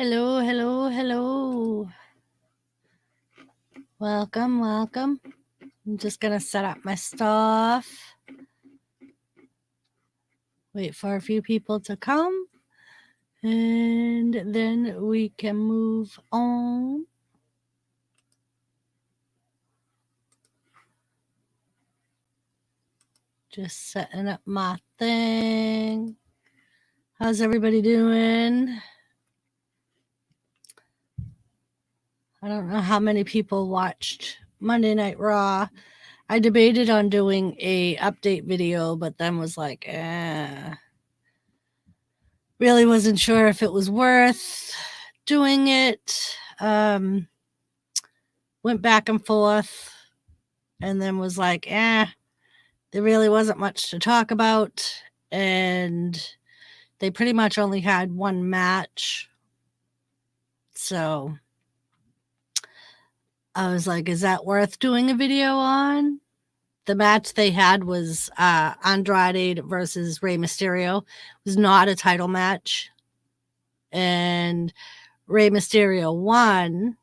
Hello, hello, hello. Welcome, welcome. I'm just going to set up my stuff. Wait for a few people to come. And then we can move on. Just setting up my thing. How's everybody doing? I don't know how many people watched Monday Night Raw. I debated on doing a update video, but then was like, really wasn't sure if it was worth doing it. Went back and forth and then was like, there really wasn't much to talk about. And they pretty much only had one match. So I was like, is that worth doing a video on? The match they had was Andrade versus Rey Mysterio. It was not a title match. And Rey Mysterio won.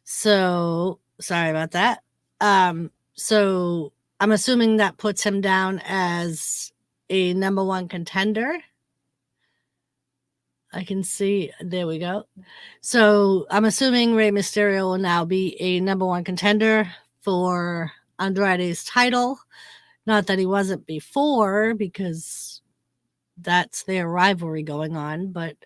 So sorry about that. So I'm assuming that puts him down as a number one contender. I can see, there we go. So I'm assuming Rey Mysterio will now be a number one contender for Andrade's title. Not that he wasn't before, because that's their rivalry going on, but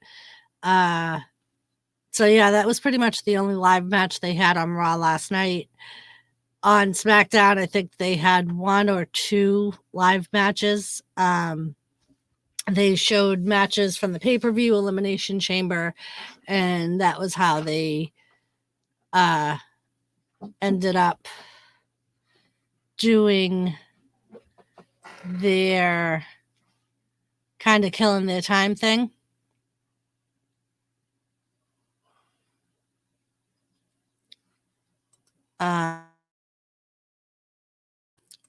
so yeah, that was pretty much the only live match they had on Raw last night. On SmackDown, I think they had one or two live matches. They showed matches from the pay-per-view Elimination Chamber, and that was how they ended up doing their kind of killing their time thing.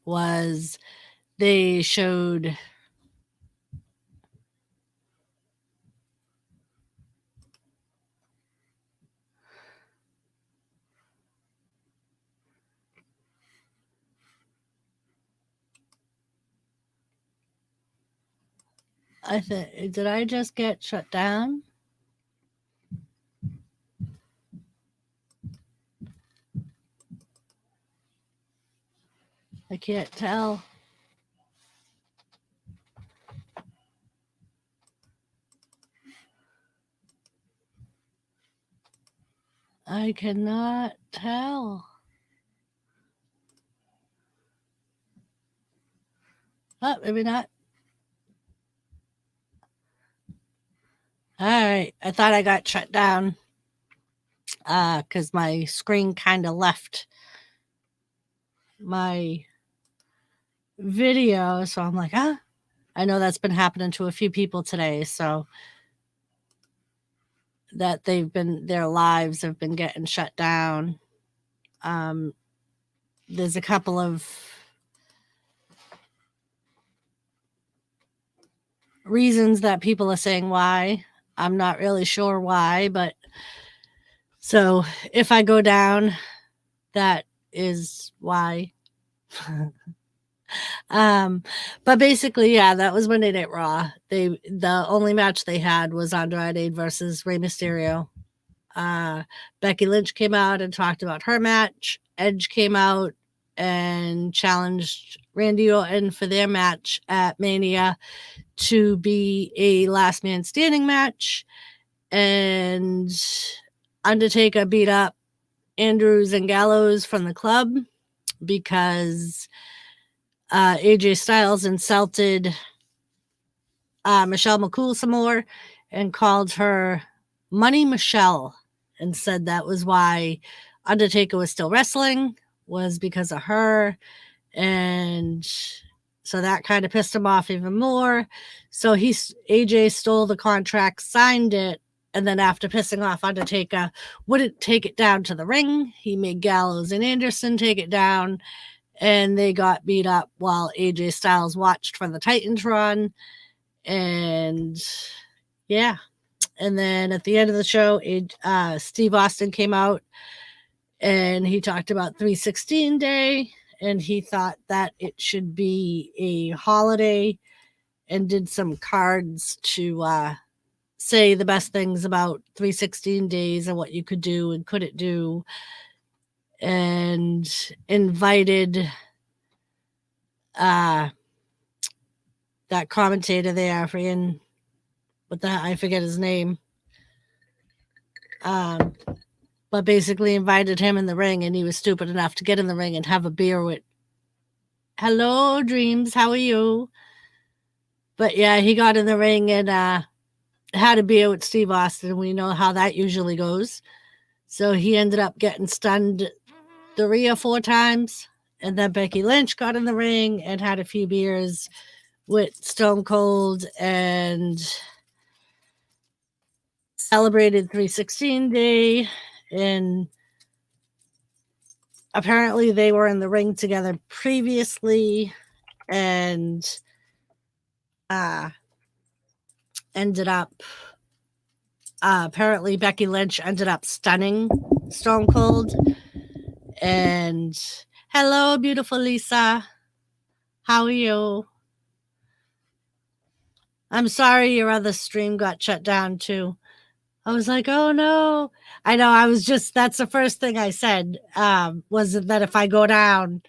Was they showed did I just get shut down? I can't tell. I cannot tell. Oh, maybe not. All right. I thought I got shut down because my screen kind of left my video. So I'm like, I know that's been happening to a few people today. So that their lives have been getting shut down. There's a couple of reasons that people are saying why. I'm not really sure why, but so if I go down, that is why. But basically, yeah, that was Monday Night Raw. The only match they had was Andrade versus Rey Mysterio. Becky Lynch came out and talked about her match. Edge came out and challenged Randy Orton for their match at Mania to be a last man standing match. And Undertaker beat up Andrews and Gallows from the club because AJ Styles insulted Michelle McCool some more and called her Money Michelle and said that was why Undertaker was still wrestling, was because of her. And so that kind of pissed him off even more. So AJ stole the contract, signed it, and then after pissing off Undertaker, wouldn't take it down to the ring. He made Gallows and Anderson take it down, and they got beat up while AJ Styles watched from the Titantron. And yeah, And then at the end of the show, Steve Austin came out and he talked about 316 Day, and he thought that it should be a holiday, and did some cards to say the best things about 316 days and what you could do and couldn't do, and invited that commentator there, I forget his name. But basically invited him in the ring, and he was stupid enough to get in the ring and have a beer with, hello, Dreams, how are you? But yeah, he got in the ring and had a beer with Steve Austin. We know how that usually goes. So he ended up getting stunned 3 or 4 times. And then Becky Lynch got in the ring and had a few beers with Stone Cold and celebrated 316 Day. And apparently they were in the ring together previously, and ended up apparently Becky Lynch ended up stunning Stone Cold. And hello, beautiful Lisa, how are you? I'm sorry your other stream got shut down too. I was like, oh no. I know, that's the first thing I said, was that if I go down,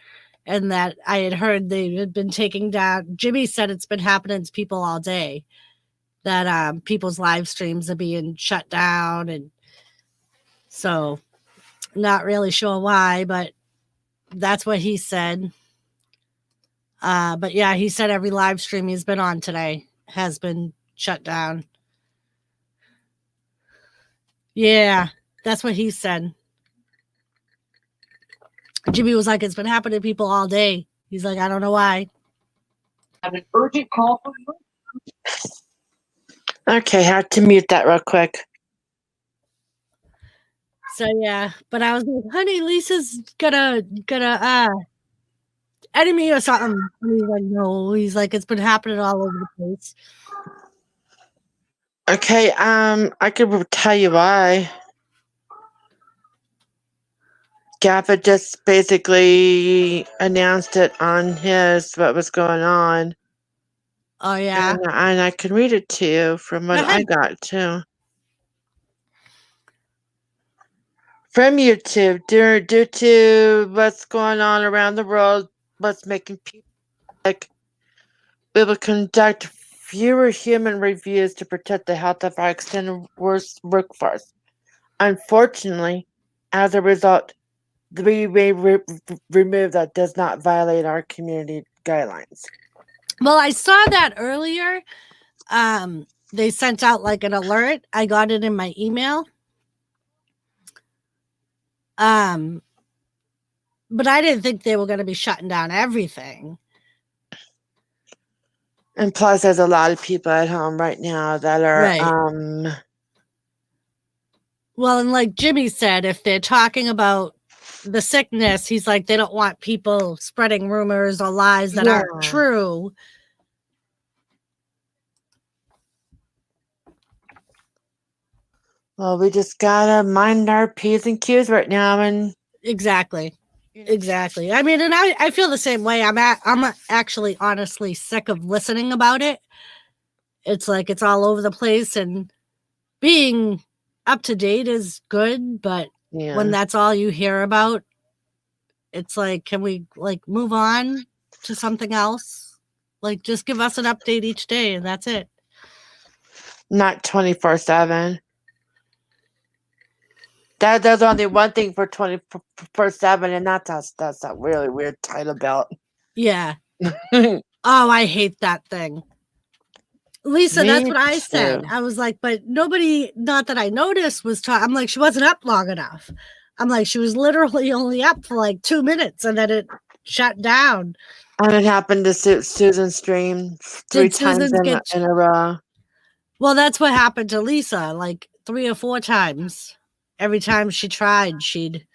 and that I had heard they had been taking down, Jimmy said it's been happening to people all day, that people's live streams are being shut down. And so not really sure why, but that's what he said. But yeah, he said every live stream he's been on today has been shut down. Yeah, that's what he said. Jimmy was like, it's been happening to people all day. He's like, I don't know why. I have an urgent call for you. Okay, had to mute that real quick. So yeah, but I was like, honey, Lisa's gonna enemy or something. And he's like, no. He's like, it's been happening all over the place. Okay, I could tell you why. Gaffa just basically announced it on what was going on. Oh yeah. And I can read it to you from what I got too. From YouTube, due to what's going on around the world, what's making people like, we will conduct fewer human reviews to protect the health of our extended workforce. Unfortunately, as a result, we may remove that does not violate our community guidelines. Well, I saw that earlier. They sent out like an alert. I got it in my email. But I didn't think they were going to be shutting down everything. And plus, there's a lot of people at home right now that are right. Well, and like Jimmy said, if they're talking about the sickness, he's like, they don't want people spreading rumors or lies that aren't true. Well, we just gotta mind our P's and Q's right now, and exactly. I mean, and I feel the same way. I'm actually honestly sick of listening about it. It's like it's all over the place, and being up to date is good, but when that's all you hear about, it's like, can we like move on to something else? Like, just give us an update each day, and that's it. Not 24/7. There's only one thing for 24/7, and that's a really weird title belt. Yeah. Oh, I hate that thing. Lisa, that's what I said. I was like, but nobody, not that I noticed, was talking. I'm like, she wasn't up long enough. I'm like, she was literally only up for like 2 minutes, and then it shut down. And it happened to Susan's stream 3 times in a row. Well, that's what happened to Lisa, like 3 or 4 times. Every time she tried, she'd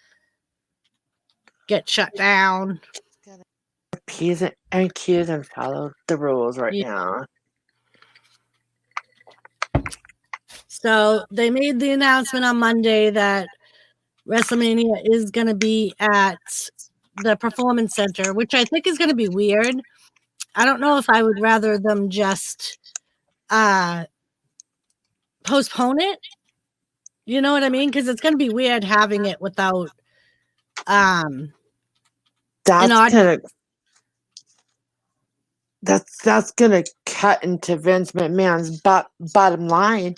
get shut down. P's and Q's and follow the rules right now. So they made the announcement on Monday that WrestleMania is going to be at the Performance Center, which I think is going to be weird. I don't know if I would rather them just postpone it. You know what I mean? Because it's going to be weird having it without an That's audience. that's gonna cut into Vince McMahon's bottom line.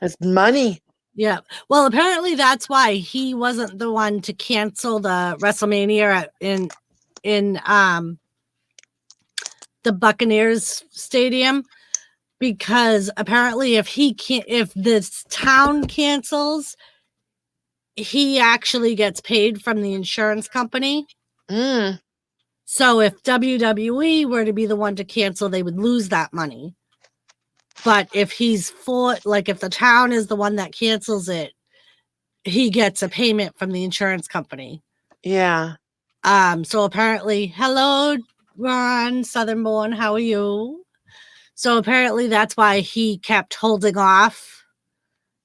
It's money. Yeah. Well, apparently that's why he wasn't the one to cancel the WrestleMania in the Buccaneers Stadium, because apparently if this town cancels, he actually gets paid from the insurance company. So if WWE were to be the one to cancel, they would lose that money. But if if the town is the one that cancels it, he gets a payment from the insurance company. Yeah. So apparently, hello, Ron Southernborn, how are you? So apparently that's why he kept holding off,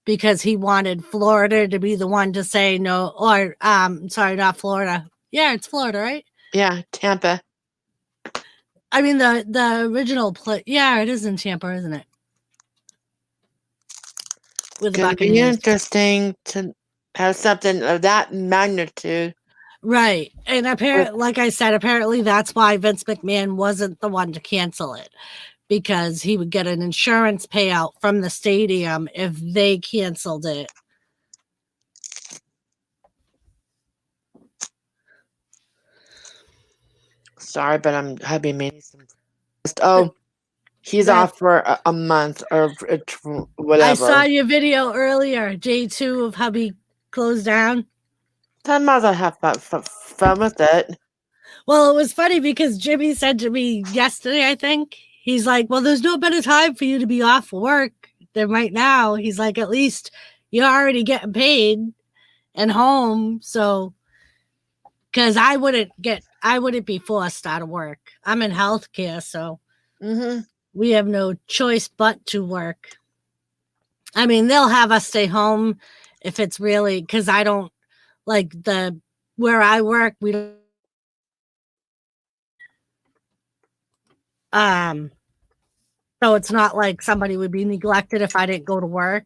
because he wanted Florida to be the one to say no, or sorry, not Florida. Yeah, it's Florida, right? Yeah, Tampa. I mean the original play. Yeah, it is in Tampa, isn't it? With It's gonna be interesting to have something of that magnitude. Right. And apparently, like I said, apparently that's why Vince McMahon wasn't the one to cancel it, because he would get an insurance payout from the stadium if they canceled it. Sorry, but I'm having me some. Oh, he's off for a month or whatever. I saw your video earlier, J2 of hubby closed down. I might as well have fun with it. Well, it was funny because Jimmy said to me yesterday, I think, he's like, well, there's no better time for you to be off work than right now. He's like, at least you're already getting paid and home. So, because I wouldn't be forced out of work. I'm in healthcare, so we have no choice but to work. I mean, they'll have us stay home if it's really, because I don't like where I work, we don't. So it's not like somebody would be neglected if I didn't go to work.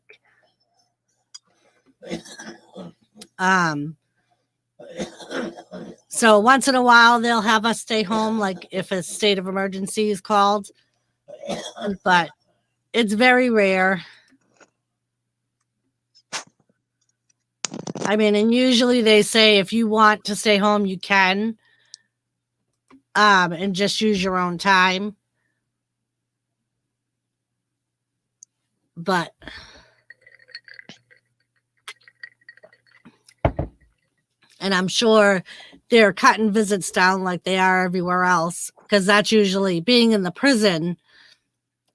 So once in a while they'll have us stay home, like if a state of emergency is called, but it's very rare. I mean, and usually they say if you want to stay home, you can, and just use your own time. But and I'm sure they're cutting visits down like they are everywhere else, because that's usually, being in the prison,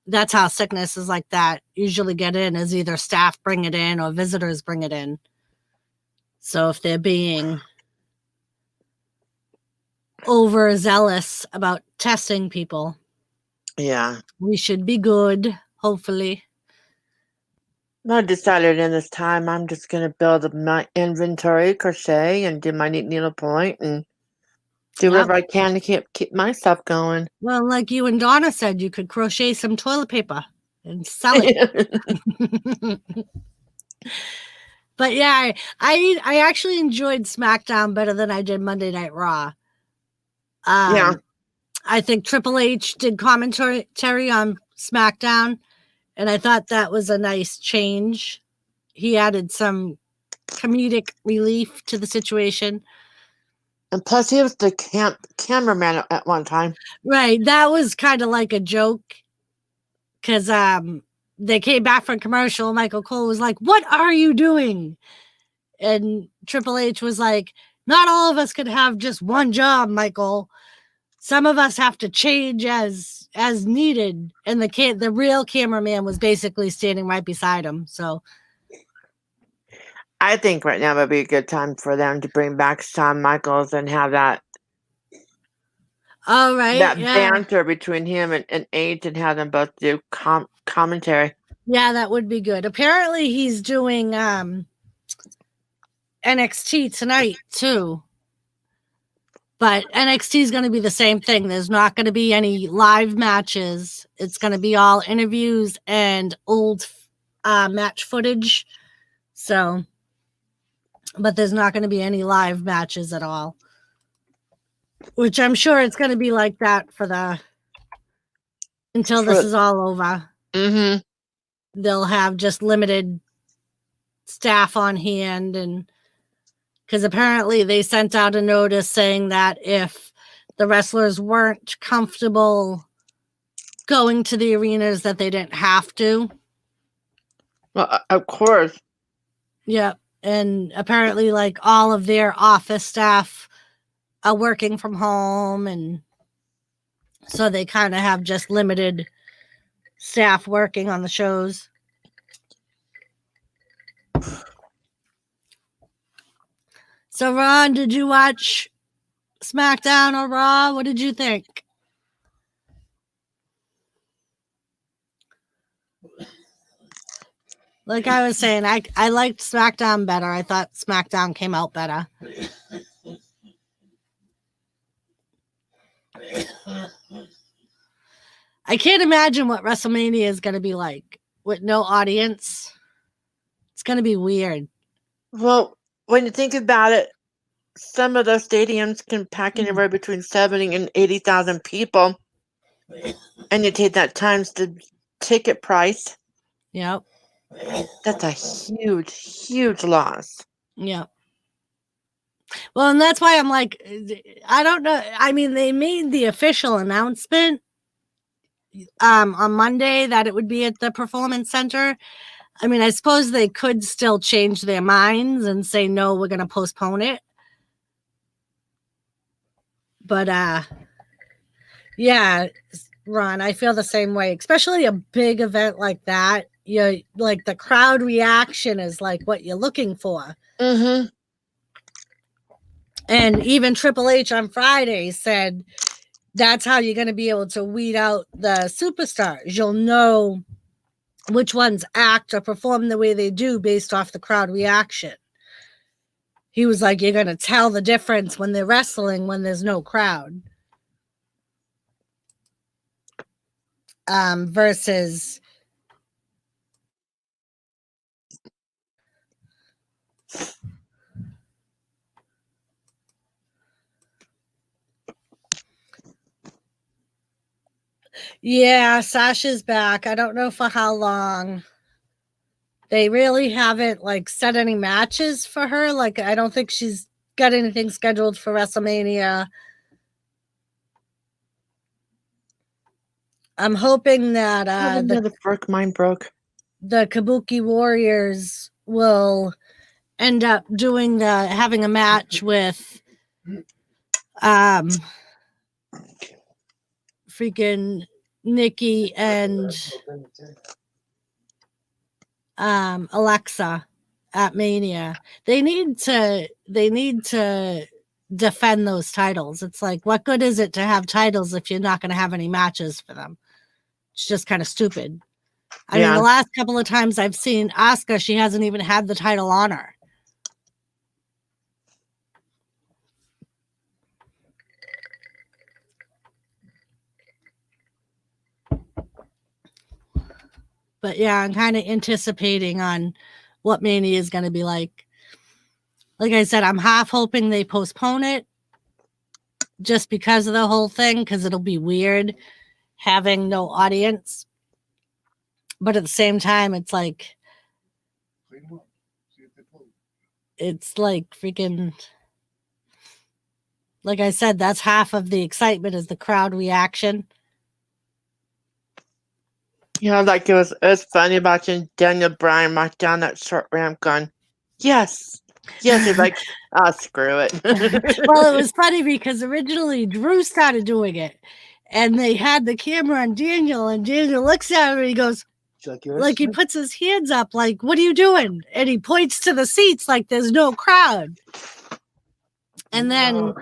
that's how sicknesses like that usually get in, is either staff bring it in or visitors bring it in. So if they're being overzealous about testing people, we should be good, hopefully. I decided in this time I'm just going to build my inventory, crochet, and do my needlepoint, and do whatever I can to keep myself going. Well, like you and Donna said, you could crochet some toilet paper and sell it. But yeah, I actually enjoyed SmackDown better than I did Monday Night Raw. I think Triple H did commentary on SmackDown, and I thought that was a nice change. He added some comedic relief to the situation. And plus, he was the cameraman at one time. Right. That was kind of like a joke, because they came back from commercial. Michael Cole was like, "What are you doing?" And Triple H was like, "Not all of us could have just one job, Michael. Some of us have to change as needed." And the real cameraman was basically standing right beside him. So I think right now would be a good time for them to bring back Shawn Michaels and have that banter between him and H, and have them both do commentary. Yeah, that would be good. Apparently he's doing NXT tonight too. But NXT is going to be the same thing. There's not going to be any live matches. It's going to be all interviews and old match footage. So, but there's not going to be any live matches at all. Which I'm sure it's going to be like that until this is all over. Mm-hmm. They'll have just limited staff on hand, and because apparently they sent out a notice saying that if the wrestlers weren't comfortable going to the arenas, that they didn't have to. Well, of course. Yep. And apparently like all of their office staff are working from home, and so they kind of have just limited staff working on the shows. So Ron, did you watch SmackDown or Raw? What did you think? Like I was saying, I liked SmackDown better. I thought SmackDown came out better. I can't imagine what WrestleMania is going to be like with no audience. It's going to be weird. Well, when you think about it, some of those stadiums can pack anywhere between 70 and 80,000 people. And you take that times the ticket price. Yep. That's a huge, huge loss. Yep. Well, and that's why I'm like, I don't know. I mean, they made the official announcement on Monday that it would be at the Performance Center. I mean, I suppose they could still change their minds and say, no, we're going to postpone it. But, yeah, Ron, I feel the same way, especially a big event like that. You like the crowd reaction is like what you're looking for. Mm-hmm. And even Triple H on Friday said that's how you're going to be able to weed out the superstars. You'll know which ones act or perform the way they do based off the crowd reaction. He was like, you're going to tell the difference when they're wrestling when there's no crowd. Versus yeah, Sasha's back. I don't know for how long. They really haven't like set any matches for her. Like, I don't think she's got anything scheduled for WrestleMania. I'm hoping that mine broke. The Kabuki Warriors will end up having a match with freaking Nikki and Alexa at Mania. They need to defend those titles. It's like, what good is it to have titles if you're not going to have any matches for them? It's just kind of stupid. I mean, the last couple of times I've seen Asuka, she hasn't even had the title on her. But yeah, I'm kind of anticipating on what Mania is going to be like. Like I said, I'm half hoping they postpone it just because of the whole thing, because it'll be weird having no audience. But at the same time, it's like freaking, like I said, that's half of the excitement is the crowd reaction. You know, like it was funny watching Daniel Bryan march down that short ramp going, yes. He's like, screw it. Well, it was funny because originally Drew started doing it, and they had the camera on Daniel, and Daniel looks at him and he goes, like he puts his hands up, like, what are you doing? And he points to the seats like there's no crowd. And then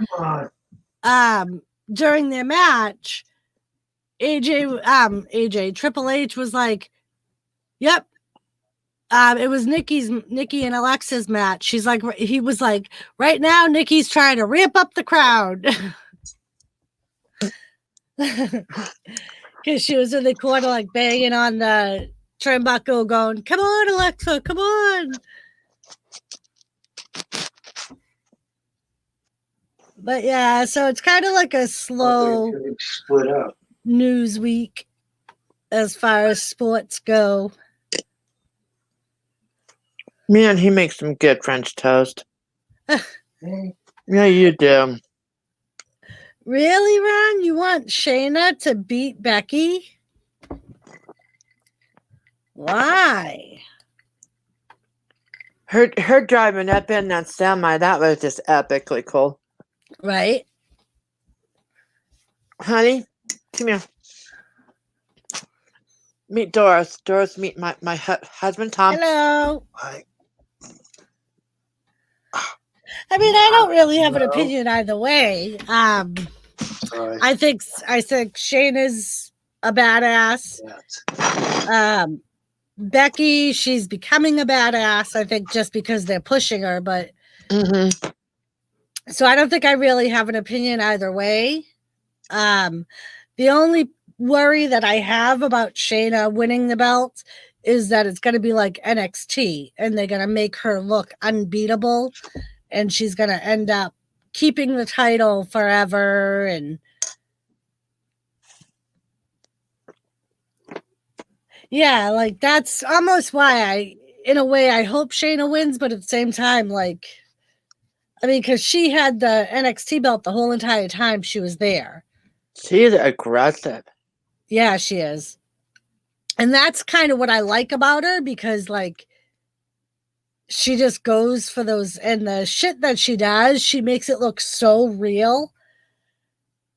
during their match, Triple H was like, Yep. It was Nikki and Alexa's match. He was like, right now, Nikki's trying to ramp up the crowd. Because she was in the corner, like banging on the turnbuckle, going, "Come on, Alexa, come on." But yeah, so it's kind of like a slow split up news week as far as sports go. Man, he makes some good French toast. Yeah, you do. Really, Ron? You want Shayna to beat Becky? Why? Her driving up in that semi, that was just epically cool. Right? Honey, come here. Meet Doris. Doris, meet my husband, Tom. Hello. Hi. I mean, I don't really have an opinion either way. Sorry. I think Shayna's a badass. Yes. Becky, she's becoming a badass, I think, just because they're pushing her. But so I don't think I really have an opinion either way. The only worry that I have about Shayna winning the belt is that it's going to be like NXT, and they're going to make her look unbeatable, and she's going to end up keeping the title forever. And yeah, like that's almost why in a way, I hope Shayna wins, but at the same time, like, I mean, because she had the NXT belt the whole entire time she was there. She's aggressive. Yeah, she is. And that's kind of what I like about her, because, like, she just goes for those, and the shit that she does, she makes it look so real.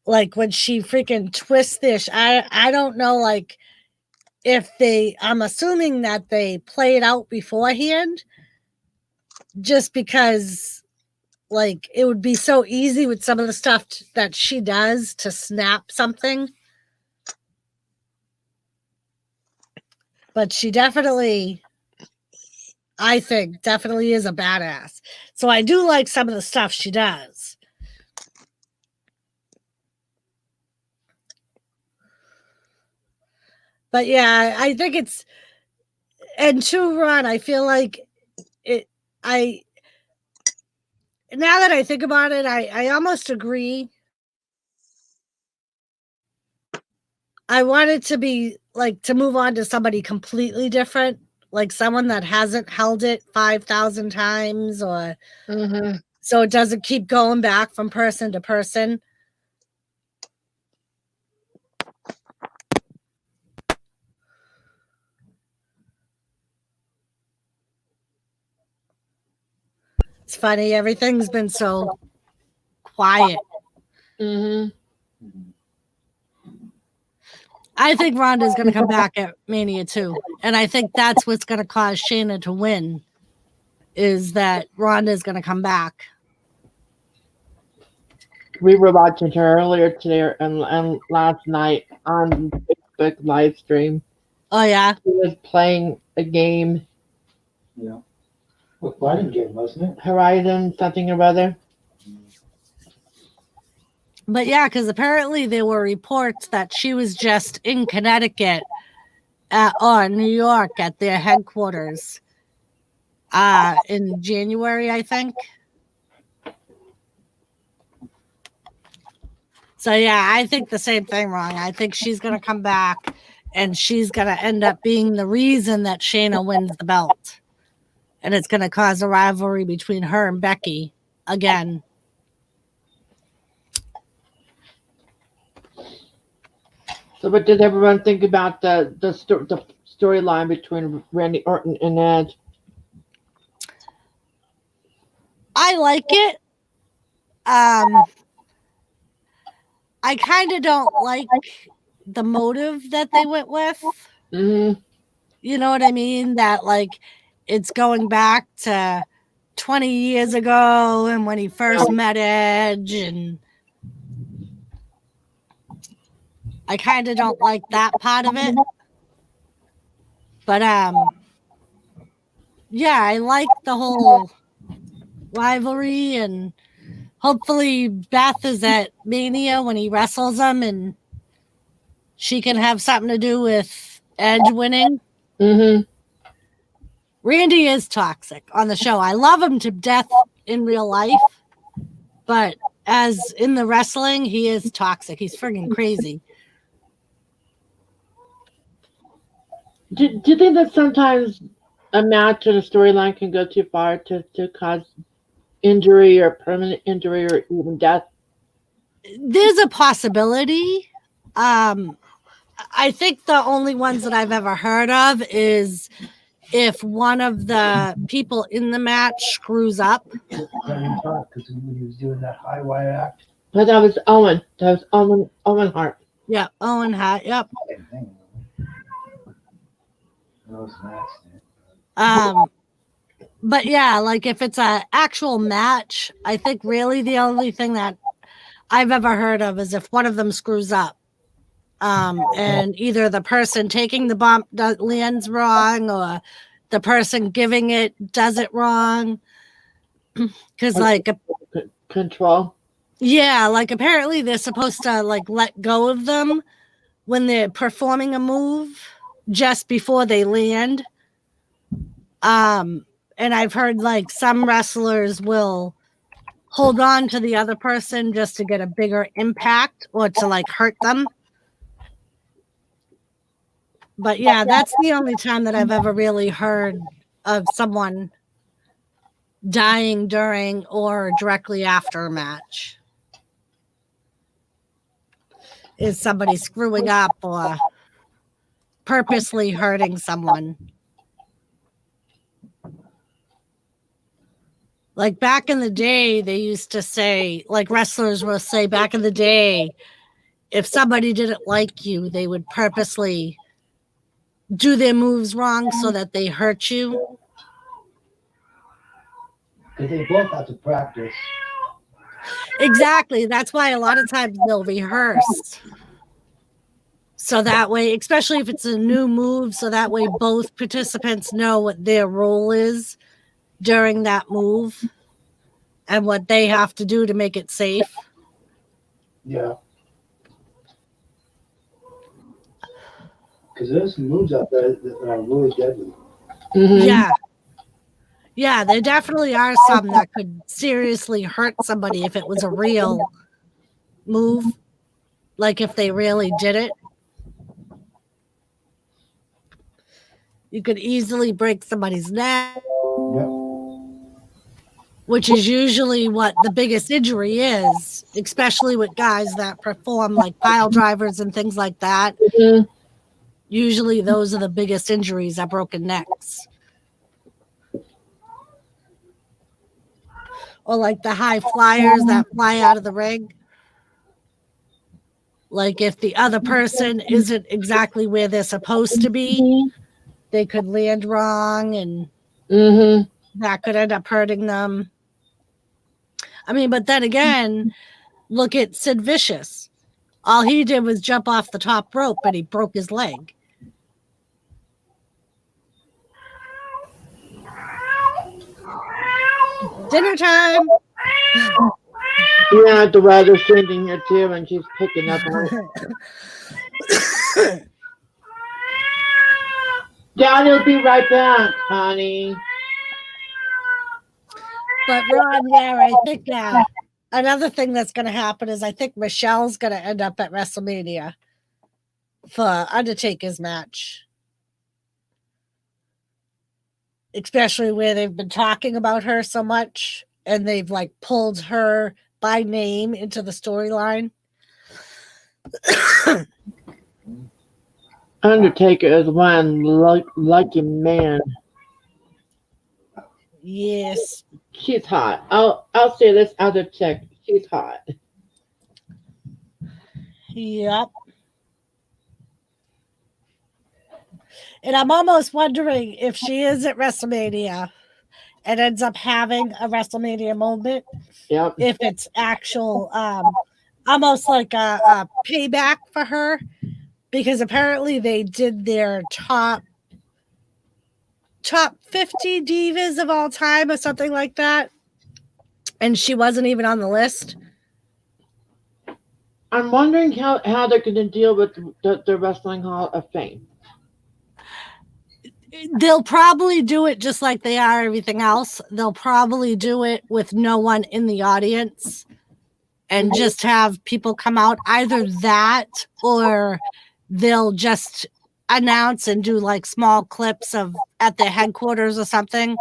Like, when she freaking twists this, I don't know, like, if I'm assuming that they play it out beforehand, just because, like, it would be so easy with some of the stuff that she does to snap something. But she definitely, I think, definitely is a badass. So I do like some of the stuff she does. But yeah, I think it's, and to Ron, I feel like now that I think about it, I almost agree. I want it to be like to move on to somebody completely different, like someone that hasn't held it 5,000 times, or so it doesn't keep going back from person to person. It's funny, everything's been so quiet. I think Ronda's going to come back at Mania 2. And I think that's what's going to cause Shayna to win, is that Ronda's going to come back. We were watching her earlier today and last night on Facebook live stream. Oh, yeah? She was playing a game. Yeah. Well, fighting game, wasn't it? Horizon, something or other. But yeah, because apparently there were reports that she was just in Connecticut or New York at their headquarters in January, I think. So yeah, I think the same thing, Ron. I think she's going to come back, and she's going to end up being the reason that Shayna wins the belt. And it's going to cause a rivalry between her and Becky again. So what did everyone think about the storyline between Randy Orton and Edge? I like it. I kind of don't like the motive that they went with. Mm-hmm. You know what I mean? That, like, it's going back to 20 years ago and when he first met Edge, and I kind of don't like that part of it. But yeah, I like the whole rivalry, and hopefully Beth is at Mania when he wrestles them, and she can have something to do with Edge winning. Mm-hmm. Randy is toxic on the show. I love him to death in real life, but as in the wrestling, he is toxic. He's friggin' crazy. Do you think that sometimes a match and a storyline can go too far to cause injury or permanent injury or even death? There's a possibility. I think the only ones that I've ever heard of is if one of the people in the match screws up. Because when he was doing that high wire act, But that was Owen. That was Owen Hart. Yeah, Owen Hart. Yep. same thing. That was nasty. But yeah, like if it's an actual match, I think really the only thing that I've ever heard of is if one of them screws up. And either the person taking the bump lands wrong, or the person giving it does it wrong. Because like Control. yeah, like apparently they're supposed to like let go of them when they're performing a move just before they land. And I've heard like some wrestlers will hold on to the other person just to get a bigger impact or to like hurt them. But yeah, that's the only time that I've ever really heard of someone dying during or directly after a match. Is somebody screwing up or purposely hurting someone. Like back in the day, they used to say, like wrestlers will say back in the day, if somebody didn't like you, they would purposely do their moves wrong so that they hurt you. Because they both have to practice. Exactly. That's why a lot of times they'll rehearse. So that way, especially if it's a new move, so that way both participants know what their role is during that move and what they have to do to make it safe. Yeah. Because there's some moves out there that are really deadly. Mm-hmm. Yeah. Yeah, there definitely are some that could seriously hurt somebody if it was a real move. Like if they really did it. You could easily break somebody's neck, Yep. which is usually what the biggest injury is, especially with guys that perform like pile drivers and things like that. Mm-hmm. Usually those are the biggest injuries, are broken necks. Or like the high flyers that fly out of the ring. Like if the other person isn't exactly where they're supposed to be, they could land wrong and Mm-hmm. that could end up hurting them. I mean, but then again, look at Sid Vicious. All he did was jump off the top rope, but he broke his leg. Dinner time. Yeah, the weather's changing here too, and she's picking up on it. Daddy will be right back, honey. But Ron, yeah, I think another thing that's going to happen is I think Michelle's going to end up at WrestleMania for Undertaker's match. Especially where they've been talking about her so much and they've like pulled her by name into the storyline. Undertaker is one lucky man. Yes. She's hot. I'll say this other chick. She's hot. Yep. And I'm almost wondering if she is at WrestleMania and ends up having a WrestleMania moment, Yep. if it's actual, almost like a payback for her, because apparently they did their top top 50 divas of all time or something like that. And she wasn't even on the list. I'm wondering how they're going to deal with the Wrestling Hall of Fame. They'll probably do it just like they are everything else. They'll probably do it with no one in the audience and just have people come out. Either that or they'll just announce and do like small clips of at their headquarters or something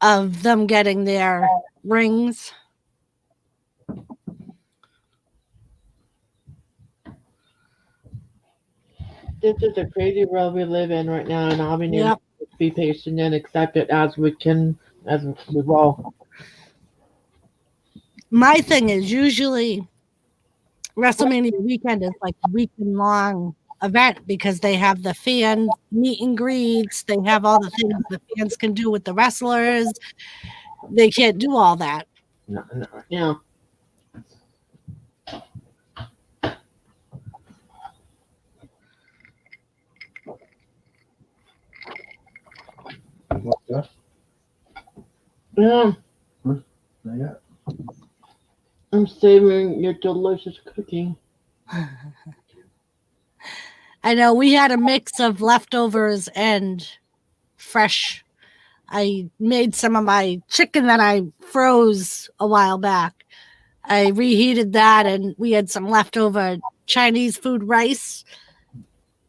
of them getting their rings. This is a crazy world we live in right now, and all we need Yep. is to be patient and accept it as we can, as we roll. My thing is usually WrestleMania weekend is like a weekend long event because they have the fan meet and greets, they have all the things the fans can do with the wrestlers. They can't do all that. No, yeah. What's that? Yeah, Not yet. I'm savoring your delicious cooking. I know we had a mix of leftovers and fresh. I made some of my chicken that I froze a while back. I reheated that and we had some leftover Chinese food rice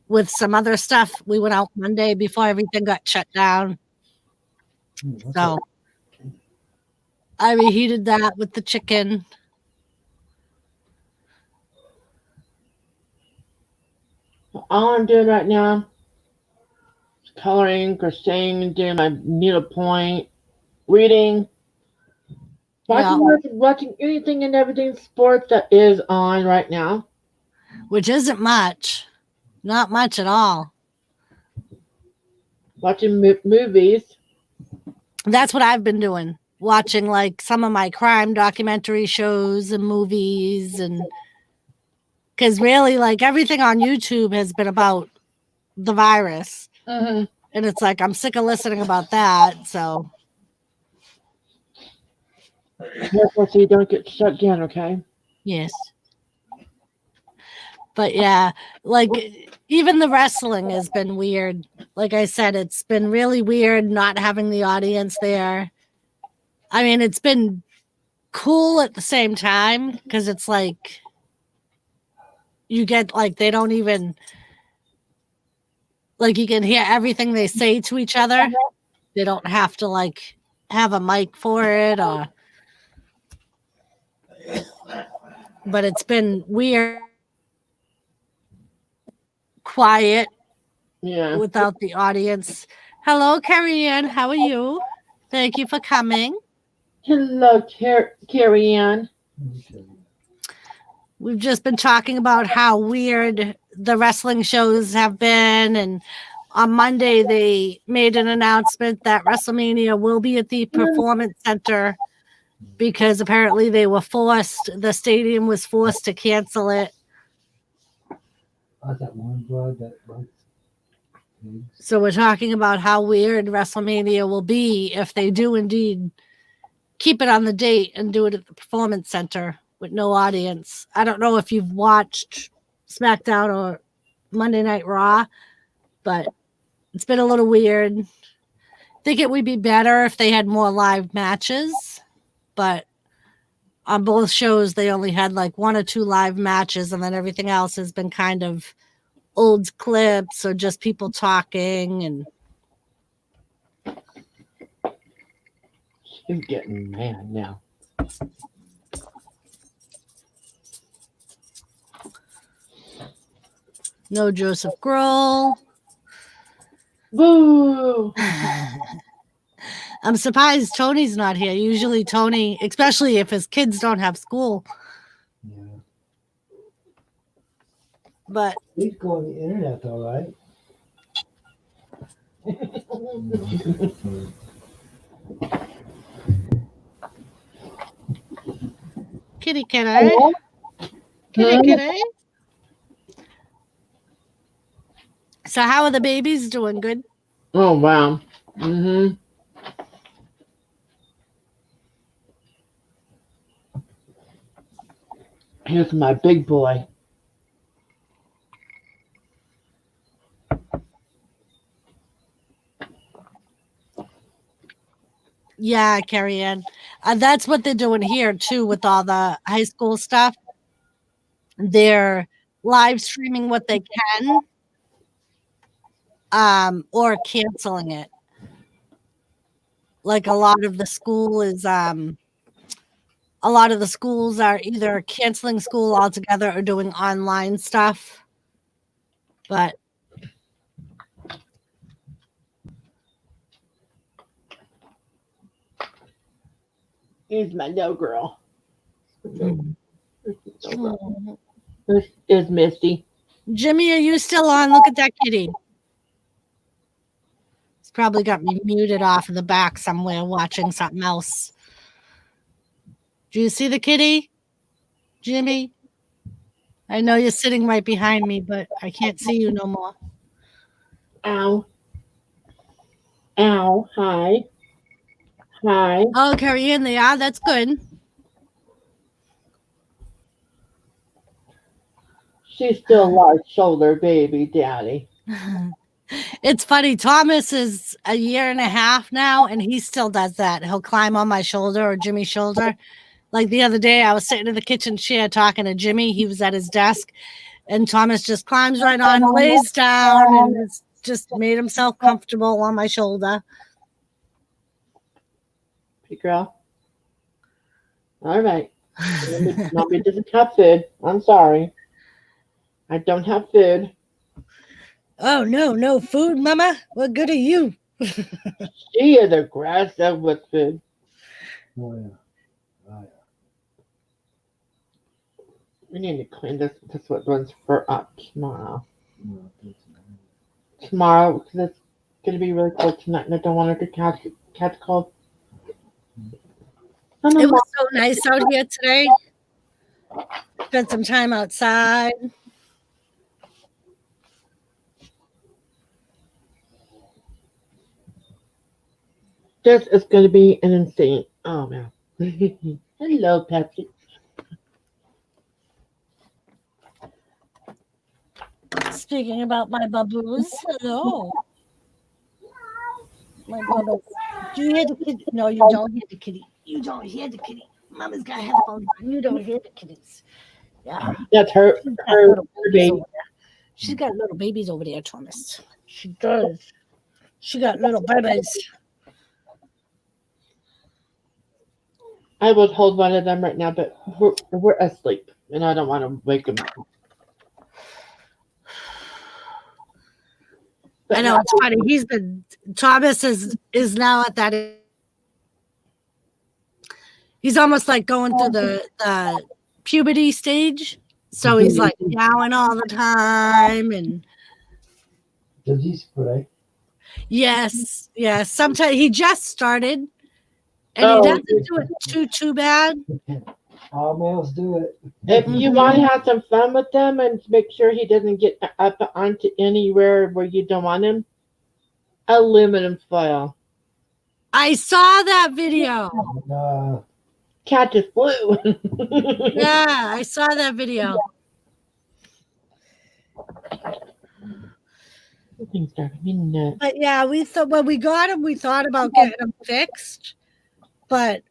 with some other stuff. We went out Monday before everything got shut down. What's So I reheated that with the chicken. All I'm doing right now is coloring, crocheting, doing my needlepoint, reading, watching anything and everything sports that is on right now. Which isn't much. Not much at all. Watching movies. That's what I've been doing. Watching like some of my crime documentary shows and movies, and because really like everything on YouTube has been about the virus. Mm-hmm. And it's like I'm sick of listening about that. So Careful so you don't get shut down, okay? yes. But yeah, like even the wrestling has been weird. Like I said, it's been really weird not having the audience there. I mean, it's been cool at the same time because it's like you get like they don't even like you can hear everything they say to each other. They don't have to like have a mic for it or but it's been weird, quiet Yeah. without the audience. Hello, Carrie Ann. How are you? Thank you for coming. Hello, Carrie Ann. We've just been talking about how weird the wrestling shows have been. And on Monday, they made an announcement that WrestleMania will be at the Performance Center because apparently the stadium was forced to cancel it. That one blood that bites pigs. So we're talking about how weird WrestleMania will be if they do indeed keep it on the date and do it at the Performance Center with no audience. I don't know if you've watched SmackDown or Monday Night Raw, but it's been a little weird. I think it would be better if they had more live matches, but on both shows they only had like one or two live matches, and then everything else has been kind of old clips or just people talking. And She's getting mad now. no Joseph Grohl. Boo! I'm surprised Tony's not here. Usually Tony, especially if his kids don't have school, Yeah. but Please go on the internet though, right? kitty kitty. Hello? Kitty kitty. So how are the babies doing? Good? Oh wow. Mm-hmm. Here's my big boy. Yeah, Carrie Ann. That's what they're doing here too with all the high school stuff. They're live streaming what they can, or canceling it. Like a lot of the schools are either canceling school altogether or doing online stuff. But Here's my little girl. mm. This is Misty. Jimmy, are you still on? Look at that kitty. It's probably got me muted off in the back somewhere watching something else. Do you see the kitty, Jimmy? I know you're sitting right behind me, but I can't see you no more. Ow. Ow. Hi. Hi. Oh, Carrie Ann, they are. That's good. She's still a large shoulder baby, Daddy. It's funny. Thomas is a year and a half now, and he still does that. He'll climb on my shoulder or Jimmy's shoulder. Like the other day, I was sitting in the kitchen chair talking to Jimmy. He was at his desk, and Thomas just climbs right on, lays down, and it's just made himself comfortable on my shoulder. Big girl. All right. Mommy doesn't have food. I'm sorry. I don't have food. Oh, no food, Mama. What good are you? She is aggressive with food. Oh, yeah. Oh, yeah. We need to clean this. This one's for up tomorrow. No, it's Tomorrow, because it's going to be really cold tonight, and I don't want her to catch cold. It was so nice out here today. Spent some time outside. This is going to be an insane. Oh, man. Hello, Pepsi. Speaking about my baboos, hello. My bubbles. Do you hear the kitty? No, you don't hear the kitty. You don't hear the kitty. Mama's got headphones on. You don't hear the kitties. Yeah. That's her She's got little babies baby. over there. She's got little babies over there, Thomas. She does. She got little babies. I would hold one of them right now, but we're asleep, and I don't want to wake them up. I know it's funny. Thomas is now at that. He's almost like going through the puberty stage. So he's like yowling all the time, and Does he spray? yes. Sometimes he just started, and Oh. he doesn't do it too bad. All males do it. If you want to have some fun with them and make sure he doesn't get up onto anywhere where you don't want him, aluminum foil. I saw that video. Cat just flew. Yeah, I saw that video. Things driving me nuts. But yeah, we thought when we got him, we thought about getting him fixed. But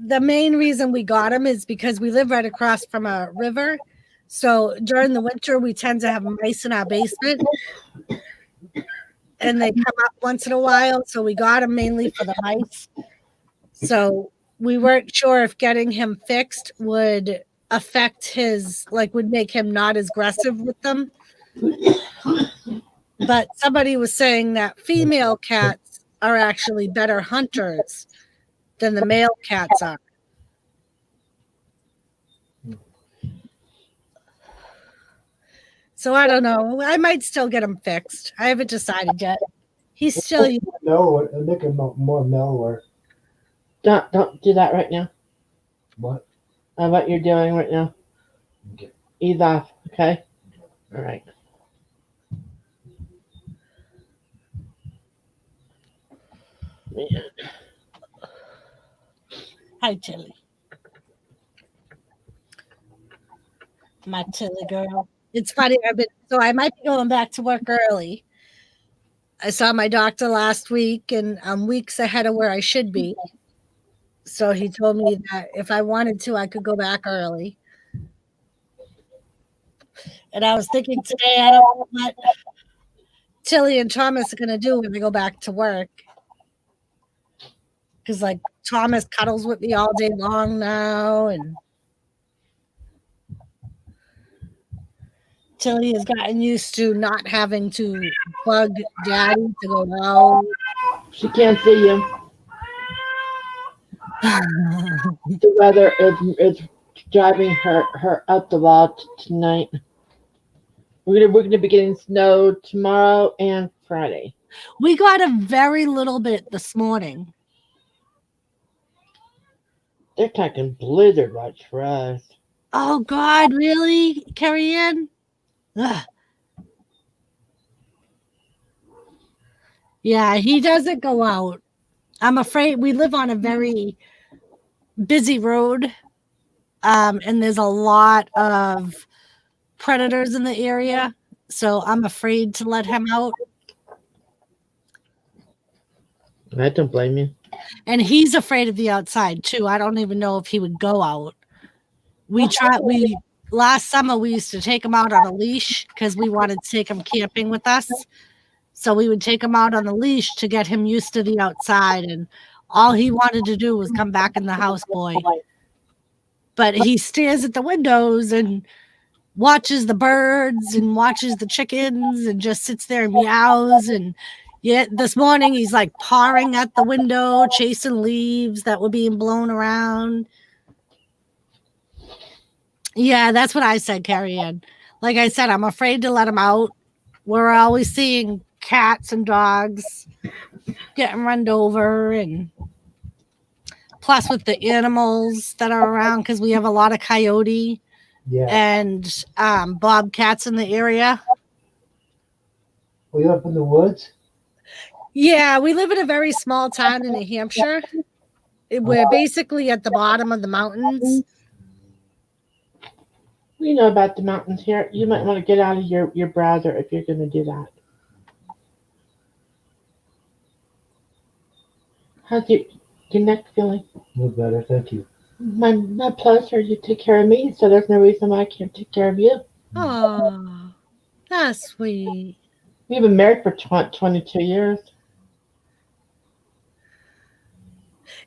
the main reason we got him is because we live right across from a river. So during the winter, we tend to have mice in our basement. And they come up once in a while. So we got him mainly for the mice. So we weren't sure if getting him fixed would affect would make him not as aggressive with them. But somebody was saying that female cats are actually better hunters than the male cats are. So I don't know. I might still get him fixed. I haven't decided yet. He's still No, it'll make him more mellower. Don't do that right now. What? What you're doing right now. Okay. Ease off, okay? All right. Hi, Tilly. My Tilly girl. It's funny. I might be going back to work early. I saw my doctor last week, and I'm weeks ahead of where I should be. So he told me that if I wanted to, I could go back early. And I was thinking today, I don't know what Tilly and Thomas are going to do when they go back to work. Because, like, Thomas cuddles with me all day long now. And Tilly has gotten used to not having to bug Daddy to go out. She can't see you. The weather is driving her up the wall tonight. We're gonna be getting snow tomorrow and Friday. We got a very little bit this morning. They're talking blizzard watch for us. Oh, God, really, Carrie Ann? Ugh. Yeah, he doesn't go out. I'm afraid we live on a very busy road, and there's a lot of predators in the area, so I'm afraid to let him out. I don't blame you. And he's afraid of the outside too. I don't even know if he would go out. Last summer we used to take him out on a leash because we wanted to take him camping with us. So we would take him out on a leash to get him used to the outside, and all he wanted to do was come back in the house, boy. But he stares at the windows and watches the birds and watches the chickens and just sits there and meows. And yet this morning he's like pawing at the window, chasing leaves that were being blown around. Yeah, that's what I said, Carrie Ann. Like I said, I'm afraid to let him out. We're always seeing cats and dogs getting run over, and plus with the animals that are around, because we have a lot of coyote Yeah. and bobcats in the area. We up in the woods? Yeah, we live in a very small town in New Hampshire. We're basically at the bottom of the mountains. We know about the mountains here. You might want to get out of your browser if you're going to do that. How's your neck feeling? No better, thank you. My pleasure. You take care of me, so there's no reason why I can't take care of you. Oh, that's sweet. We've been married for 22 years.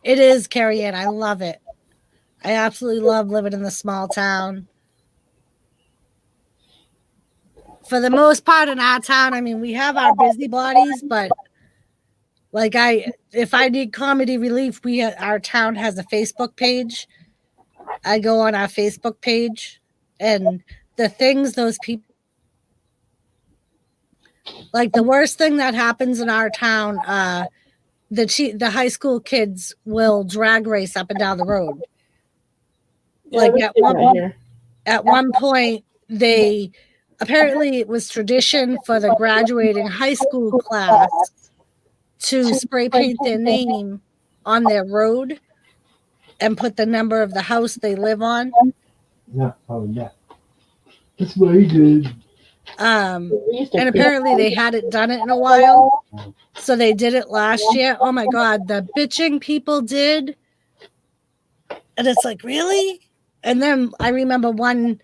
It is, Carrie Ann. I love it. I absolutely love living in the small town. For the most part in our town, I mean, we have our busybodies, but like if I need comedy relief, our town has a Facebook page. I go on our Facebook page, and the things those people, like the worst thing that happens in our town, the high school kids will drag race up and down the road. Like at one point, apparently it was tradition for the graduating high school class to spray paint their name on their road and put the number of the house they live on. No, oh yeah. That's what he did. And apparently they hadn't done it in a while. So they did it last year. Oh my God, the bitching people did. And it's like, really? And then I remember one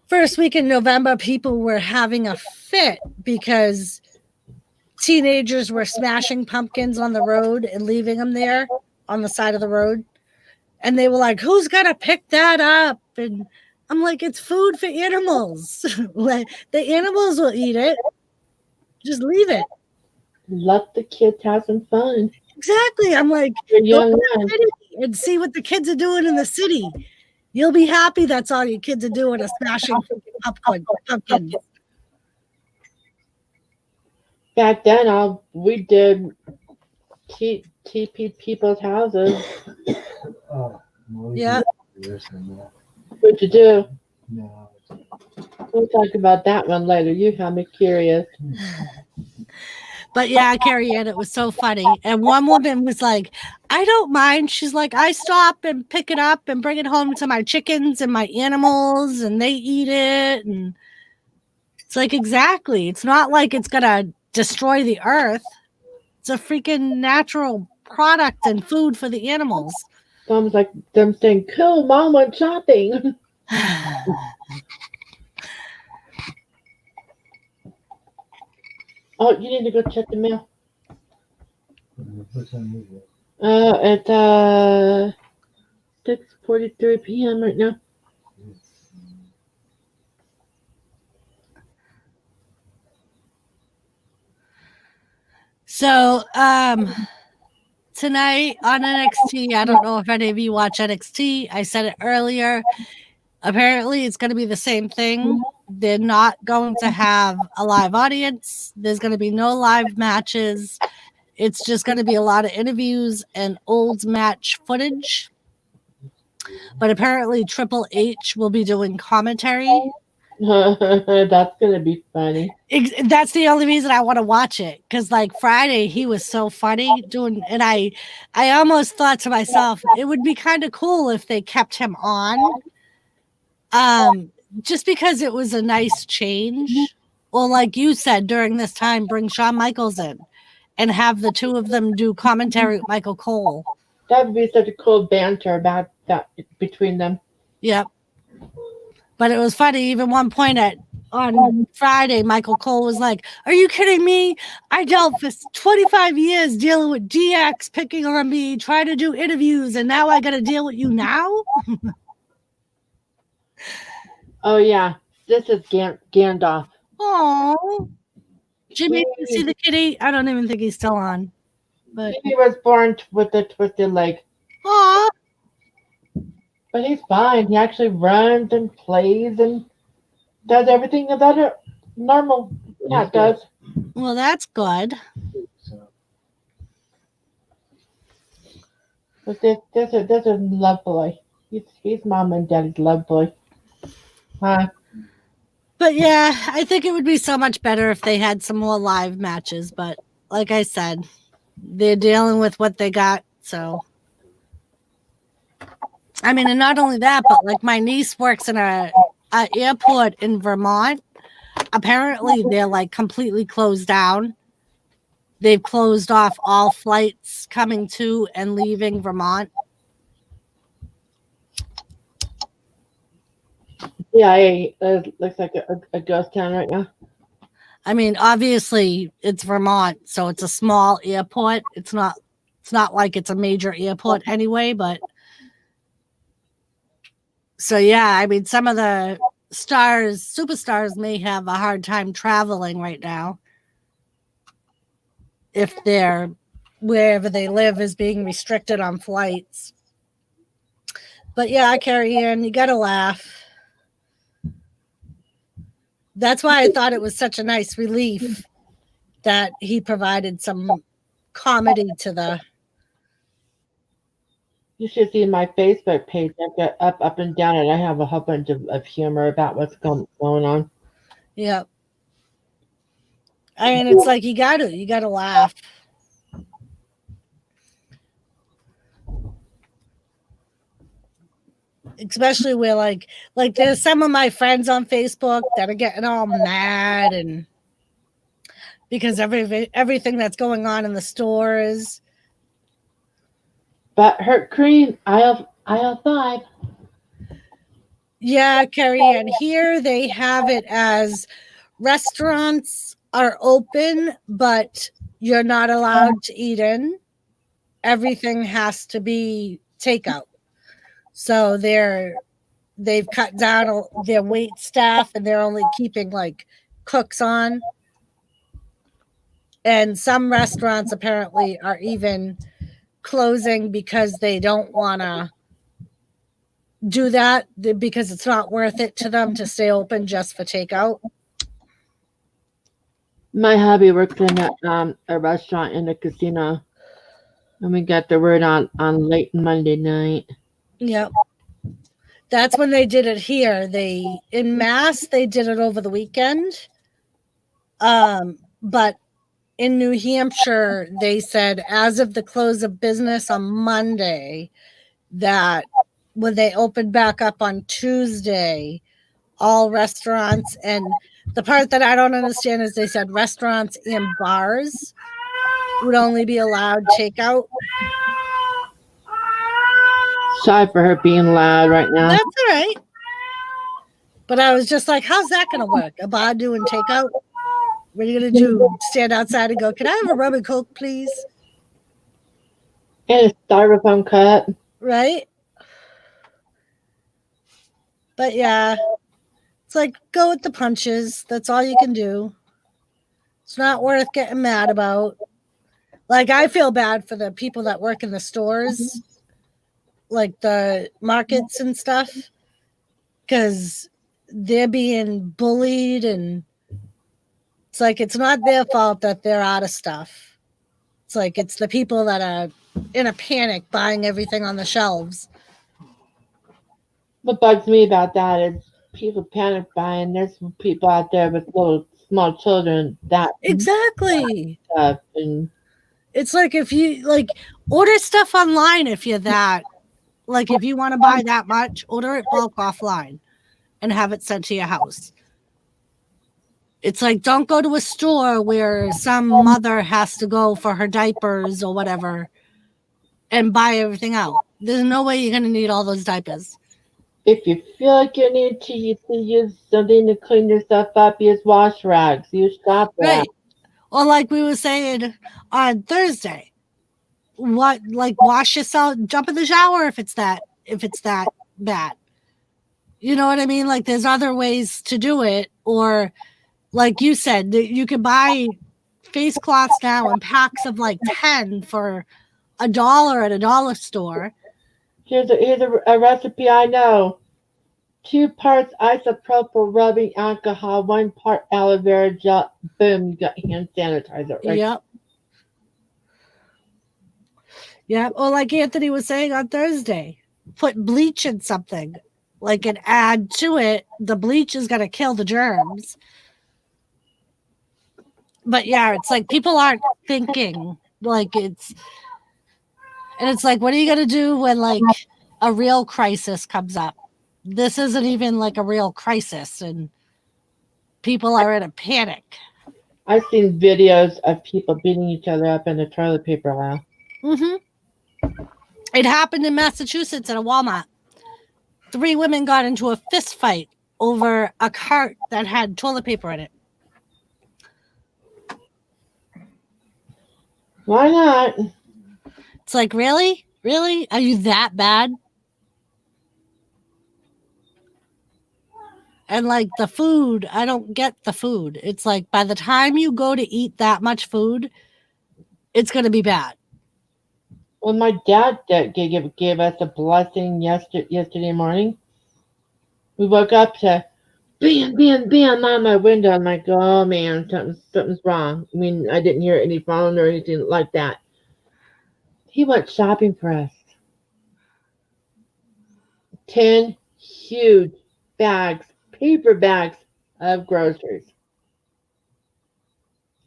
first week in November, people were having a fit because teenagers were smashing pumpkins on the road and leaving them there on the side of the road. And they were like, who's going to pick that up? And I'm like, it's food for animals. The animals will eat it. Just leave it. Let the kids have some fun. Exactly. I'm like, You're go young to the man. city and see what the kids are doing in the city. You'll be happy that's all your kids are doing is smashing pumpkins. Back then, we did TP people's houses. Oh, well, we Yeah. did worse than that. What'd you do? No. We'll talk about that one later. You have me curious. But yeah, Carrie Ann, it was so funny. And one woman was like, I don't mind. She's like, I stop and pick it up and bring it home to my chickens and my animals and they eat it. And it's like, exactly. It's not like it's going to destroy the earth. It's a freaking natural product and food for the animals. Sounds like them saying, cool, mom went shopping. Oh, you need to go check the mail. What's unusual? It's 6:43 p.m. right now. So, tonight on NXT, I don't know if any of you watch NXT. I said it earlier. Apparently, it's going to be the same thing. They're not going to have a live audience. There's going to be no live matches. It's just going to be a lot of interviews and old match footage. But apparently, Triple H will be doing commentary. That's gonna be funny. That's the only reason I want to watch it, because like Friday he was so funny doing, and I almost thought to myself it would be kind of cool if they kept him on, just because it was a nice change. Or like you said, during this time, bring Shawn Michaels in and have the two of them do commentary with Michael Cole. That would be such a cool banter about that between them. Yep. But it was funny. Even one point on Friday, Michael Cole was like, "Are you kidding me? I dealt for 25 years dealing with DX picking on me, trying to do interviews, and now I got to deal with you now." Oh yeah, this is Gandalf. Oh, Jimmy, you see the kitty? I don't even think he's still on. But He was born with a twisted leg, oh, but he's fine. He actually runs and plays and does everything that a normal cat does. well, that's good. So, But this is love boy. He's mom and daddy's love boy. Huh? But yeah, I think it would be so much better if they had some more live matches. But like I said, they're dealing with what they got. So, I mean, and not only that, but like my niece works in a airport in Vermont. Apparently, they're like completely closed down. They've closed off all flights coming to and leaving Vermont. Yeah, it looks like a ghost town right now. I mean, obviously, it's Vermont, so it's a small airport. It's not like it's a major airport anyway, but so yeah, I mean, some of the superstars may have a hard time traveling right now if they're wherever they live is being restricted on flights. But yeah, Carrie Ann, you gotta laugh. That's why I thought it was such a nice relief that he provided some comedy to the. You should see my Facebook page. I've got up and down, and I have a whole bunch of humor about what's going on. Yeah. I mean, it's like you gotta laugh. Especially where like there's some of my friends on Facebook that are getting all mad and because everything that's going on in the stores. But Hurt Cream, aisle 5. Yeah, Carrie Ann, here they have it as restaurants are open, but you're not allowed to eat in. Everything has to be takeout. So they've cut down their wait staff and they're only keeping like cooks on. And some restaurants apparently are even closing because they don't want to do that because it's not worth it to them to stay open just for takeout. My hubby works in a restaurant in a casino, and we got the word on late Monday night. Yep. That's when they did it here. In Mass, they did it over the weekend. But in New Hampshire, they said as of the close of business on Monday, that when they opened back up on Tuesday, all restaurants, and the part that I don't understand is they said restaurants and bars would only be allowed takeout. Sorry for her being loud right now. That's all right. But I was just like, how's that going to work? A bar doing takeout? What are you going to do? Stand outside and go, can I have a rum and Coke, please? And a styrofoam cup. Right? But yeah, it's like go with the punches. That's all you can do. It's not worth getting mad about. Like, I feel bad for the people that work in the stores, like the markets and stuff, because they're being bullied, and it's like it's not their fault that they're out of stuff. It's like it's the people that are in a panic buying everything on the shelves. What bugs me about that is people panic buying. There's people out there with little small children that Exactly. stuff, and It's like if you like order stuff online if you're that, like if you want to buy that much, order it bulk offline and have it sent to your house. It's like don't go to a store where some mother has to go for her diapers or whatever and buy everything out. There's no way you're going to need all those diapers. if you feel like you need to use something to clean yourself up, use wash rags, use shop rags. Right. Or like we were saying on Thursday, what like wash yourself, jump in the shower if it's that bad. You know what I mean? Like there's other ways to do it. Or like you said, you can buy face cloths now in packs of like 10 for $1 at a dollar store. Here's a recipe I know. 2 parts isopropyl rubbing alcohol, 1 part aloe vera gel. Boom, you got hand sanitizer. Right? Yep. Yep. Or like Anthony was saying on Thursday, put bleach in something, like and add to it. The bleach is going to kill the germs. But yeah, it's like people aren't thinking like it's, and it's like, what are you going to do when like a real crisis comes up? This isn't even like a real crisis, and people are in a panic. I've seen videos of people beating each other up in the toilet paper aisle. Mm-hmm. It happened in Massachusetts at a Walmart. 3 women got into a fist fight over a cart that had toilet paper in it. Why not? It's like, really? Really? Are you that bad? And like the food, I don't get the food. It's like by the time you go to eat that much food, it's going to be bad. Well, my dad gave us a blessing yesterday morning. We woke up to bam on my window. I'm like, oh man, something's wrong. I mean, I didn't hear any phone or anything like that. He went shopping for us. 10 huge bags, paper bags of groceries.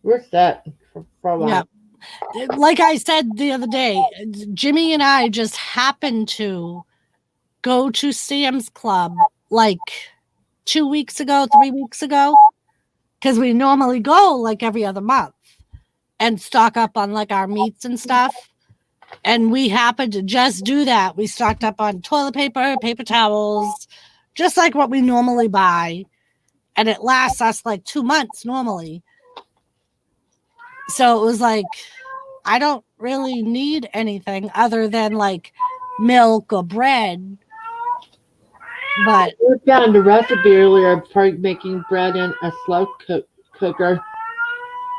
We're set for a while. Yeah. Like I said the other day, Jimmy and I just happened to go to Sam's Club like 2 weeks ago, 3 weeks ago, because we normally go like every other month and stock up on like our meats and stuff. And we happened to just do that. We stocked up on toilet paper, paper towels, just like what we normally buy. And it lasts us like 2 months normally. So it was like, I don't really need anything other than like milk or bread. But We found a recipe earlier for making bread in a slow cooker.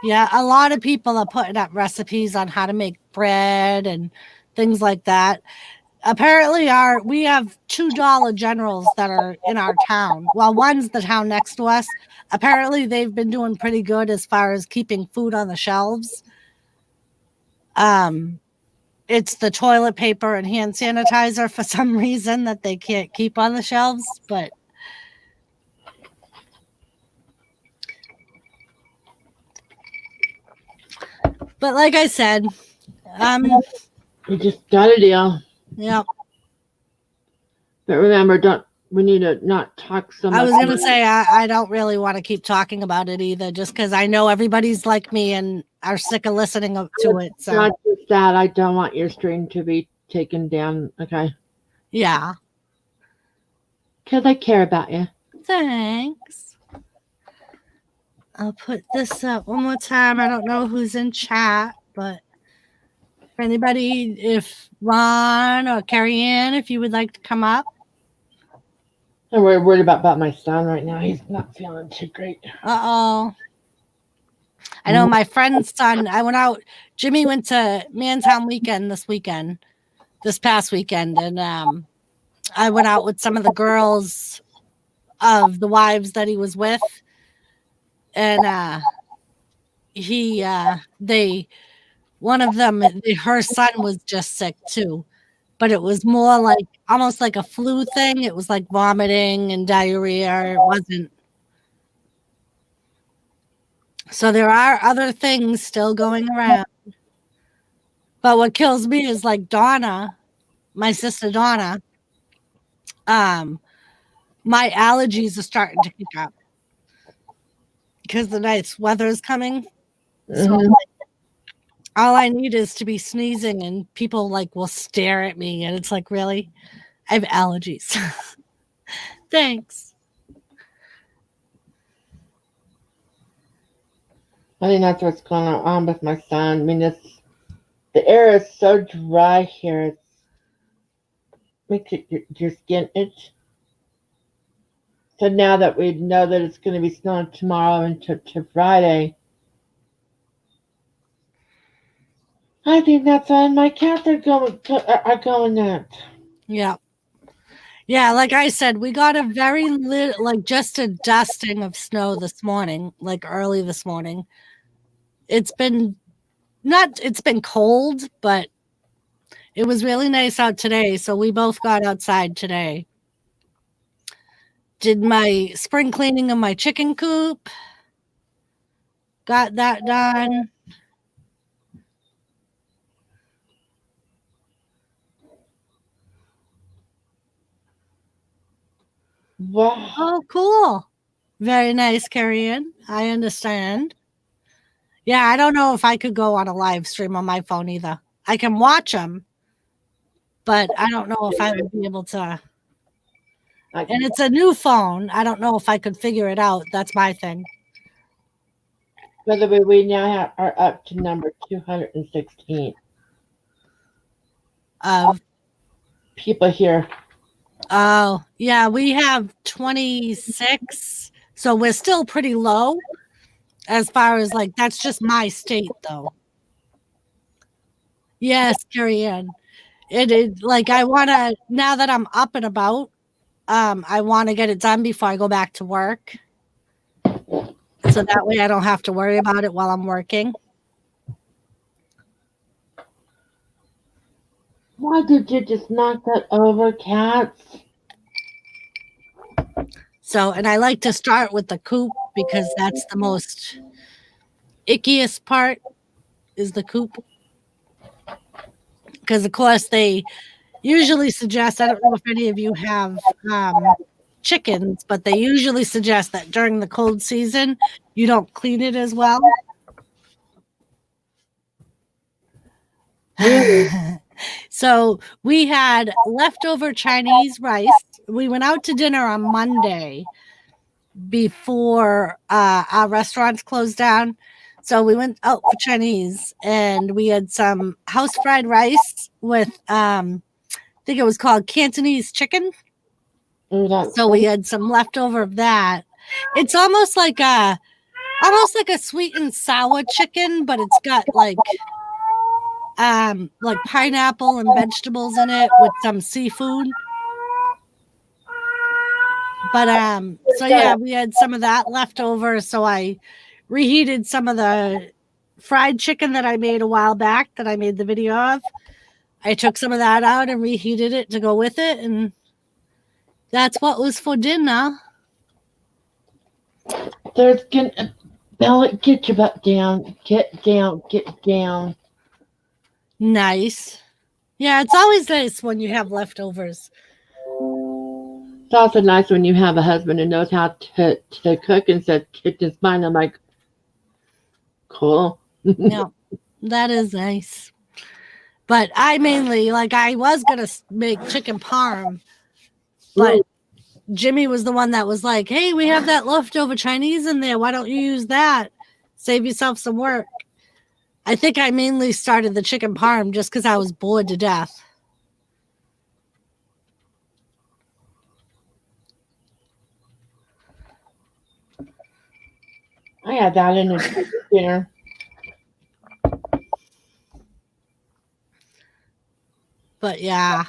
yeah, a lot of people are putting up recipes on how to make bread and things like that. Apparently we have $2 Generals that are in our town. Well, one's the town next to us. Apparently they've been doing pretty good as far as keeping food on the shelves. It's the toilet paper and hand sanitizer for some reason that they can't keep on the shelves, but But like I said, You just gotta deal. yeah, But remember, we need to not talk so much. I was gonna say I don't really want to keep talking about it either, just because I know everybody's like me and are sick of listening to it. So Not just that, I don't want your stream to be taken down, okay? yeah, Because I care about you. thanks. I'll put this up one more time. I don't know who's in chat, but if anybody, if Ron or Carrie Ann, if you would like to come up. I'm worried about my son right now. He's not feeling too great. Uh-oh. I know my friend's son, I went out, Jimmy went to Mantown weekend this past weekend, and I went out with some of the girls of the wives that he was with, and one of them, her son was just sick too, but it was more like almost like a flu thing. It was like vomiting and diarrhea. It wasn't. So there are other things still going around. But what kills me is like Donna, my sister Donna, my allergies are starting to kick up because the nice weather is coming. So Mhm. all I need is to be sneezing and people like will stare at me and it's like, really? I have allergies. Thanks. I think that's what's going on with my son. I mean, the air is so dry here. It makes your skin itch. So now that we know that it's going to be snowing tomorrow and to Friday, I think that's when my cats are going nuts. Yeah. Yeah, like I said, we got a very just a dusting of snow this morning, like early this morning. It's been cold, but it was really nice out today. So we both got outside today. Did my spring cleaning of my chicken coop. Got that done. Wow. Oh, cool. Very nice, Carrie Ann. I understand. Yeah, I don't know if I could go on a live stream on my phone either. I can watch them, but I don't know if I would be able to. And it's a new phone. I don't know if I could figure it out. That's my thing. By the way, we now are up to number 216 Of people here. Oh, yeah, we have 26. So we're still pretty low as far as like that's just my state though. Yes, Carrie Ann. It like I wanna now that I'm up and about, I wanna get it done before I go back to work. So that way I don't have to worry about it while I'm working. Why did you just knock that over, cats? So, and I like to start with the coop because that's the most ickiest part is the coop. Because of course they usually suggest, I don't know if any of you have chickens, but they usually suggest that during the cold season, you don't clean it as well. Really? So we had leftover Chinese rice. We went out to dinner on Monday before our restaurants closed down. So we went out for Chinese and we had some house fried rice with, I think it was called Cantonese chicken. So we had some leftover of that. It's almost like a sweet and sour chicken, but it's got like pineapple and vegetables in it with some seafood. But so yeah, we had some of that left over. So I reheated some of the fried chicken that I made a while back that I made the video of. I took some of that out and reheated it to go with it, and that's what was for dinner. There's gonna Bella, get your butt down. Get down. Get down. Nice. Yeah, it's always nice when you have leftovers. It's also nice when you have a husband who knows how to cook and says, kick his mind. I'm like, cool. Yeah, that is nice. But I mainly, like, I was going to make chicken parm, but Ooh. Jimmy was the one that was like, hey, we have that leftover Chinese in there. Why don't you use that? Save yourself some work. I think I mainly started the chicken parm just because I was bored to death. I had that in a dinner. But yeah,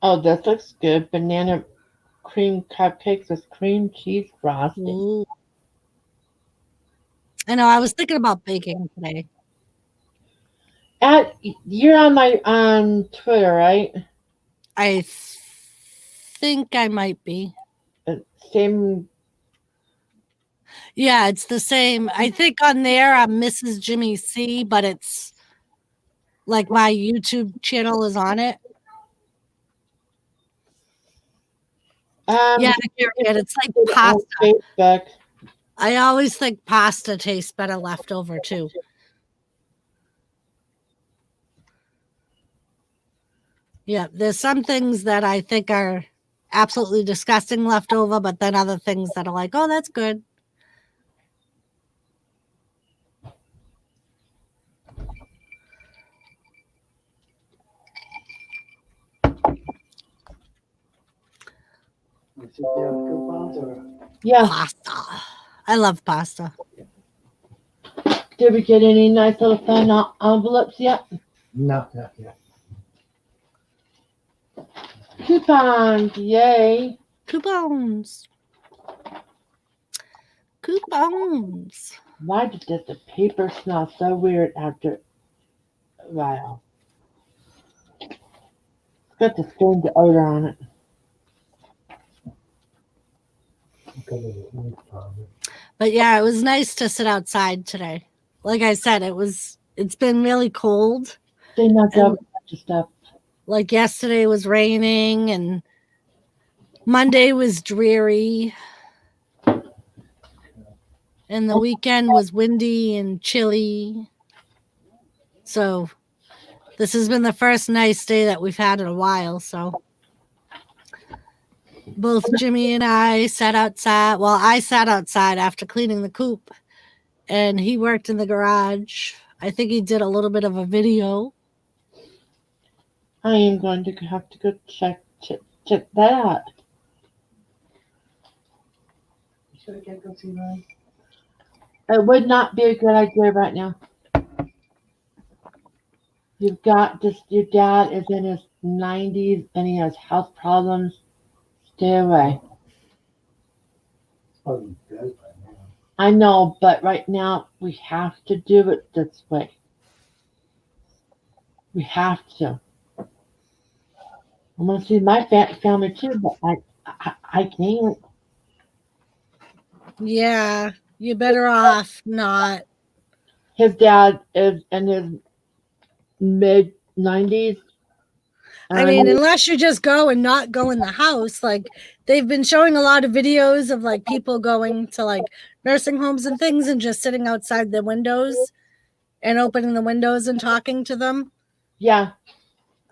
Oh, this looks good. Banana cream cupcakes with cream cheese frosting. ooh. I know I was thinking about baking today. You're on my Twitter, right? I think I might be. Same. Yeah, it's the same. I think on there I'm Mrs. Jimmy C, but it's like my YouTube channel is on it. Yeah, I hear it. It's like on pasta. Facebook. I always think pasta tastes better left over too. Yeah, there's some things that I think are absolutely disgusting left over, but then other things that are like, oh, that's good. Was it there coupons or? Yeah. Pasta. I love pasta. Did we get any nice little fun envelopes yet? No, not yet. Coupons, yay! Coupons. Coupons. Why does the paper smell so weird after a while? It's got the same odor on it. Because of the ink problem. But yeah, it was nice to sit outside today. Like I said, it's been really cold. They knocked And- out a bunch of stuff. Like yesterday was raining and Monday was dreary. And the weekend was windy and chilly. So this has been the first nice day that we've had in a while. So both Jimmy and I sat outside. Well, I sat outside after cleaning the coop, and he worked in the garage. I think he did a little bit of a video. I am going to have to go check that out. You sure I can't go see Ryan? It would not be a good idea right now. You've got just your dad is in his 90s and he has health problems. Stay away. Oh, he's dead by now. I know, but right now we have to do it this way. We have to. I want to see my family too, but I can't. Yeah, you're better off not. His dad is in his mid 90s. I mean, unless you just go and not go in the house, like they've been showing a lot of videos of like people going to like nursing homes and things and just sitting outside their windows and opening the windows and talking to them. yeah,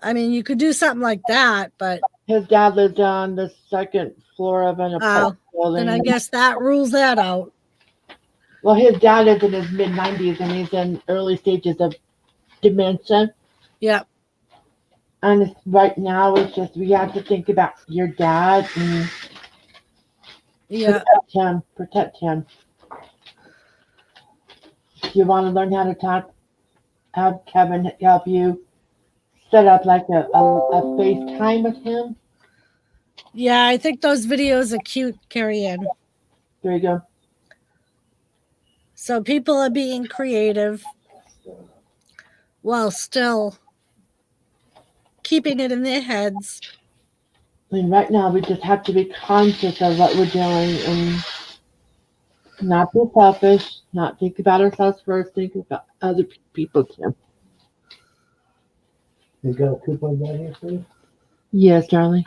I mean, you could do something like that, but his dad lives on the second floor of an apartment building. then I guess that rules that out. Well, his dad is in his mid 90s and he's in early stages of dementia. Yep. And it's, right now, it's just we have to think about your dad and Yeah. protect him. If you want to learn how to talk, have Kevin help you set up like a FaceTime with him. Yeah, I think those videos are cute, Carrie Ann. There you go. So people are being creative while still keeping it in their heads. I mean, right now we just have to be conscious of what we're doing and Not be selfish. Not think about ourselves first. Think about other people too. You got a coupon down here for you? Yes, darling.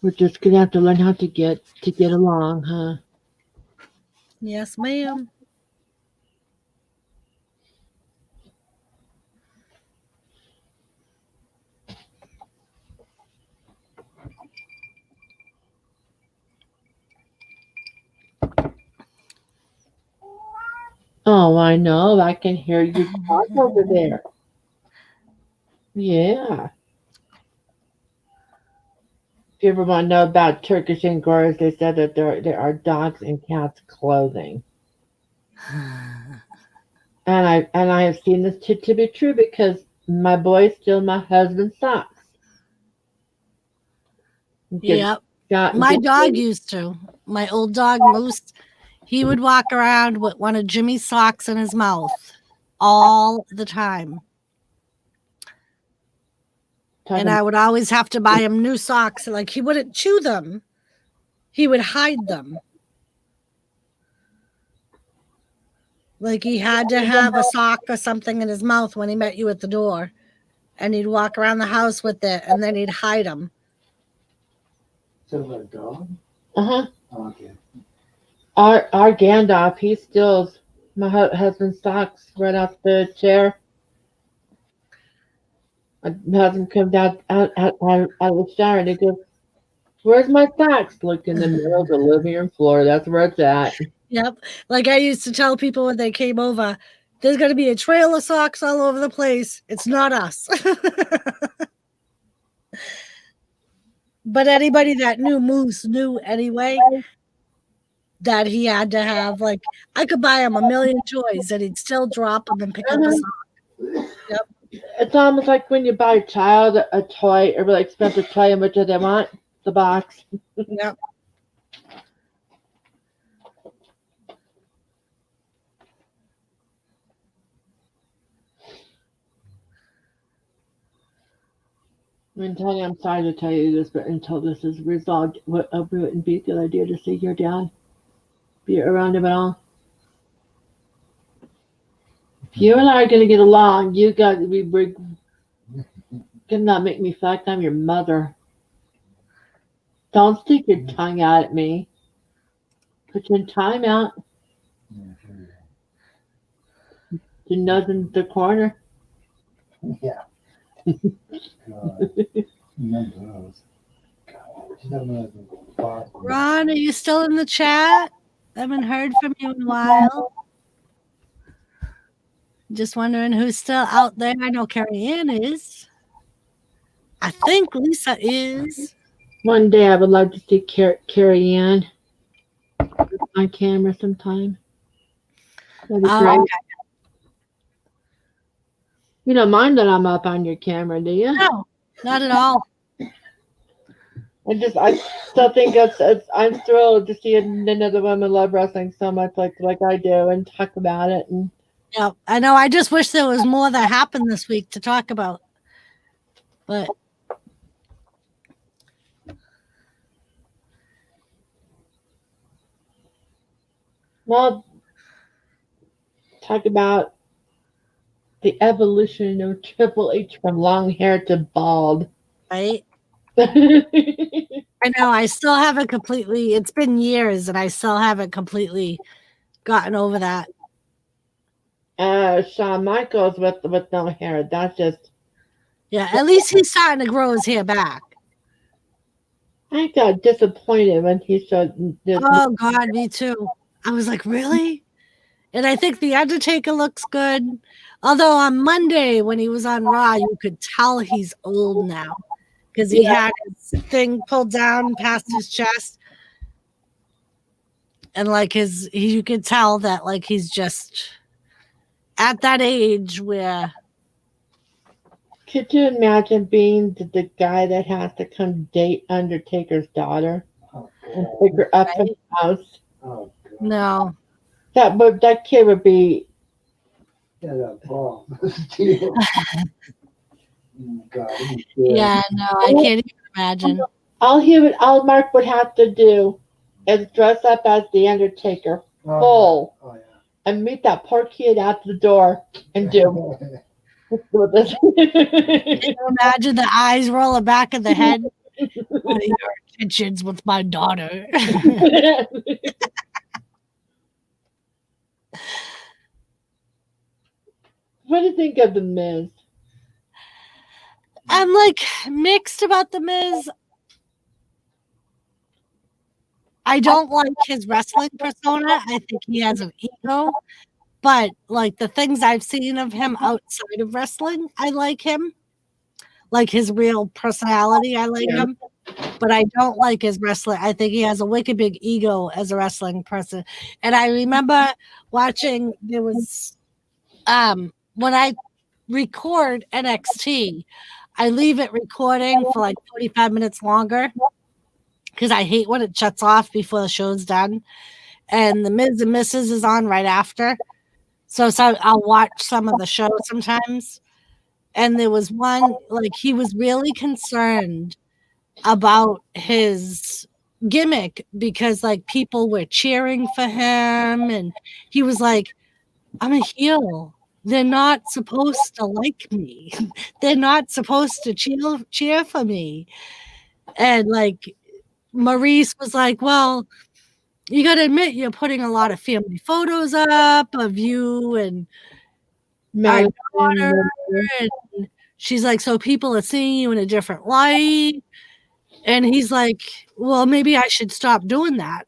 We're just gonna have to learn how to get along, huh? Yes, ma'am. Oh, I know. I can hear you talk over there. Yeah. If you ever want to know about Turkish Angoras, they said that there are dogs and cats clothing. And I have seen this to be true because my boys steal my husband's socks. Yep. My dog used to. My old dog Moose, he would walk around with one of Jimmy's socks in his mouth all the time. And I would always have to buy him new socks. Like, he wouldn't chew them. He would hide them. Like, he had to have a sock or something in his mouth when he met you at the door. And he'd walk around the house with it, and then he'd hide them. So about a dog? Uh-huh. Oh, okay. Our Gandalf, he steals my husband's socks right off the chair. My husband comes out of the shower and he goes, "Where's my socks?" Look in the middle of the living room floor. That's where it's at. Yep. Like, I used to tell people when they came over, there's going to be a trail of socks all over the place. It's not us. But anybody that knew Moose knew anyway that he had to have, like, I could buy him a million toys and he'd still drop them and pick up a sock. Yep. It's almost like when you buy a child a toy, a really expensive toy, and what do they want? The box. Yep. I mean, Tony, I'm sorry to tell you this, but until this is resolved, it wouldn't be a good idea to see your dad be around him at all. If you and I are going to get along, you got to be cannot make me feel like I'm your mother. Don't stick your tongue out at me. Put your time out. Yeah, sure. Your nose in the corner. Yeah. God. Remember those. God. She's never gonna go far. Ron, are you still in the chat? I haven't heard from you in a while. Just wondering who's still out there. I know Carrie Ann is. I think Lisa is. One day I would love to see Carrie Ann on camera sometime. That'd be great. Okay. You don't mind that I'm up on your camera, do you? No, not at all. I still think I'm thrilled to see another woman love wrestling so much like I do and talk about it. And Yeah, I know. I just wish there was more that happened this week to talk about. But well, talk about the evolution of Triple H from long hair to bald. right. I know. I still haven't completely. It's been years, and I still haven't completely gotten over that. Shawn Michaels with no hair. That's just. Yeah, at least he's starting to grow his hair back. I got disappointed when he showed this. Oh God, me too. I was like, really? And I think the Undertaker looks good. Although on Monday when he was on Raw, you could tell he's old now because he had his thing pulled down past his chest, and like you could tell that like he's just at that age where. Could you imagine being the guy that has to come date Undertaker's daughter Oh, and God. pick her up in the house? Oh, God. No. That kid would be. Yeah, that ball. Steel. God. Yeah, no, I can't even imagine. All Mark would have to do is dress up as the Undertaker, Oh, full, Oh, and meet that poor kid out the door and do yeah. this. Can you imagine the eyes rolling back in the head? What are your intentions with my daughter? What do you think of the Miz? I'm like mixed about the Miz. I don't like his wrestling persona. I think he has an ego. But like the things I've seen of him outside of wrestling, I like him. Like his real personality, I like Yeah. him. But I don't like his wrestling. I think he has a wicked big ego as a wrestling person. And I remember watching there was when I record NXT, I leave it recording for like 45 minutes longer because I hate when it shuts off before the show's done. And the Miz and Mrs. is on right after. So I'll watch some of the show sometimes. And there was one, like, he was really concerned about his gimmick because, like, people were cheering for him. And he was like, I'm a heel. They're not supposed to like me. They're not supposed to cheer for me. And, like, Maurice was like, well, you got to admit you're putting a lot of family photos up of you and our Man, daughter. And she's like, so people are seeing you in a different light. And he's like, well, maybe I should stop doing that.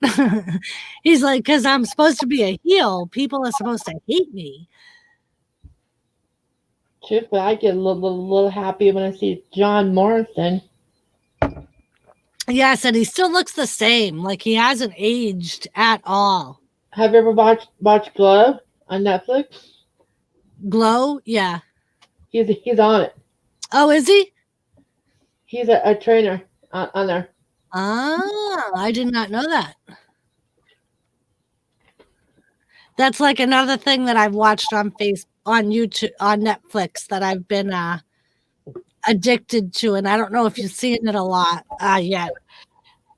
He's like, because I'm supposed to be a heel. People are supposed to hate me. truthfully, I get a little happy when I see John Morrison. Yes, and he still looks the same. Like he hasn't aged at all. Have you ever watched Glow on Netflix? Glow? Yeah. He's on it. Oh, is he? He's a trainer on there. Ah, I did not know that. That's like another thing that I've watched on YouTube, on Netflix that I've been addicted to, and I don't know if you've seen it a lot yet.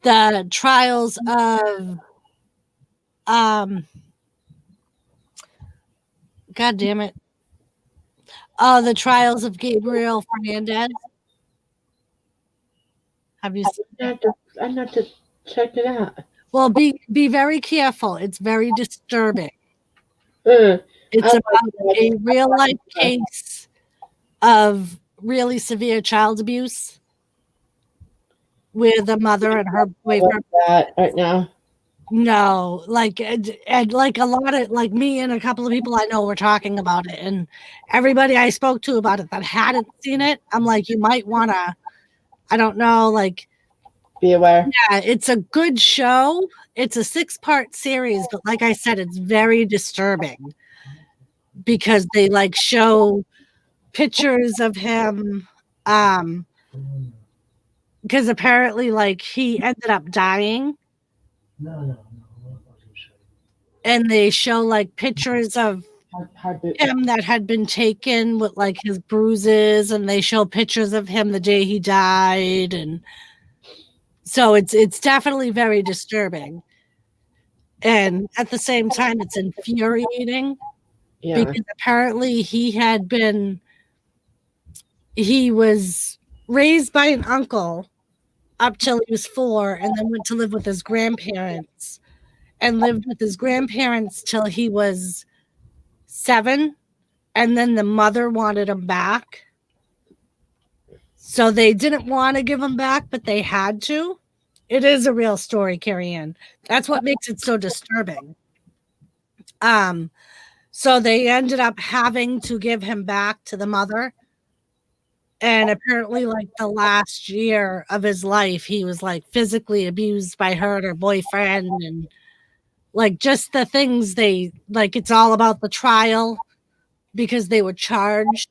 The trials of God damn it. Oh, the trials of Gabriel Fernandez. Have you seen it? I have to check it out. Well, be very careful. It's very disturbing. Uh, It's I about a real life case of really severe child abuse where the mother and her boyfriend. that right now. No, like and like a lot of like me and a couple of people I know were talking about it, and everybody I spoke to about it that hadn't seen it, I'm like, you might want to. I don't know, like. Be aware. Yeah, it's a good show. It's a 6-part series, but like I said, it's very disturbing because they like show pictures of him. Because apparently, like he ended up dying, No. and they show like pictures of Hard to, him that had been taken with like his bruises, and they show pictures of him the day he died, and so it's definitely very disturbing. And at the same time, it's infuriating yeah. because apparently he was raised by an uncle up till he was 4 and then went to live with his grandparents and lived with his grandparents till he was 7. And then the mother wanted him back. So they didn't want to give him back, but they had to. It is a real story, Carrie Ann. That's what makes it so disturbing. So they ended up having to give him back to the mother. And apparently, like the last year of his life, he was like physically abused by her and her boyfriend. And like just the things they like, it's all about the trial because they were charged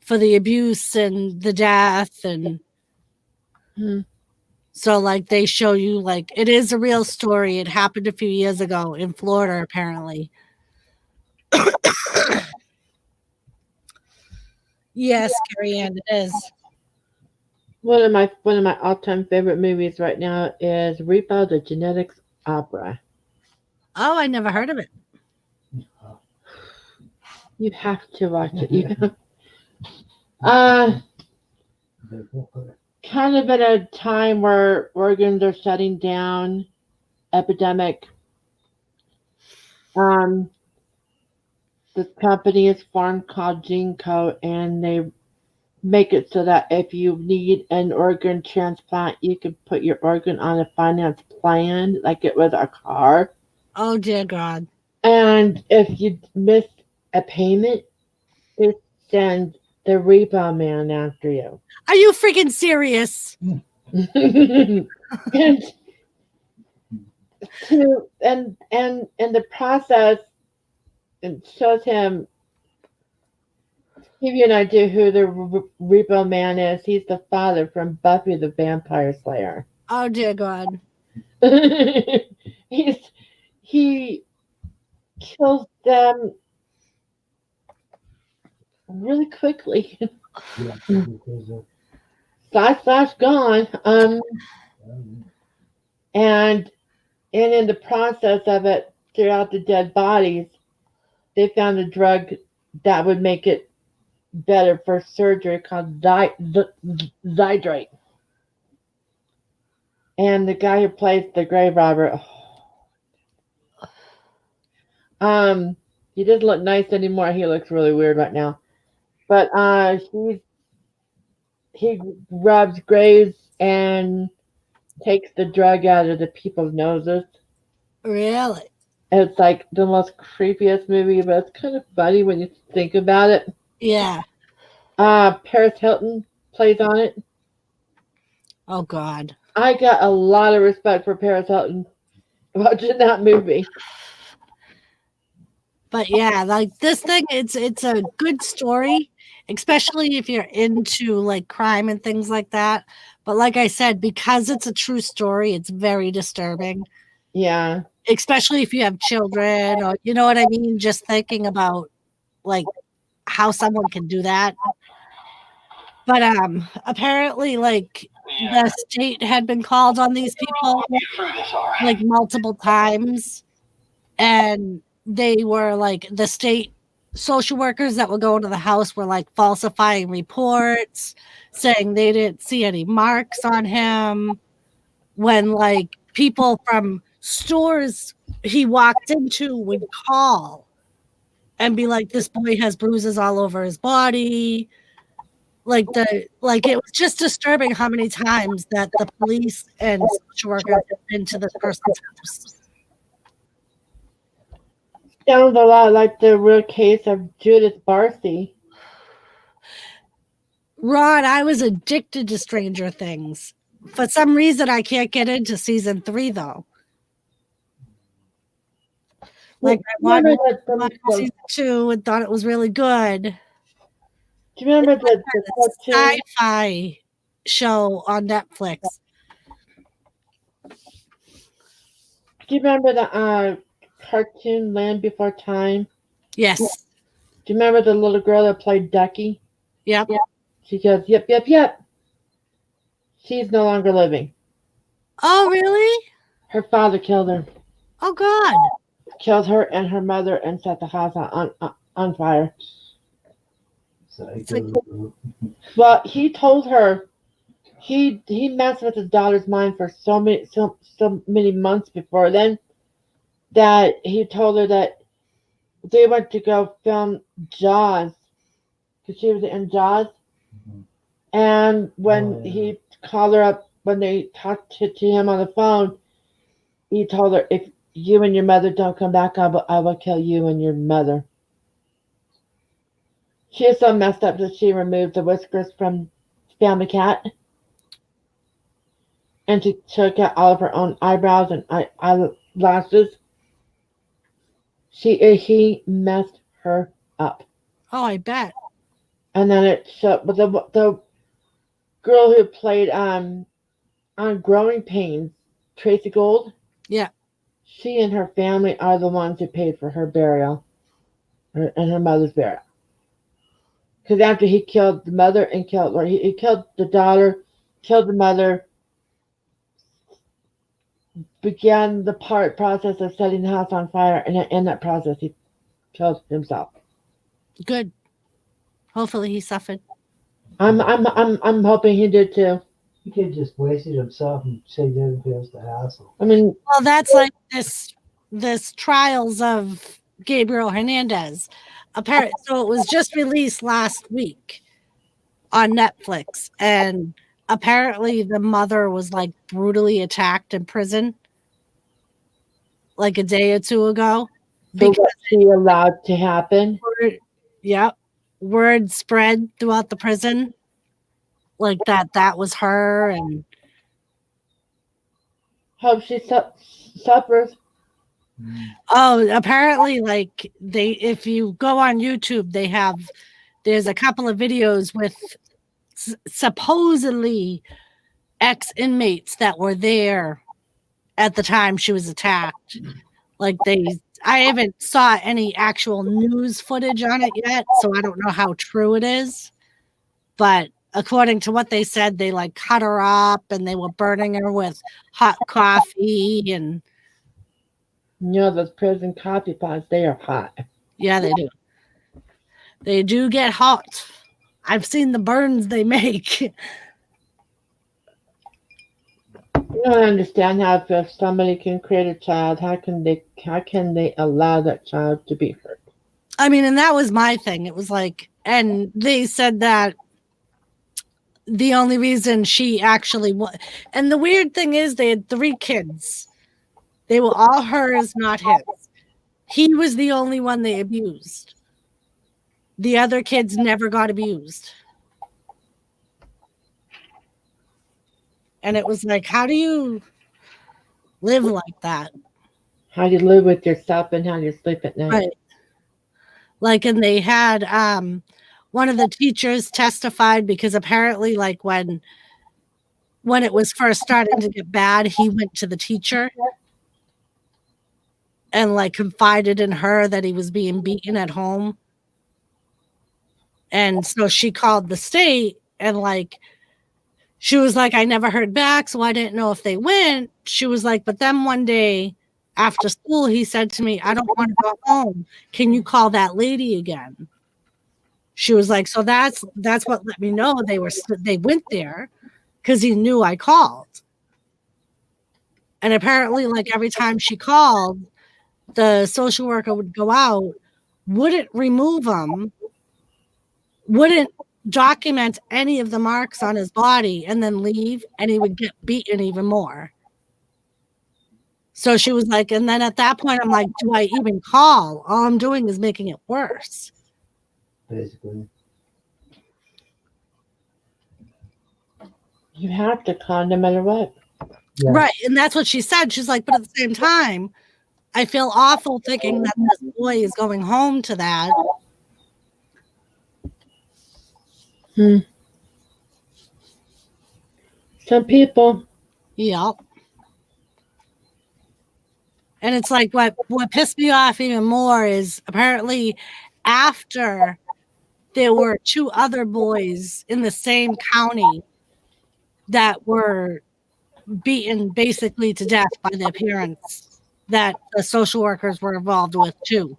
for the abuse and the death. And so like they show you like it is a real story. It happened a few years ago in Florida, apparently. Yes, Carrie Ann, it is. One of my all-time favorite movies right now is Repo: The Genetics Opera. Oh, I never heard of it. You have to watch it. Uh, kind of at a time where organs are shutting down, epidemic. This company is formed called GeneCo, and they make it so that if you need an organ transplant, you can put your organ on a finance plan like it was a car. Oh dear God. And if you miss a payment, they send the repo man after you. Are you freaking serious? and and in the process, it shows him, give you an idea who the repo man is. He's the father from Buffy the Vampire Slayer. Oh dear God. He kills them really quickly. Slash gone. And in the process of it, throughout the dead bodies, they found a drug that would make it better for surgery called Zydrate. And the guy who plays the grave robber, he doesn't look nice anymore. He looks really weird right now. But he rubs graves and takes the drug out of the people's noses. Really? It's like the most creepiest movie, but it's kind of funny when you think about it. Yeah. Paris Hilton plays on it. Oh God. I got a lot of respect for Paris Hilton watching that movie. But yeah, like this thing, it's a good story, especially if you're into like crime and things like that. But like I said, because it's a true story, it's very disturbing. Yeah. Especially if you have children, or you know what I mean, just thinking about like how someone can do that. But apparently like the state had been called on these people like multiple times, and they were like, the state social workers that were going to the house were like falsifying reports, saying they didn't see any marks on him, when like people from stores he walked into would call and be like, this boy has bruises all over his body. Like it was just disturbing how many times that the police and social workers have been to this person's house. Sounds a lot like the real case of Judith Barcy. Ron, I was addicted to Stranger Things. For some reason, I can't get into season 3 though. Like I wanted to watch season 2 and thought it was really good. Do you remember the cartoon? Sci-fi show on Netflix. Do you remember the cartoon Land Before Time? Yes. Do you remember the little girl that played Ducky? Yep. She goes, yep. She's no longer living. Oh, really? Her father killed her. Oh, God. Killed her and her mother and set the house on fire. Well, he told her he messed with his daughter's mind for so many months before then, that he told her that they went to go film Jaws, because she was in Jaws. And when he called her up, when they talked to him on the phone, he told her, if you and your mother don't come back, I will kill you and your mother. She is so messed up that she removed the whiskers from Family Cat. And she took out all of her own eyebrows and eyelashes. He messed her up. Oh, I bet. And then it showed, but the girl who played on Growing Pains, Tracy Gold. Yeah. She and her family are the ones who paid for her burial, and her mother's burial. Because after he killed the mother and he killed the daughter killed the mother, began the process of setting the house on fire, and in that process, he killed himself. Good. Hopefully he suffered. I'm hoping he did too. He could have just wasted himself and saved everybody else the hassle. I mean, Well, that's like this trials of Gabriel Hernandez. Apparently, so it was just released last week on Netflix, and apparently the mother was like brutally attacked in prison like a day or two ago. so was he allowed to happen? Word spread throughout the prison like that was her, and Hope she suffers. oh, apparently like if you go on YouTube, there's a couple of videos with supposedly ex-inmates that were there at the time she was attacked. Like I haven't saw any actual news footage on it yet, so I don't know how true it is. But according to what they said, they like cut her up and they were burning her with hot coffee, and Those prison coffee pots, they are hot. yeah, they do. They do get hot. I've seen the burns they make. I don't understand how if somebody can create a child, how can they allow that child to be hurt? I mean, and that was my thing. It was like, and they said that the only reason she actually and the weird thing is they had 3 kids. They were all hers, not his. He was the only one they abused. The other kids never got abused. And it was like, how do you live like that? How do you live with yourself and how do you sleep at night? Right. Like, and they had one of the teachers testified because apparently like when it was first starting to get bad, he went to the teacher and like confided in her that he was being beaten at home. And so she called the state and like she was like, I never heard back, so I didn't know if they went. She was like, but then one day after school, he said to me, I don't want to go home. Can you call that lady again? She was like, so that's what let me know they went there because he knew I called. And apparently, like every time she called, the social worker would go out, wouldn't remove him, wouldn't document any of the marks on his body, and then leave, and he would get beaten even more. So she was like, and then at that point, I'm like, do I even call? All I'm doing is making it worse. Basically. You have to call no matter what. Yeah. Right. And that's what she said. She's like, but at the same time, I feel awful thinking that this boy is going home to that. Some people. Yeah. And it's like what pissed me off even more is apparently after there were 2 other boys in the same county that were beaten basically to death by their parents that the social workers were involved with too.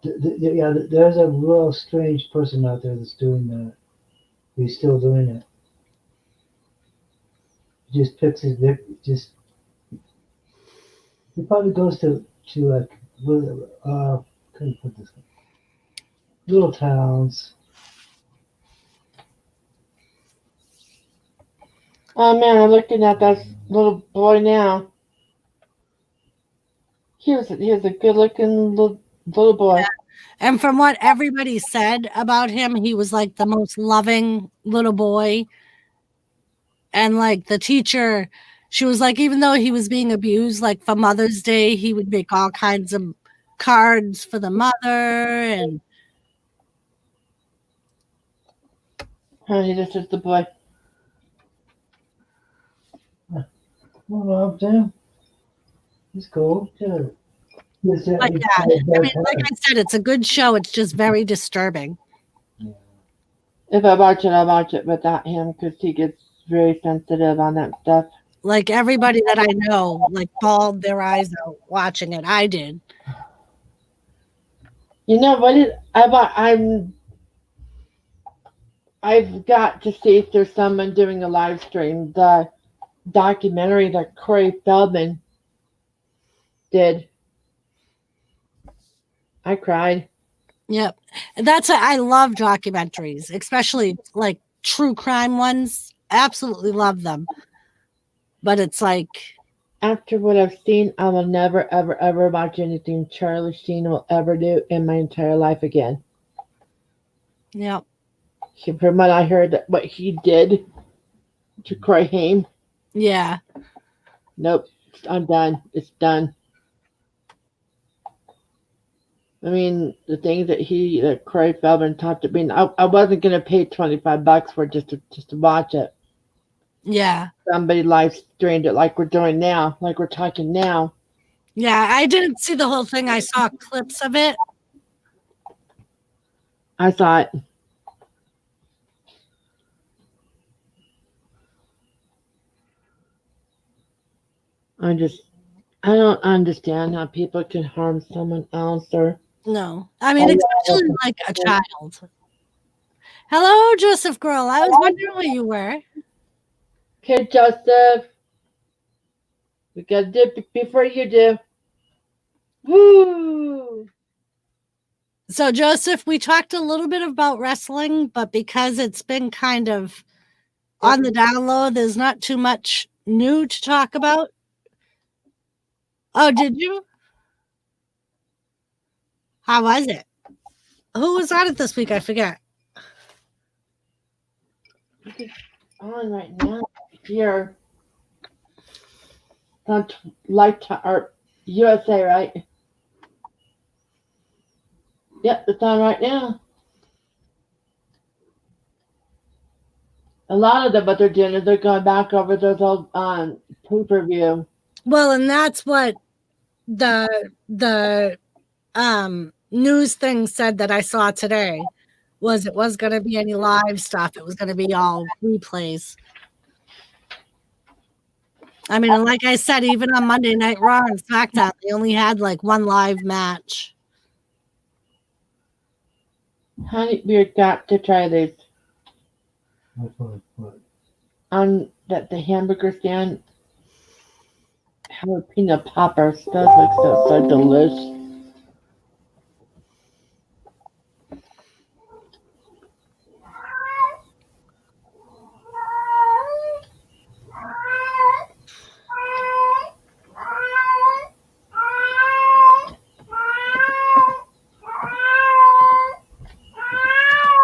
Yeah, there's a real strange person out there that's doing that. He's still doing it. He just picks his he probably goes to like couldn't put this one. Little towns. Oh man, I'm looking at that little boy now. He was a good looking little boy. Yeah. And from what everybody said about him, he was like the most loving little boy. And like the teacher, she was like, even though he was being abused, like for Mother's Day, he would make all kinds of cards for the mother. And Honey, this is the boy. Well, damn. He's cool. Too. like that. I mean, like I said, it's a good show. It's just very disturbing. Yeah. If I watch it, I'll watch it without him because he gets very sensitive on that stuff. Like everybody that I know, like bawled their eyes out watching it. I did. You know what? I've got to see if there's someone doing a live stream. The documentary that Corey Feldman did. I cried. Yep. I love documentaries, especially like true crime ones. Absolutely love them. But it's like, After what I've seen, I will never, ever, ever watch anything Charlie Sheen will ever do in my entire life again. yep. From what I heard, what he did to Corey Haim, Yeah. nope, I'm done. It's done. I mean, the things that Corey Feldman talked to me, I wasn't gonna pay $25 for it just to watch it. Yeah. Somebody live streamed it like we're doing now, like we're talking now. Yeah. I didn't see the whole thing. I saw clips of it. I thought, I don't understand how people can harm someone else or. No. I mean, especially like a child. Hello, Joseph Girl. I was wondering where you were. Okay, Joseph. We gotta do it before you do. Woo! So, Joseph, we talked a little bit about wrestling, but because it's been kind of on the down low, there's not too much new to talk about. Oh, did you? How was it? Who was on it this week? I forget. It's on right now. Here. On Lifetime or USA, right? Yep, it's on right now. A lot of them, what they're doing is they're going back over those old pay-per-view. Well, and that's what the news thing said that I saw today was it was going to be any live stuff. It was going to be all replays. I mean, and like I said, even on Monday Night Raw and SmackDown, they only had like one live match. Honey, we've got to try these. What? On the hamburger stand. Jalapeno poppers. Those look so delicious.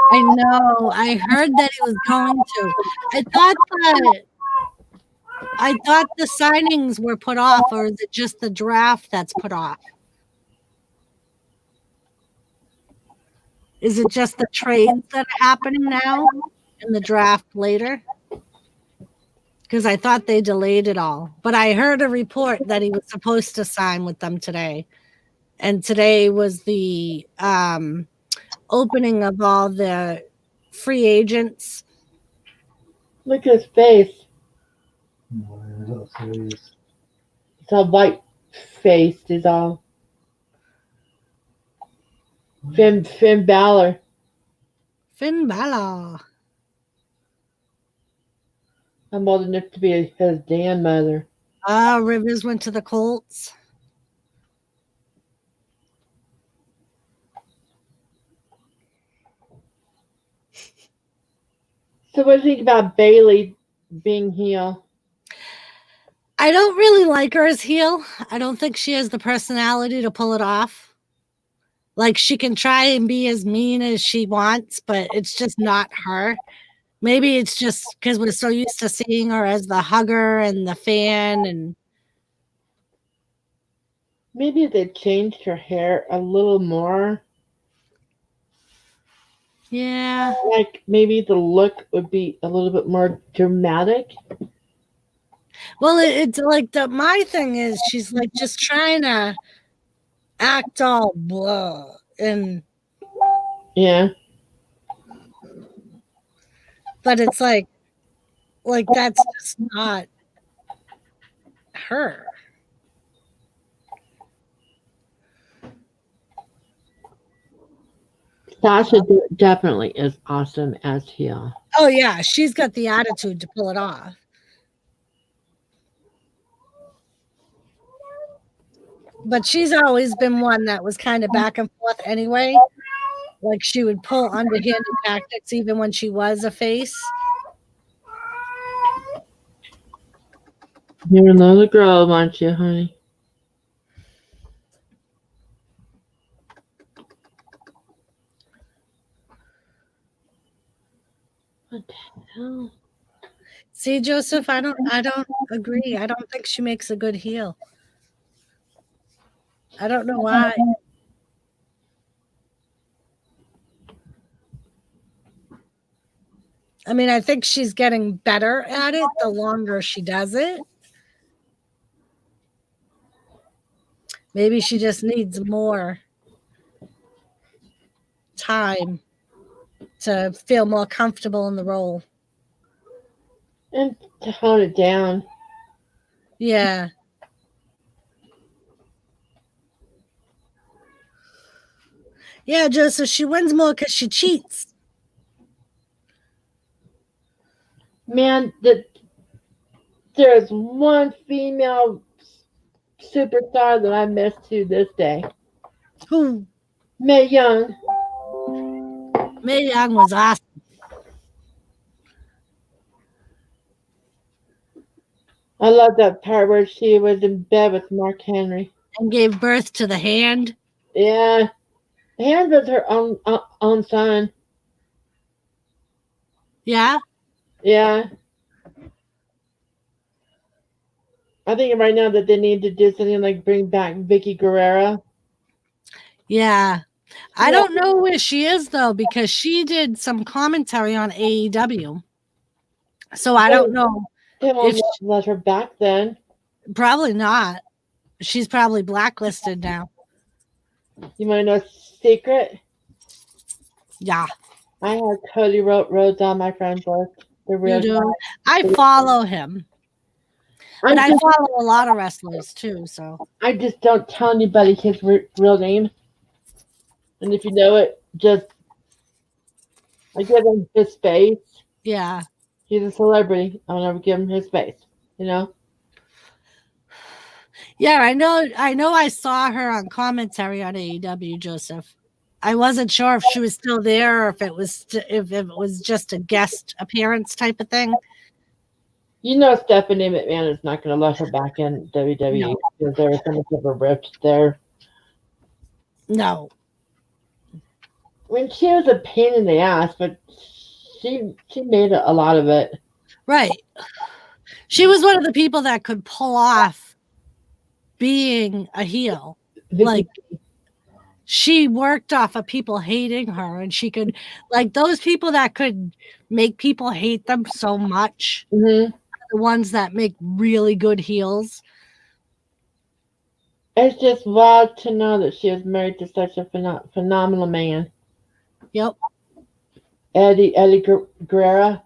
I know. I heard that he was going to. I thought the signings were put off, or is it just the draft that's put off? Is it just the trades that are happening now and the draft later? Because I thought they delayed it all. But I heard a report that he was supposed to sign with them today. And today was the opening of all the free agents. Look at his face. No, it's all serious. It's all white faced, is all. Finn Balor. Finn Balor. I'm old enough to be his grandmother. Rivers went to the Colts. So what do you think about Bailey being heel? I don't really like her as heel. I don't think she has the personality to pull it off. Like, she can try and be as mean as she wants, but it's just not her. Maybe it's just because we're so used to seeing her as the hugger and the fan. And Maybe if they changed her hair a little more, yeah. like maybe the look would be a little bit more dramatic. Well, it's like my thing is she's like just trying to act all blah and Yeah. but it's like Like, that's just not her. Sasha definitely is awesome as heel. Oh, yeah. She's got the attitude to pull it off. But she's always been one that was kind of back and forth anyway. Like, she would pull underhanded tactics even when she was a face. You're another girl, aren't you, honey? What the hell? See, Joseph, I don't agree. I don't think she makes a good heel. I don't know why. I mean, I think she's getting better at it the longer she does it. Maybe she just needs more time to feel more comfortable in the role. And to tone it down. Yeah. Yeah, Joseph, she wins more because she cheats. Man, there's one female superstar that I miss to this day. Who? Mae Young. Mae Young was awesome. I love that part where she was in bed with Mark Henry. And gave birth to the Hand. Yeah. Hand was her own son. Yeah. Yeah. I think right now that they need to do something like bring back Vicky Guerrero. Yeah. I don't know where she is though, because she did some commentary on AEW. So I don't know. They won't If let her back then. Probably not. She's probably blacklisted now. You want to know a secret? Yeah. I have Cody Rhodes on my friend list. The real You do. guy. I follow him. And I just, follow a lot of wrestlers too. So I just don't tell anybody his real name. And if you know it, just I give him his face. yeah. He's a celebrity. I'll never give him his face. You know? Yeah, I know I saw her on commentary on AEW, Joseph. I wasn't sure if she was still there or if it was just a guest appearance type of thing. You know Stephanie McMahon is not going to let her back in WWE because there was so much of a rift there. No. I mean, she was a pain in the ass, but she made a lot of it. Right. She was one of the people that could pull off being a heel. Like, she worked off of people hating her, and she could, like, those people that could make people hate them so much, Mm-hmm. the ones that make really good heels. It's just wild to know that she was married to such a phenomenal man. Yep. Eddie Guerrero.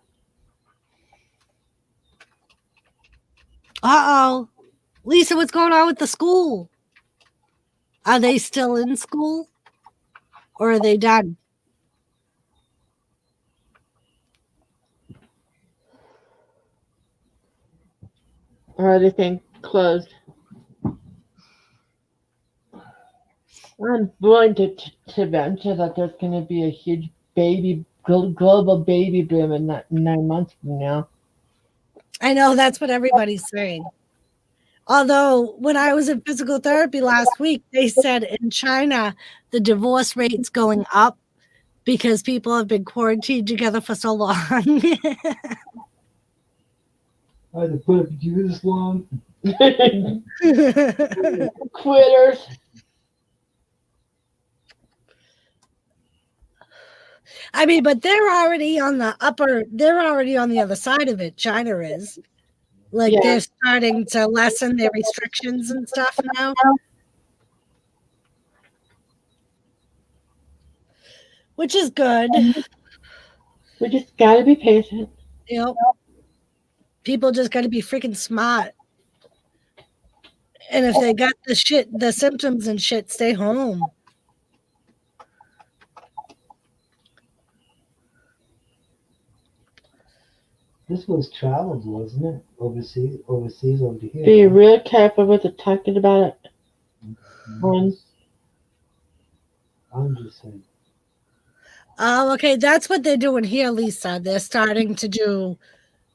Uh-oh. Lisa, what's going on with the school? Are they still in school? Or are they done? Or everything closed. I'm willing to venture that there's going to be a huge global baby boom in 9 months from now. I know, that's what everybody's saying. Although when I was in physical therapy last week, they said in China, the divorce rate's going up because people have been quarantined together for so long. I had to put up with you this long. Quitters. I mean, but they're already on the other side of it. China is. Like, they're starting to lessen their restrictions and stuff now. Which is good. We just got to be patient. Yep. People just got to be freaking smart. And if they got the symptoms and shit, stay home. This was traveled, wasn't it? Overseas over to here. Be huh? real careful with the talking about it. One. I'm just saying. Oh, okay. That's what they're doing here, Lisa. They're starting to do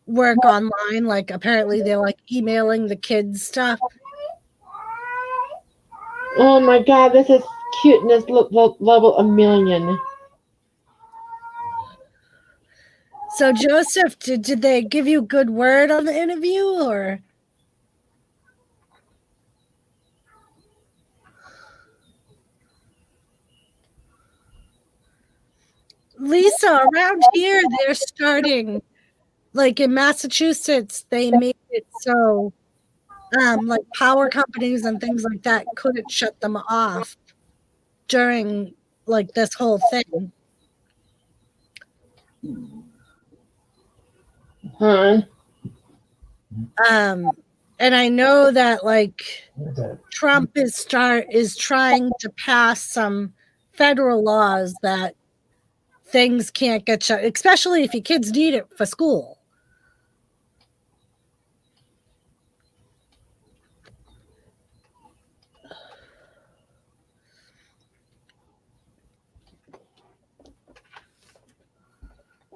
work online. Like apparently they're like emailing the kids stuff. Oh my God, this is cuteness level a million. So Joseph, did they give you good word on the interview or? Lisa, around here they're starting, like in Massachusetts, they made it so like power companies and things like that couldn't shut them off during like this whole thing. Huh? And I know that like What's that? Trump is trying to pass some federal laws that things can't get shut, especially if your kids need it for school.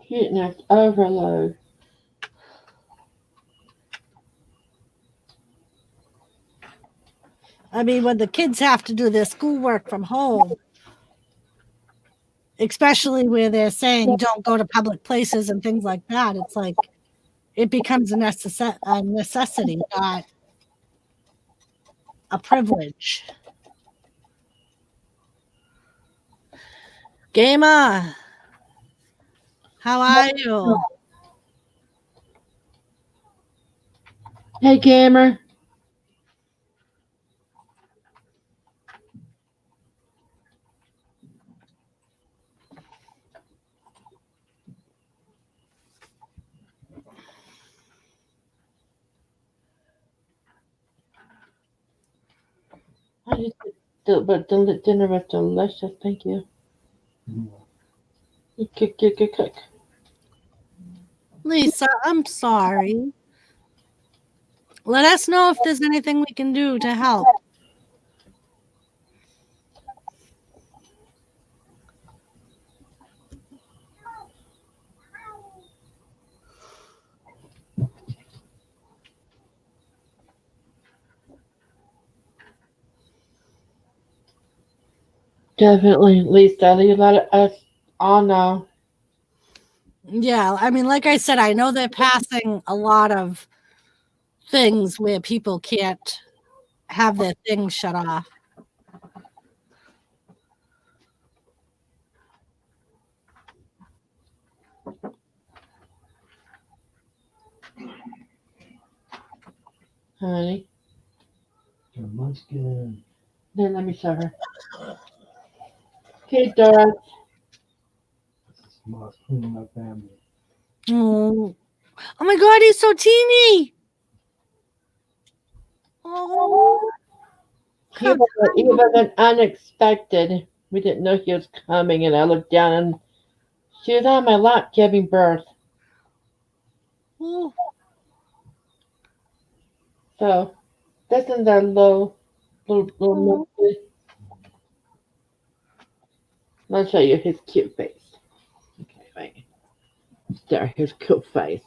Cuteness overload. I mean, when the kids have to do their schoolwork from home, especially where they're saying don't go to public places and things like that, it's like it becomes a necessity, not a privilege. Gamer, how are you? Hey, gamer. I just but the dinner was delicious. Thank you. You cook. Lisa, I'm sorry. Let us know if there's anything we can do to help. Definitely, Lisa. You let us all know. Yeah, I mean, like I said, I know they're passing a lot of things where people can't have their things shut off. Honey. Your munchkin. Then let me show her. Okay, Dora. Smart cleaning up family. Oh my God, he's so teeny. Oh, He was an unexpected. We didn't know he was coming, and I looked down, and she was on my lap giving birth. oh. So this is our little. I'll show you his cute face. Okay, wait. There, his cute face.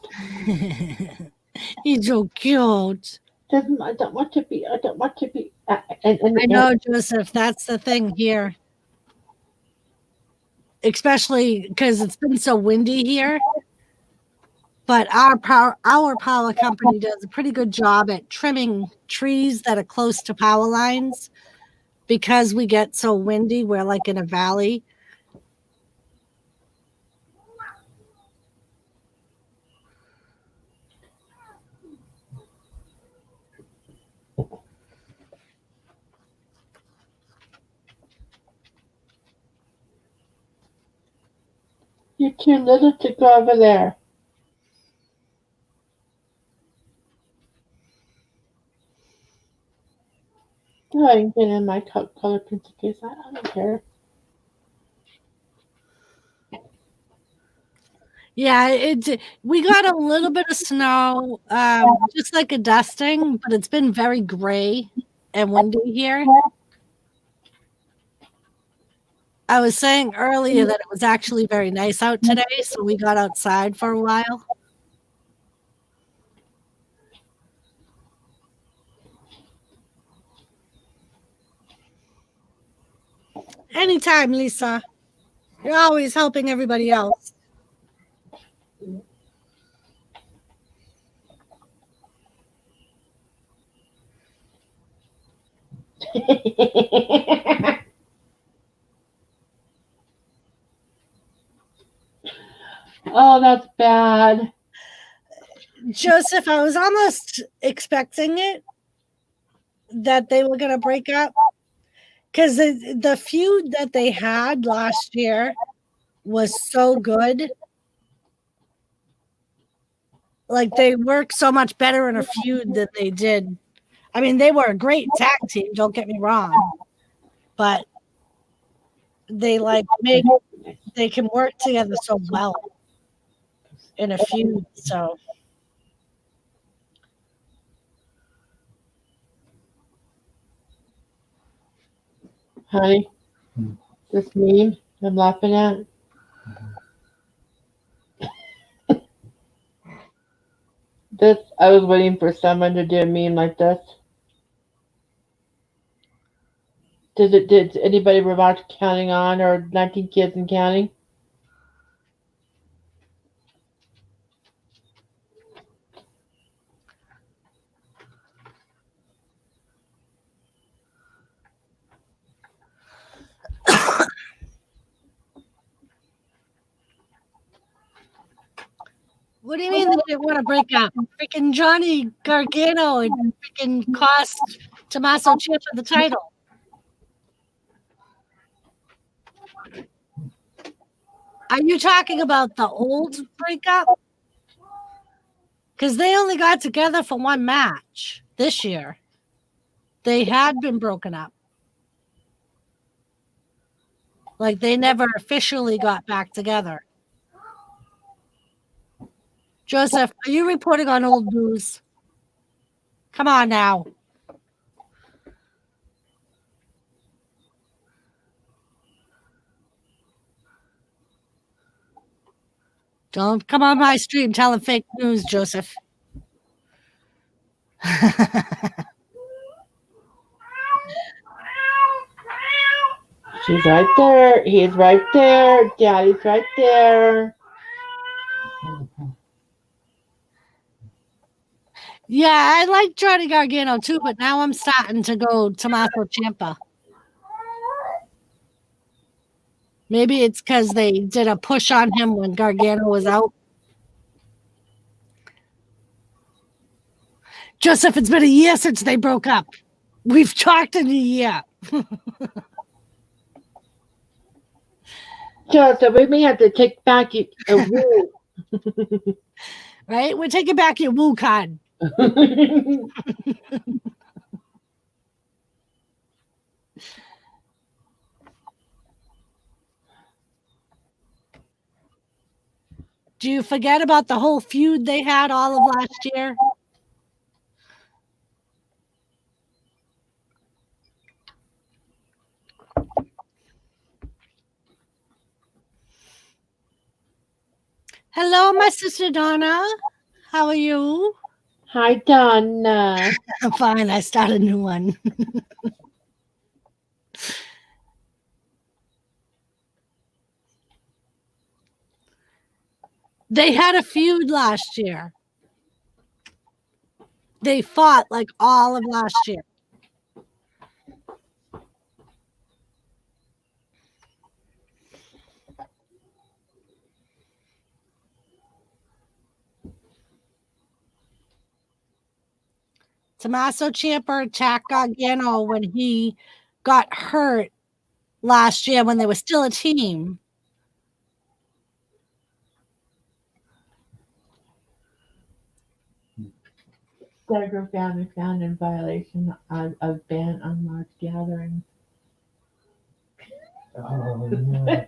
He's so cute. I don't want to be. I know, Joseph, that's the thing here. Especially because it's been so windy here. But our power company does a pretty good job at trimming trees that are close to power lines because we get so windy. We're like in a valley. You're too little to go over there. go ahead and get in my color pencil case. I don't care. Yeah, we got a little bit of snow, just like a dusting, but it's been very gray and windy here. I was saying earlier that it was actually very nice out today, so we got outside for a while. Anytime, Lisa. You're always helping everybody else. Oh, that's bad. Joseph, I was almost expecting it that they were going to break up because the feud that they had last year was so good. Like they worked so much better in a feud than they did. I mean, they were a great tag team, don't get me wrong, but they they can work together so well in a feud. So Honey, this meme I'm laughing at. This I was waiting for someone to do a meme like this. Did anybody watch Counting On or 19 Kids and Counting? what do you mean they didn't want to break up? Freaking Johnny Gargano and freaking cost Tommaso Ciampa the title. Are you talking about the old breakup? Because they only got together for one match this year. They had been broken up. Like they never officially got back together. Joseph, are you reporting on old news? Come on now. Don't come on my stream telling fake news, Joseph. She's right there. He's right there. Daddy's right there. Yeah, I like Johnny Gargano too, but now I'm starting to go Tommaso Ciampa. Maybe it's because they did a push on him when Gargano was out. Joseph, it's been a year since they broke up. We've talked in a year. Joseph, we may have to take back a woo. Right? We're taking back your woo card. Do you forget about the whole feud they had all of last year? Hello, my sister Donna. How are you? Hi, Donna. I'm fine. I started a new one. They had a feud last year. They fought like all of last year. Tommaso Ciampa attacked Gargano when he got hurt last year when they were still a team. Steger family found in violation of ban on large gatherings. Oh, no.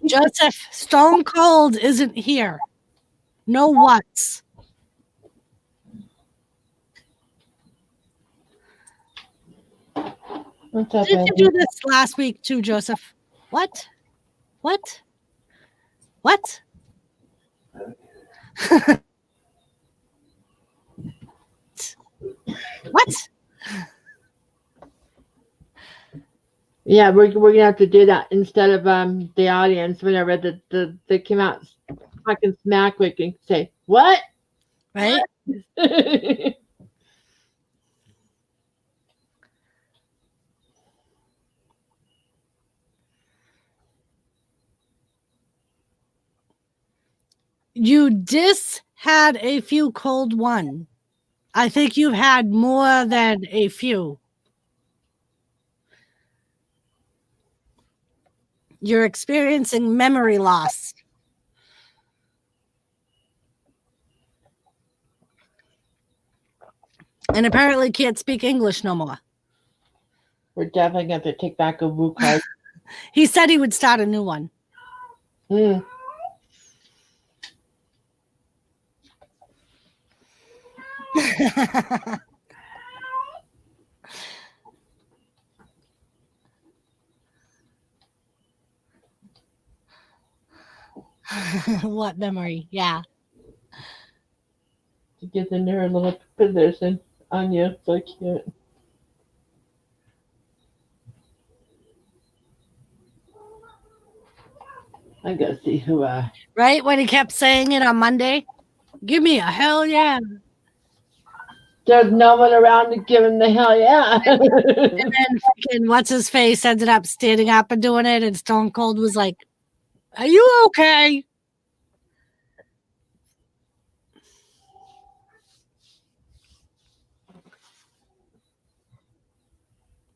Joseph, Stone Cold isn't here. No what's. What's up, Did you Eddie? do this last week too, Joseph? What? What? What? What? Yeah, we're gonna have to do that instead of the audience whenever they came out talking smack. We can say what? Right? You had a few cold one. I think you've had more than a few. You're experiencing memory loss. And apparently can't speak English no more. We're definitely gonna have to take back a Woo card. He said he would start a new one. Hmm. What memory? Yeah. To get in her little position on you, so cute. I gotta see who. Right? When he kept saying it on Monday. Give me a hell yeah. There's no one around to give him the hell yeah. And then freaking what's his face ended up standing up and doing it, and Stone Cold was like, "Are you okay?"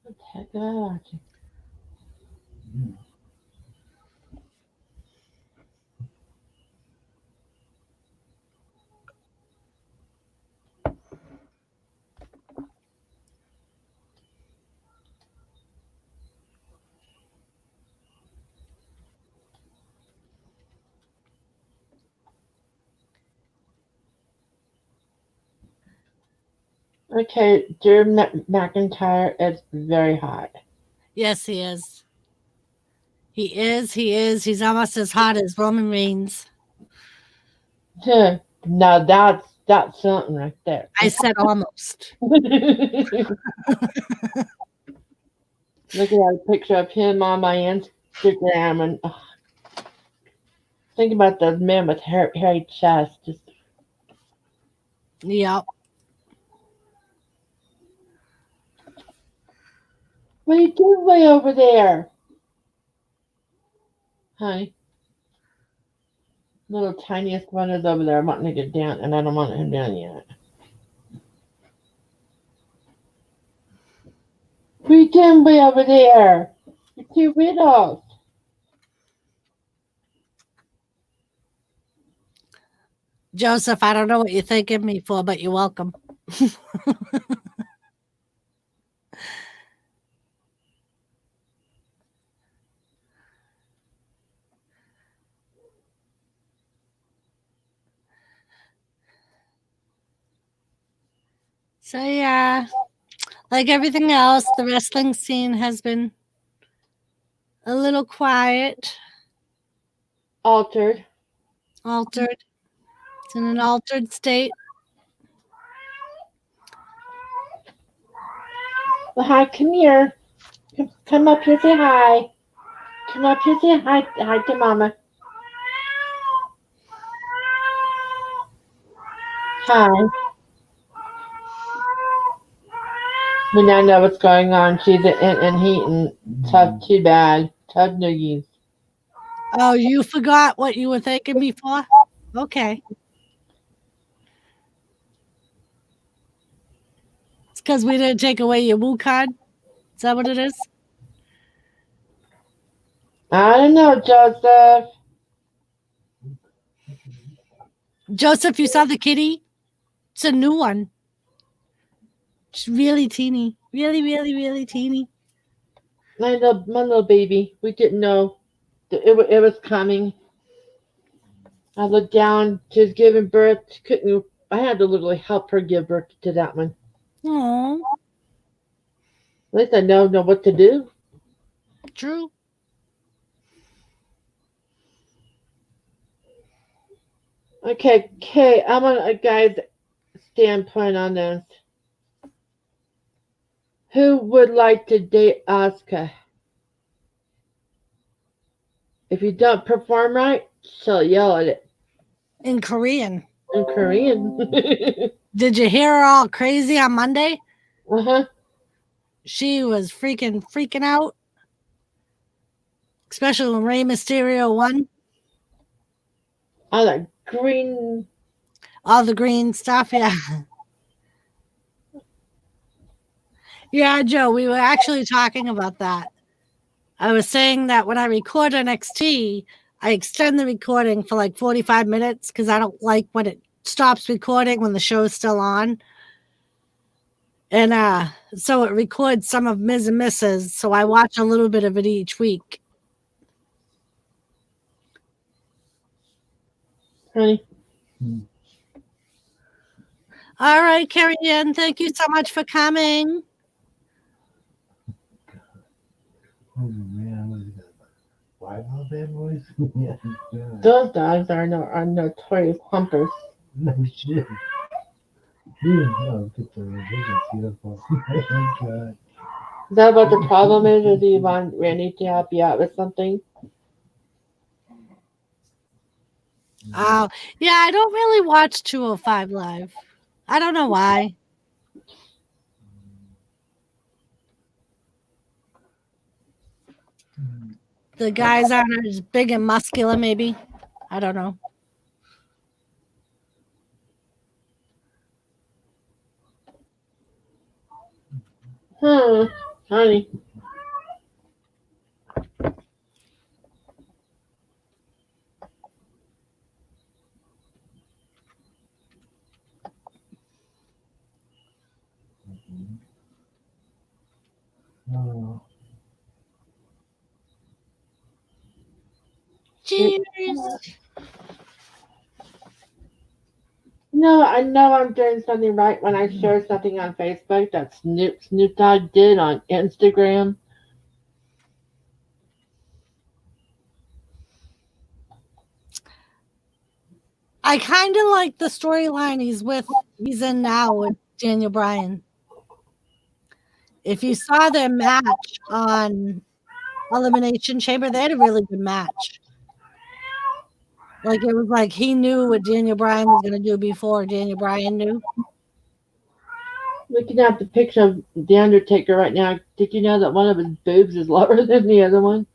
What the heck am I watching? Okay, Drew McIntyre is very hot. Yes, he is. He is. He is. He's almost as hot as Roman Reigns. Now that's something right there. I said almost. Look at that picture of him on my Instagram, and think about those men with hairy chest. Just Yep. what are you doing way over there, honey? Little tiniest one is over there wanting to get down, and I don't want him down yet. What are you doing way over there? You're too little. Joseph, I don't know what you're thanking me for, but you're welcome. So yeah, like everything else, the wrestling scene has been a little quiet, Altered. altered. It's in an altered state. Well, hi, come here. Come up here, say hi. Come up here, say hi. Hi to Mama. Hi. We now know what's going on. She's in heat and tough, too bad. Tough noogies. Oh, you forgot what you were thanking me for? Okay. It's because we didn't take away your Woo card. Is that what it is? I don't know, Joseph. Joseph, you saw the kitty? It's a new one. She's really teeny. Really, really, really teeny. My little baby. We didn't know that it was coming. I looked down. She was giving birth. She couldn't. I had to literally help her give birth to that one. Oh, At least I know what to do. true. Okay. I'm on a guy's standpoint on this. Who would like to date Asuka? If you don't perform right, she'll yell at it In Korean. in Korean. Did you hear her all crazy on Monday? Uh-huh. She was freaking out. Especially when Rey Mysterio won. I like green. All the green stuff, yeah. Yeah, Joe, we were actually talking about that. I was saying that when I record NXT, I extend the recording for like 45 minutes because I don't like when it stops recording when the show's still on. And so it records some of Ms. and Mrs. So I watch a little bit of it each week. Honey. All right, Carrie Ann, thank you so much for coming. Oh man, what is that? Why all bad boys? Yeah, God. Those dogs are notorious humpers. No shit. Yeah, oh, good for you. Those are beautiful. Oh my God. Is that what the problem is? Or do you want Randy to help you out with something? Oh, yeah, I don't really watch 205 Live. I don't know why. The guys aren't as big and muscular, maybe. I don't know. Honey. Oh. Cheers. No, I know I'm doing something right when I share something on Facebook that Snoop Dogg did on Instagram. I kind of like the storyline he's in now with Daniel Bryan. If you saw their match on Elimination Chamber, they had a really good match. Like it was like he knew what Daniel Bryan was going to do before Daniel Bryan knew. Looking at the picture of The Undertaker right now, did you know that one of his boobs is lower than the other one?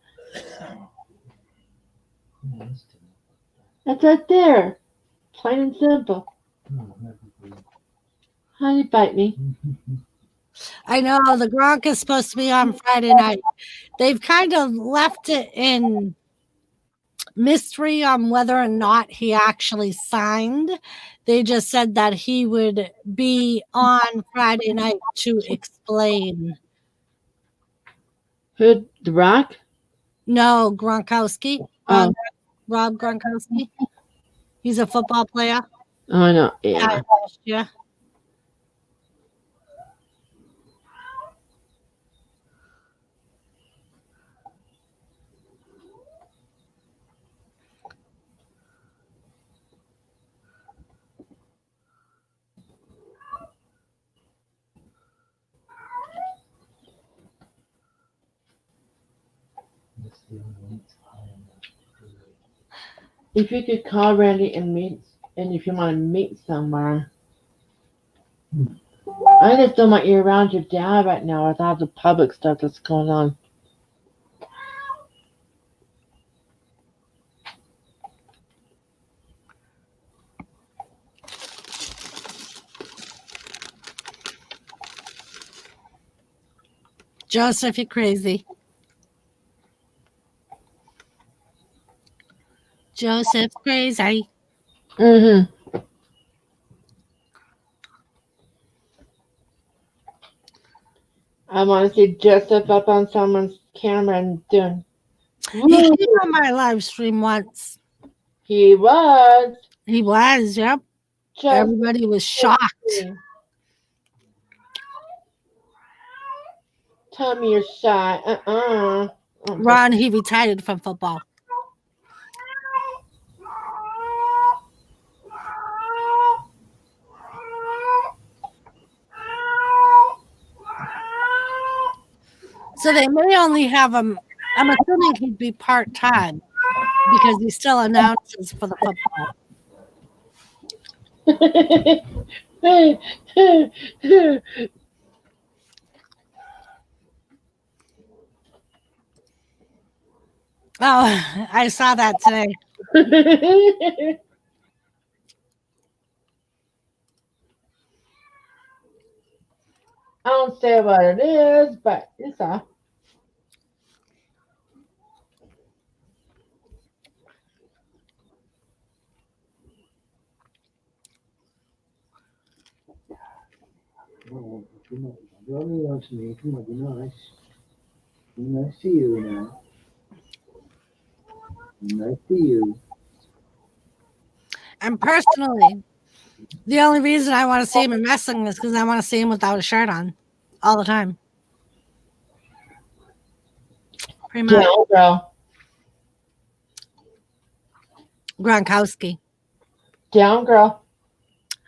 That's right there. Plain and simple. Honey, bite me. I know the Gronk is supposed to be on Friday night. They've kind of left it in mystery on whether or not he actually signed. They just said that he would be on Friday night to explain. Who? The Rock? No, Gronkowski. Oh. Rob Gronkowski. He's a football player. Oh, no. Yeah. Yeah. If you could call Randy and if you want to meet somewhere. I just don't want you around your dad right now with all the public stuff that's going on. Joseph, you're crazy. Joseph's crazy. Mm-hmm. I want to see Joseph up on someone's camera and doing. He Woo! came on my live stream once. He was. He was, yep. Just Everybody was shocked. Tell me you're shy. Ron, he retired from football. So they may only have him. I'm assuming he'd be part-time because he still announces for the football. Oh, I saw that today. I don't say what it is, but it's a. Oh, come on. Don't be on to me. Come on, be nice. Be nice to you now. Be nice to you. And personally, the only reason I want to see him in wrestling is because I want to see him without a shirt on all the time. Pretty much. Down, girl. Gronkowski. Down, girl.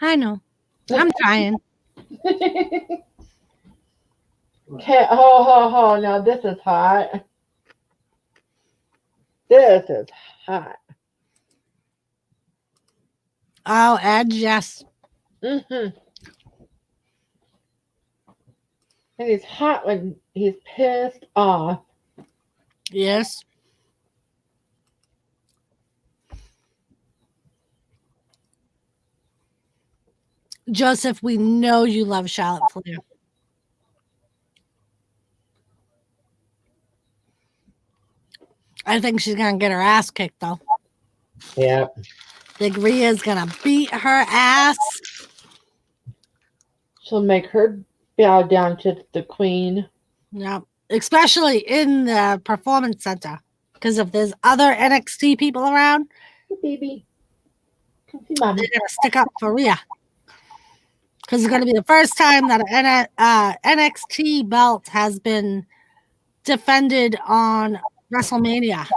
I know. I'm trying. Okay, ho. Now this is hot. This is hot. Oh, Edge, yes. And he's hot when he's pissed off. Yes. Joseph, we know you love Charlotte Flair. I think she's going to get her ass kicked, though. Yeah. I think Rhea's going to beat her ass. She'll make her bow down to the queen. Yeah. Especially in the Performance Center. Because if there's other NXT people around, Hey, baby. Come see they're mommy. going to stick up for Rhea. Because it's going to be the first time that an NXT belt has been defended on WrestleMania.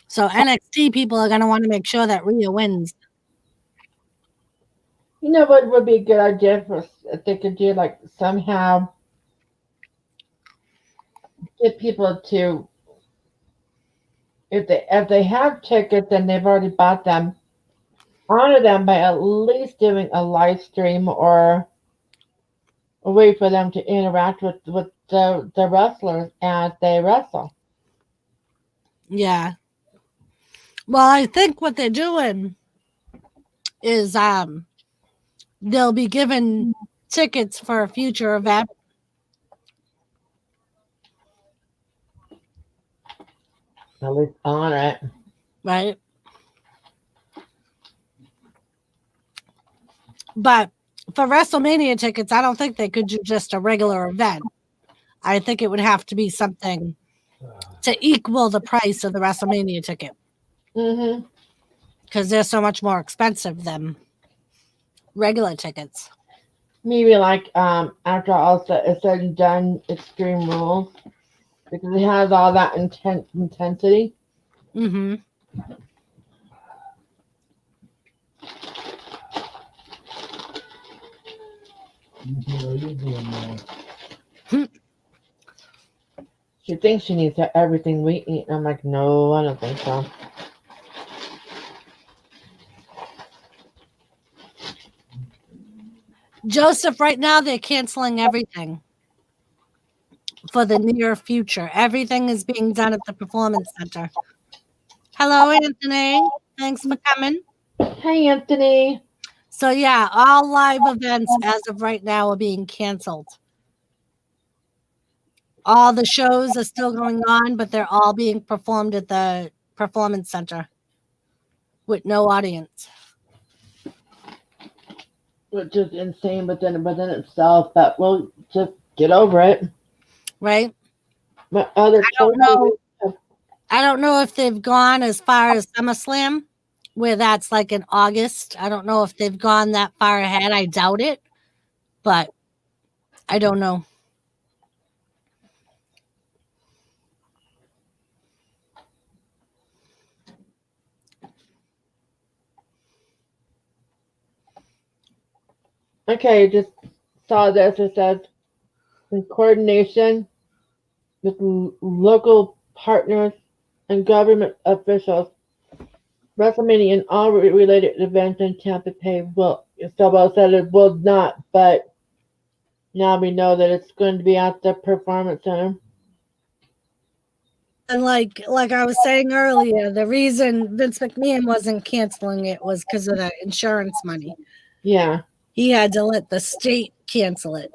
So NXT people are going to want to make sure that Rhea wins. You know what would be a good idea for if they could do, like, somehow get people to, if they have tickets and they've already bought them, honor them by at least doing a live stream or a way for them to interact with the wrestlers as they wrestle. Yeah. Well, I think what they're doing is they'll be given tickets for a future event. At least honor it. Right. But for WrestleMania tickets, I don't think they could do just a regular event. I think it would have to be something to equal the price of the WrestleMania ticket because they're so much more expensive than regular tickets. Maybe like after all is said and done, Extreme Rules, because it has all that intensity. Mm-hmm. She thinks she needs everything we eat. And I'm like, no, I don't think so. Joseph, right now they're canceling everything for the near future. Everything is being done at the Performance Center. Hello, Anthony. Thanks for coming. Hey, Anthony. So yeah, all live events as of right now are being canceled. All the shows are still going on, but they're all being performed at the Performance Center with no audience. which is insane within itself. But we'll just get over it. right? My other know. I don't know if they've gone as far as SummerSlam, where that's like in August. I don't know if they've gone that far ahead. I doubt it, but I don't know. Okay, just saw this. It said in coordination with local partners and government officials, WrestleMania and all related events in Tampa Bay will. Stubbo said it will not, but now we know that it's going to be at the Performance Center. And like I was saying earlier, the reason Vince McMahon wasn't canceling it was because of the insurance money. Yeah. He had to let the state cancel it.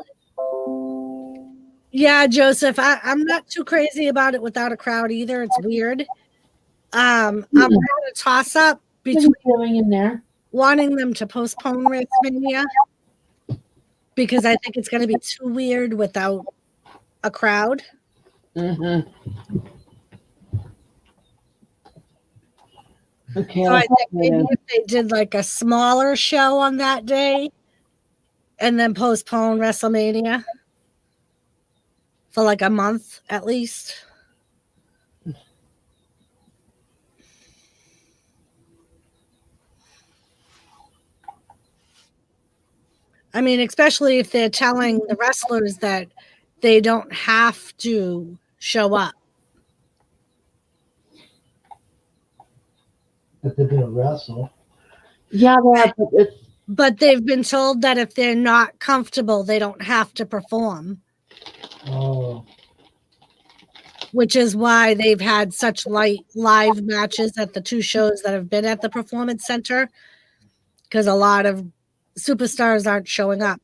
Yeah, Joseph, I'm not too crazy about it without a crowd either. It's weird. I'm at a toss up between Going in there. wanting them to postpone WrestleMania because I think it's going to be too weird without a crowd. Mm-hmm. Okay. So I think maybe if they did like a smaller show on that day and then postpone WrestleMania for like a month at least. I mean, especially if they're telling the wrestlers that they don't have to show up. That they're gonna wrestle. Yeah, but they've been told that if they're not comfortable, they don't have to perform. Oh. Which is why they've had such light live matches at the two shows that have been at the Performance Center, because a lot of superstars aren't showing up.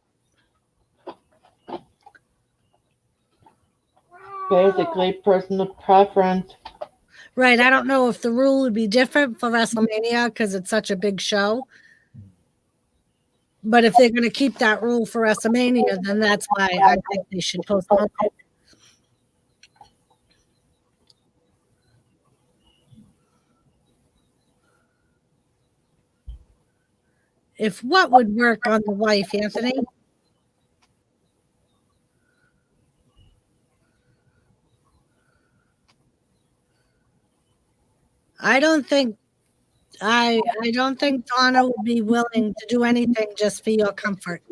Basically, personal preference. Right. I don't know if the rule would be different for WrestleMania because it's such a big show. But if they're going to keep that rule for WrestleMania, then that's why I think they should postpone it. If what would work on the wife, Anthony? I don't think Donna would be willing to do anything just for your comfort.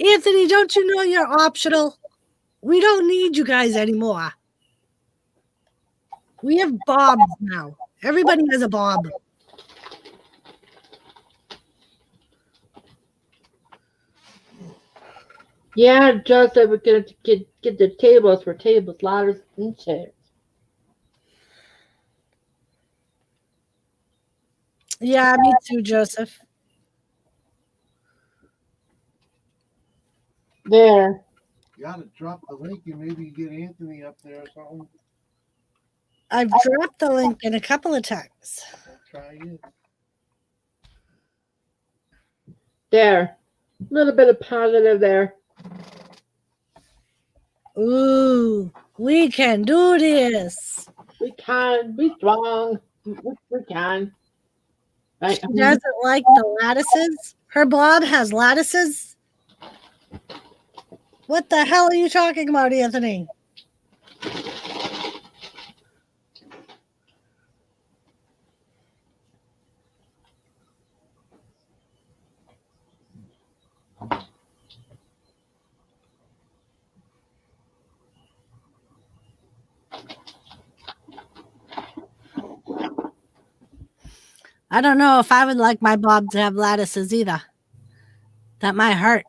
Anthony, don't you know you're optional? We don't need you guys anymore. We have Bobs now. Everybody has a Bob. Yeah, Joseph, we're gonna get the tables for tables, ladders, and chairs. Yeah, me too, Joseph. There. You gotta drop the link and maybe get Anthony up there or something. I've dropped the link in a couple of times. Try it. There. A little bit of positive there. Ooh, we can do this. We can. Be strong. We can. Right. She doesn't like the lattices. Her Bob has lattices. What the hell are you talking about, Anthony? I don't know if I would like my Bob to have lattices either. That might hurt.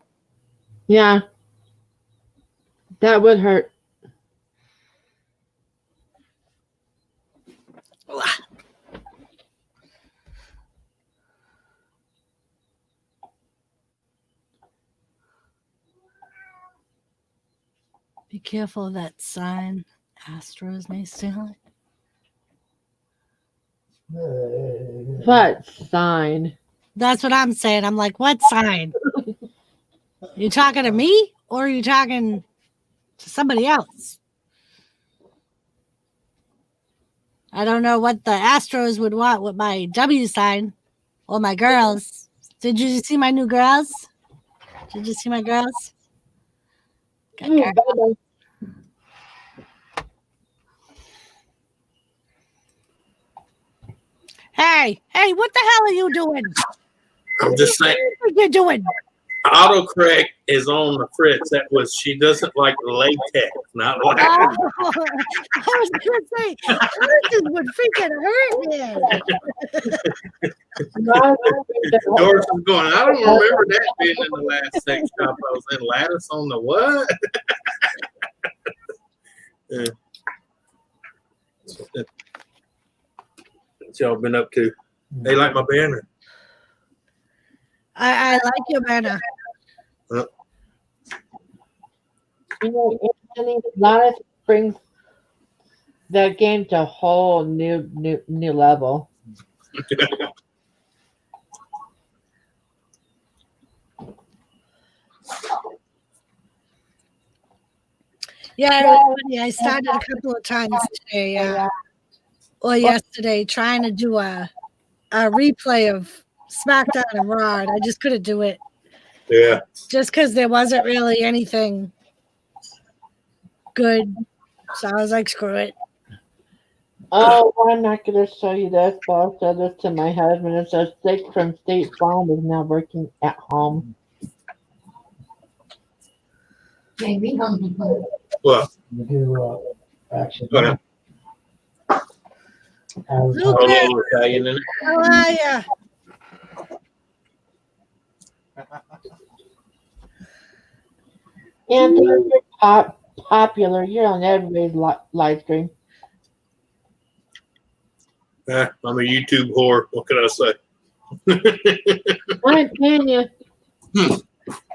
Yeah. That would hurt. Be careful of that sign. Astros may steal it. What sign? That's what I'm saying. I'm like, what sign? You talking to me or are you talking to somebody else? I don't know what the Astros would want with my W sign or my girls. Did you see my new girls? Did you see my girls? Got Ooh, girls. bye-bye. Hey, what the hell are you doing? I'm just saying, What are you doing? autocorrect is on the fritz. That was, she doesn't like latex, not like. Oh, I was going to say, this would freaking hurt me. Doris was going, I don't remember that being in the last sex shop I was in. Lattice on the what? Yeah. What y'all been up to? They like my banner. I like your banner. You know, Anthony, Lattice brings the game to a whole new level. Yeah, it was funny. I started a couple of times today or yesterday trying to do a replay of SmackDown and Raw, and I just couldn't do it. Yeah. Just because there wasn't really anything good. So I was like, screw it. Oh, I'm not going to show you this, but I'll show this to my husband. It says Dick from State Farm is now working at home. Well, You do action. go ahead. How's Look A at- little Italian in it. How are ya? And you're popular. You're on everybody's live stream. I'm a YouTube whore. What can I say? I'm paying you.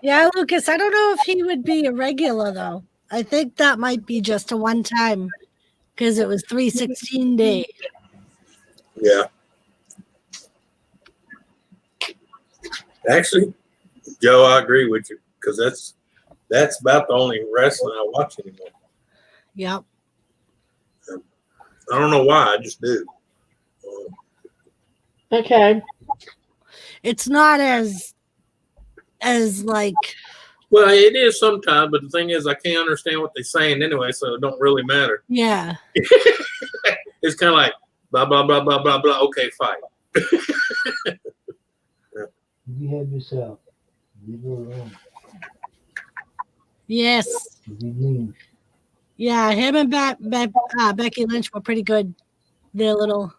Yeah, Lucas, I don't know if he would be a regular, though. I think that might be just a one time because it was 316 days. Yeah. Actually, Joe, I agree with you because that's about the only wrestling I watch anymore. Yep. I don't know why, I just do. Okay. It's not as like, Well, it is sometimes, but the thing is, I can't understand what they're saying anyway, so it don't really matter. yeah. It's kind of like blah blah blah blah blah blah. Okay, fight. behave yourself? Leave her alone. Yes. Be mean. Yeah, him and Becky Lynch were pretty good. Their little.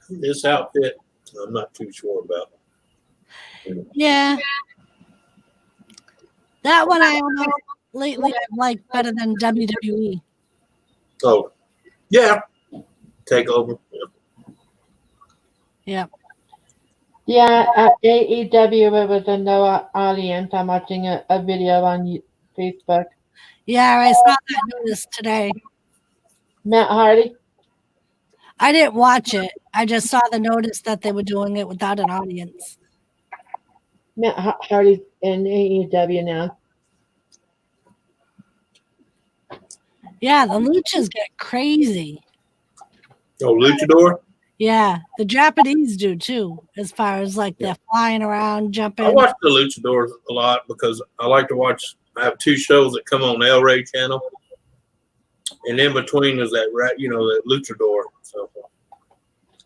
This outfit, I'm not too sure about. Yeah. That one I almost lately I've liked better than WWE. Oh, yeah. Take over. Yeah. Yeah, at AEW, it was a no audience. I'm watching a video on Facebook. Yeah, I saw that notice today. Matt Hardy. I didn't watch it. I just saw the notice that they were doing it without an audience. Matt Hardy's in AEW now. Yeah, the luchas get crazy. Oh, Luchador. Yeah, the Japanese do too, as far as like they're flying around, jumping. I watch the Luchadors a lot because I like to watch. I have two shows that come on El Rey channel, and in between is that that Luchador. So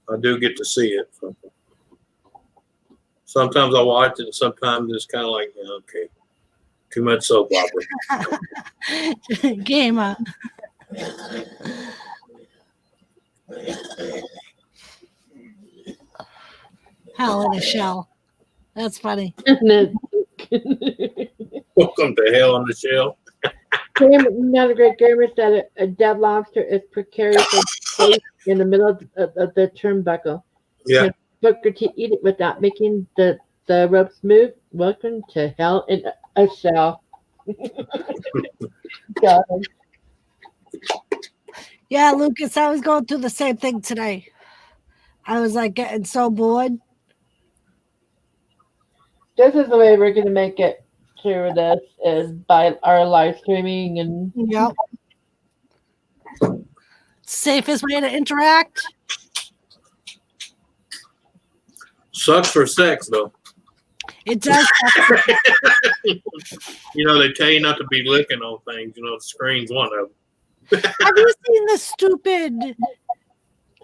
I do get to see it. So sometimes I watch it, and sometimes it's kind of like, okay, too much soap opera. Game up. Hell in a shell. That's funny. Welcome to Hell in the Shell. Not a great gamer said a dead lobster is precarious and safe in the middle of the turnbuckle. Yeah. Booker to eat it without making the ropes move. Welcome to hell in a shell. God. Yeah, Lucas, I was going through the same thing today. I was like getting so bored. This is the way we're gonna make it through this is by our live streaming and Yep. Safest way to interact. Sucks for sex though. It does. You know, they tell you not to be licking on things. You know, the screen's one of them. Have you seen the stupid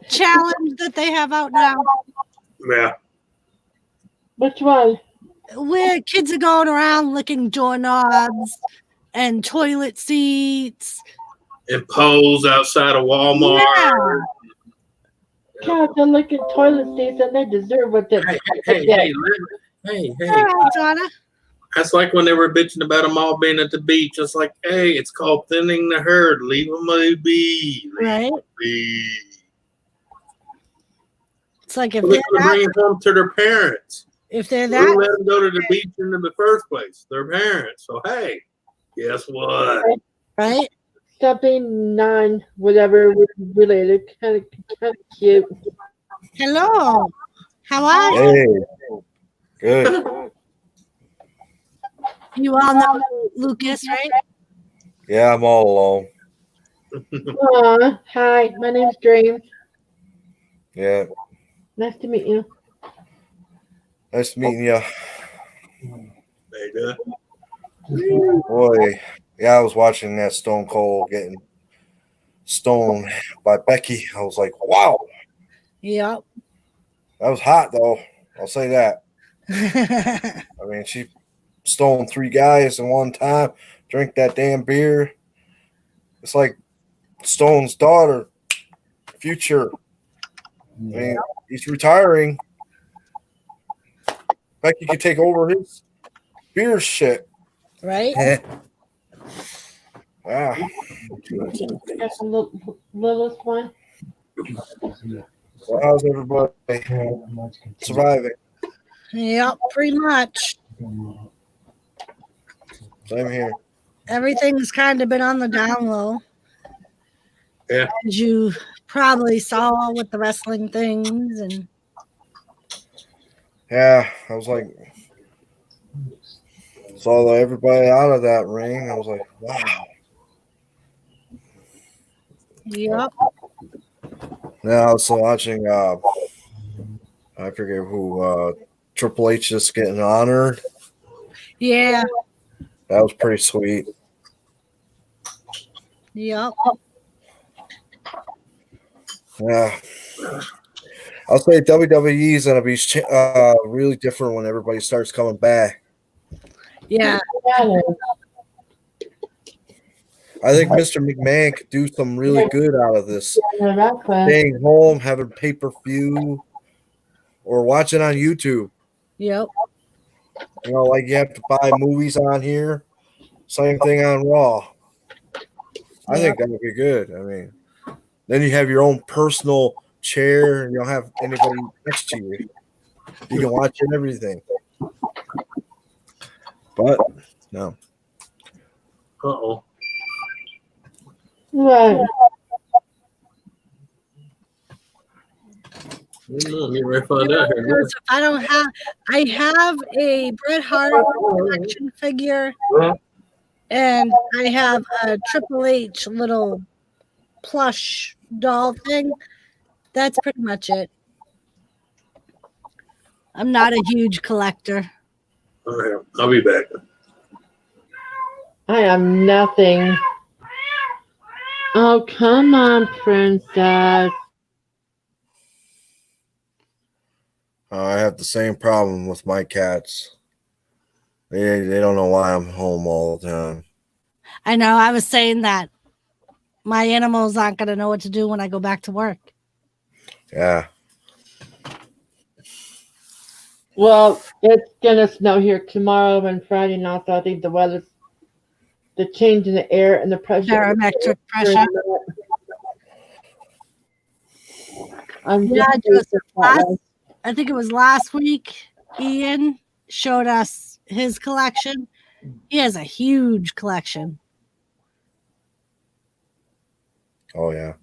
challenge that they have out now? Yeah. which one? Where kids are going around licking doorknobs and toilet seats. And pose outside of Walmart. Yeah. God, they're looking toilet seats and they deserve what they Hey. All right, Donna. That's like when they were bitching about them all being at the beach. It's like, hey, it's called thinning the herd. Leave them be. Right? Be. It's like if They're they're bring that, them home to their parents. if they're Who that, let them go to the beach in the first place? Their parents. So, hey, guess what? right? something non whatever related, kind of cute. Hello. How are you? Hey, good. You all know Lucas, right? Yeah, I'm all alone. Aw, hi, my name's Dream. Yeah, Nice to meet you. nice meeting you. They do. Boy, yeah, I was watching that Stone Cold getting stoned by Becky. I was like, wow, Yep. that was hot though. I'll say that. I mean, she stoned 3 guys in one time, drank that damn beer. It's like Stone's daughter, Future. I mean, he's retiring. Becky could take over his beer shit. Right? Ah, Got some littlest one. so how's everybody surviving? Yep, pretty much. Same here. Everything's kind of been on the down low. Yeah. As you probably saw with the wrestling things and Yeah, I was like, saw everybody out of that ring. I was like, wow. yep. Now I was watching, I forget who, Triple H just getting honored. Yeah. That was pretty sweet. Yep. Yeah. I'll say WWE is going to be really different when everybody starts coming back. Yeah. I think Mr. McMahon could do some really good out of this. Staying Staying home, having pay-per-view, or watching on YouTube. Yep. You know, like you have to buy movies on here. Same thing on Raw. I think that would be good. I mean, then you have your own personal chair and you don't have anybody next to you. You can watch everything. But no. Uh-oh. Right. Get ready to find out here. Because if I have a Bret Hart collection figure Yeah. and I have a Triple H little plush doll thing. That's pretty much it. I'm not a huge collector. All right, I'll be back. I am nothing. Oh, come on, princess. I have the same problem with my cats. They don't know why I'm home all the time. I know. I was saying that my animals aren't going to know what to do when I go back to work. Yeah. Well, it's gonna snow here tomorrow and Friday now, so I think the the change in the air and the pressure. Barometric pressure. Yeah, Joseph, I think it was last week. Ian showed us his collection. He has a huge collection. Oh yeah.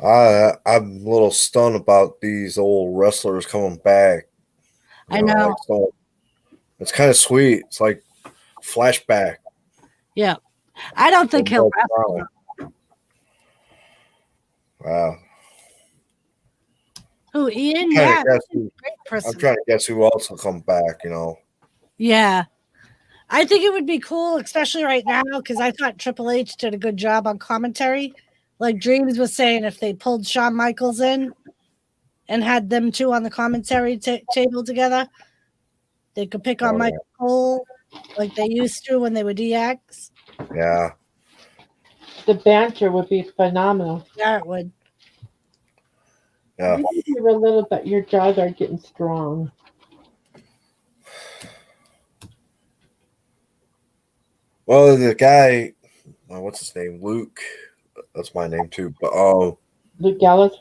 I'm a little stunned about these old wrestlers coming back. I know. Like, so it's kind of sweet. It's like flashback. Yeah. I don't think he'll wrestle. Wow. Who, Ian? I'm Yeah. trying He's a great person. to guess who else will come back, you know. Yeah. I think it would be cool, especially right now, because I thought Triple H did a good job on commentary. Like Dreams was saying, if they pulled Shawn Michaels in and had them two on the commentary table together, they could pick on Michael Cole like they used to when they were DX. Yeah. The banter would be phenomenal. Yeah, it would. Yeah. Maybe you're a little bit. Your jaws are getting strong. Well, the guy, what's his name? Luke. That's my name too. But Luke Gallows.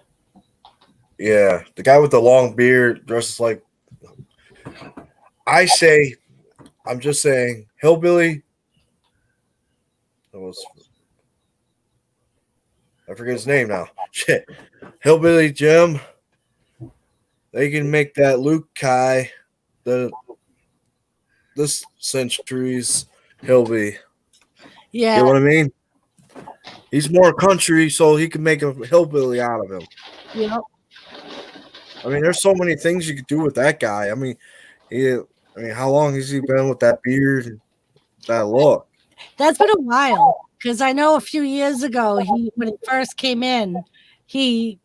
yeah, the guy with the long beard, dresses like. I'm just saying, Hillbilly. I forget his name now. Shit, Hillbilly Jim. They can make that Luke Kai, this century's Hillbilly. Yeah. You know what I mean? He's more country, so he can make a hillbilly out of him. Yep. I mean, there's so many things you could do with that guy. I mean, how long has he been with that beard and that look? That's been a while, because I know a few years ago, when he first came in, the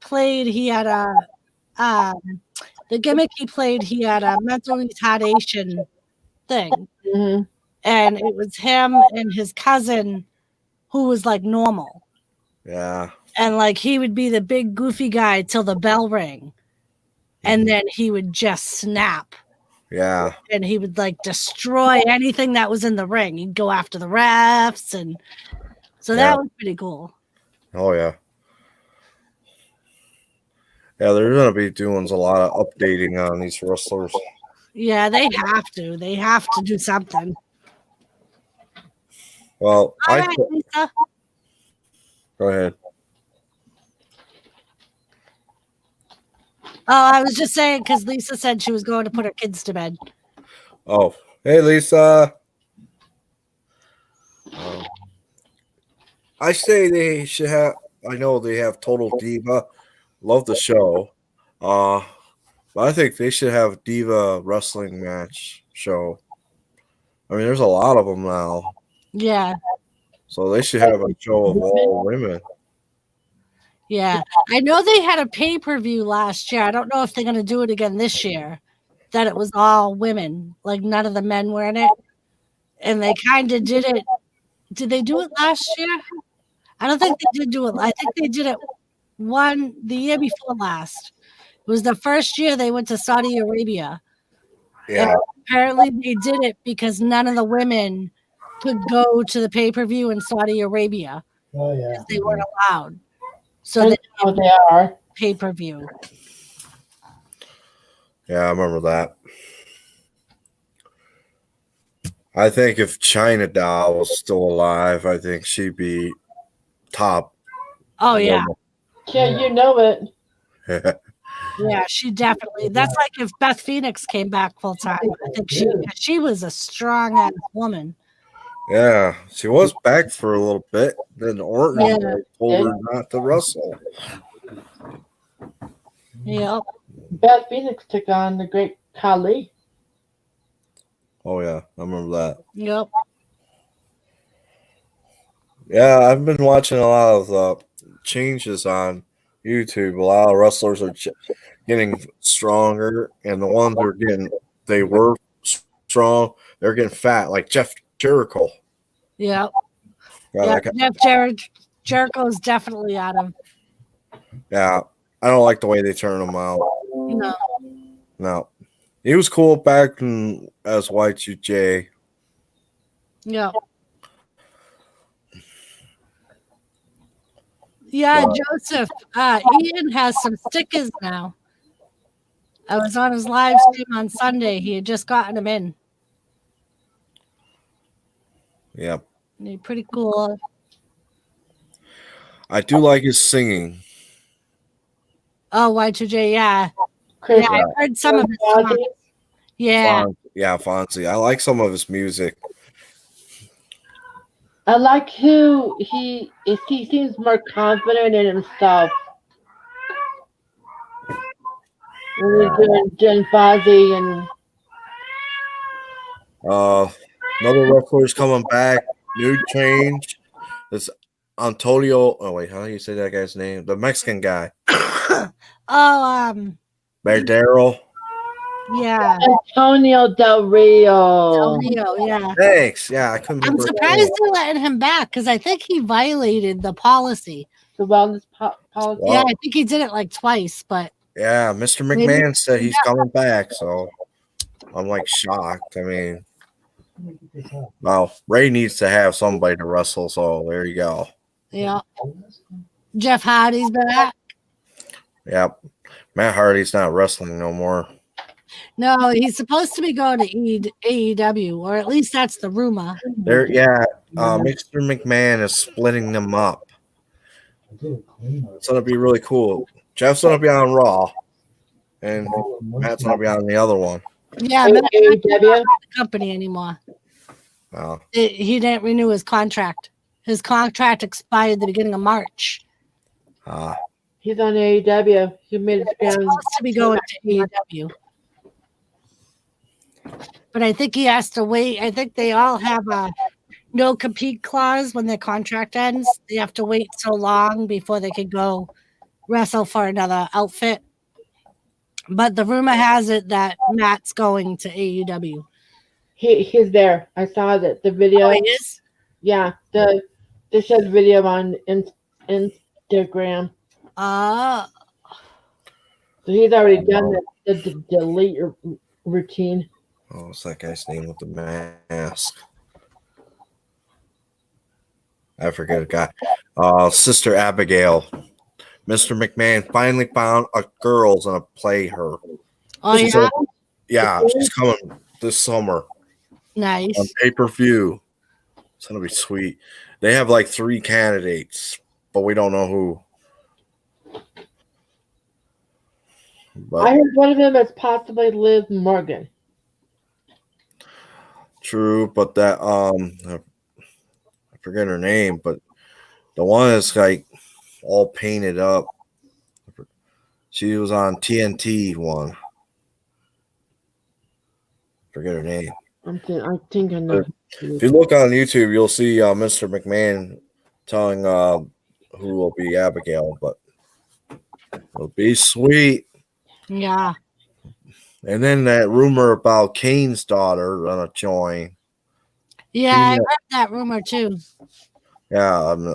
gimmick he played, he had a mental retardation thing. Mm-hmm. And it was him and his cousin who was like normal. Yeah. And like he would be the big goofy guy till the bell rang. And then he would just snap. Yeah. And he would like destroy anything that was in the ring. He'd go after the refs. And so that was pretty cool. Oh, yeah. Yeah, they're going to be doing a lot of updating on these wrestlers. Yeah, they have to. They have to do something. Well, All right, Lisa. Go ahead. Oh, I was just saying because Lisa said she was going to put her kids to bed. Oh, hey, Lisa. I say they should have. I know they have Total Diva. Love the show. But I think they should have a Diva wrestling match show. I mean, there's a lot of them now. Yeah. So they should have a show of all women. Yeah. I know they had a pay-per-view last year. I don't know if they're going to do it again this year. That it was all women. Like none of the men were in it. And they kind of did it. Did they do it last year? I don't think they did do it. I think they did it the year before last. It was the first year they went to Saudi Arabia. Yeah. And apparently they did it because none of the women could go to the pay-per-view in Saudi Arabia. Oh, yeah. They weren't allowed. So they are pay-per-view. Yeah, I remember that. I think if China Doll was still alive, I think she'd be top. Oh, yeah. Yeah, you know it. Yeah, she definitely. That's like if Beth Phoenix came back full time. I think she was a strong ass woman. Yeah, she was back for a little bit. Then Orton told her not to wrestle. Yep. Beth Phoenix took on the great Khali. Oh yeah, I remember that. Yep. Yeah, I've been watching a lot of changes on YouTube. A lot of wrestlers are getting stronger, and the ones they were strong, they're getting fat, like Jeff Jericho. Yep. Yeah, Jeff Jericho's definitely out of. Yeah, I don't like the way they turn him out. No. No. He was cool back as Y2J. Yeah. Yeah, But- Joseph. Ian has some stickers now. I was on his live stream on Sunday. He had just gotten them in. Yeah. They're pretty cool. I do like his singing. Oh, Y2J, yeah. Chris Yeah, I've heard some of his songs. Fonzie. Yeah. Fonzie. I like some of his music. I like who he seems more confident in himself. When he's doing Jen Fozzie and Another wrestler's coming back. New change. It's Antonio. Oh wait, how do you say that guy's name? The Mexican guy. Oh, Bardero. yeah. Antonio Del Rio. Rio, yeah. Thanks. Yeah, I couldn't I'm remember. surprised they're letting him back because I think he violated the policy. The wellness policy. Wow. Yeah, I think he did it like twice, but Yeah, Mr. McMahon said he's coming back, so I'm like shocked. I mean, well, Ray needs to have somebody to wrestle, so there you go. yeah. Jeff Hardy's back. Yep. Matt Hardy's not wrestling no more. No, he's supposed to be going to AEW, or at least that's the rumor. There, Mr. McMahon is splitting them up. It's gonna be really cool. Jeff's gonna be on Raw, and Matt's gonna be on the other one. Yeah, but not AEW. the company anymore. Wow. He didn't renew his contract. His contract expired the beginning of March. He's on AEW. He made his He's grand. supposed to be going to AEW. But I think he has to wait. I think they all have a no compete clause when their contract ends. They have to wait so long before they could go wrestle for another outfit. But the rumor has it that Matt's going to AEW. He's there. I saw that the video. Oh, he is? Yeah, they showed the video on Instagram. Uh, So he's already done the delete routine. Oh, what's that guy's name with the mask? I forget a guy. Sister Abigail. Mr. McMahon finally found a girl's gonna play her. oh, yeah. So, yeah, she's coming this summer Nice. on pay-per-view. It's gonna be sweet. They have like 3 candidates, but we don't know who. I But heard one of them is possibly Liv Morgan. true, but that I forget her name, but the one is like all painted up. She was on TNT one. Forget her name. I think I know. If you look on YouTube, you'll see Mr. McMahon telling who will be Abigail, but it'll be sweet. Yeah. And then that rumor about Kane's daughter gonna join. Yeah, I heard that rumor too. Yeah,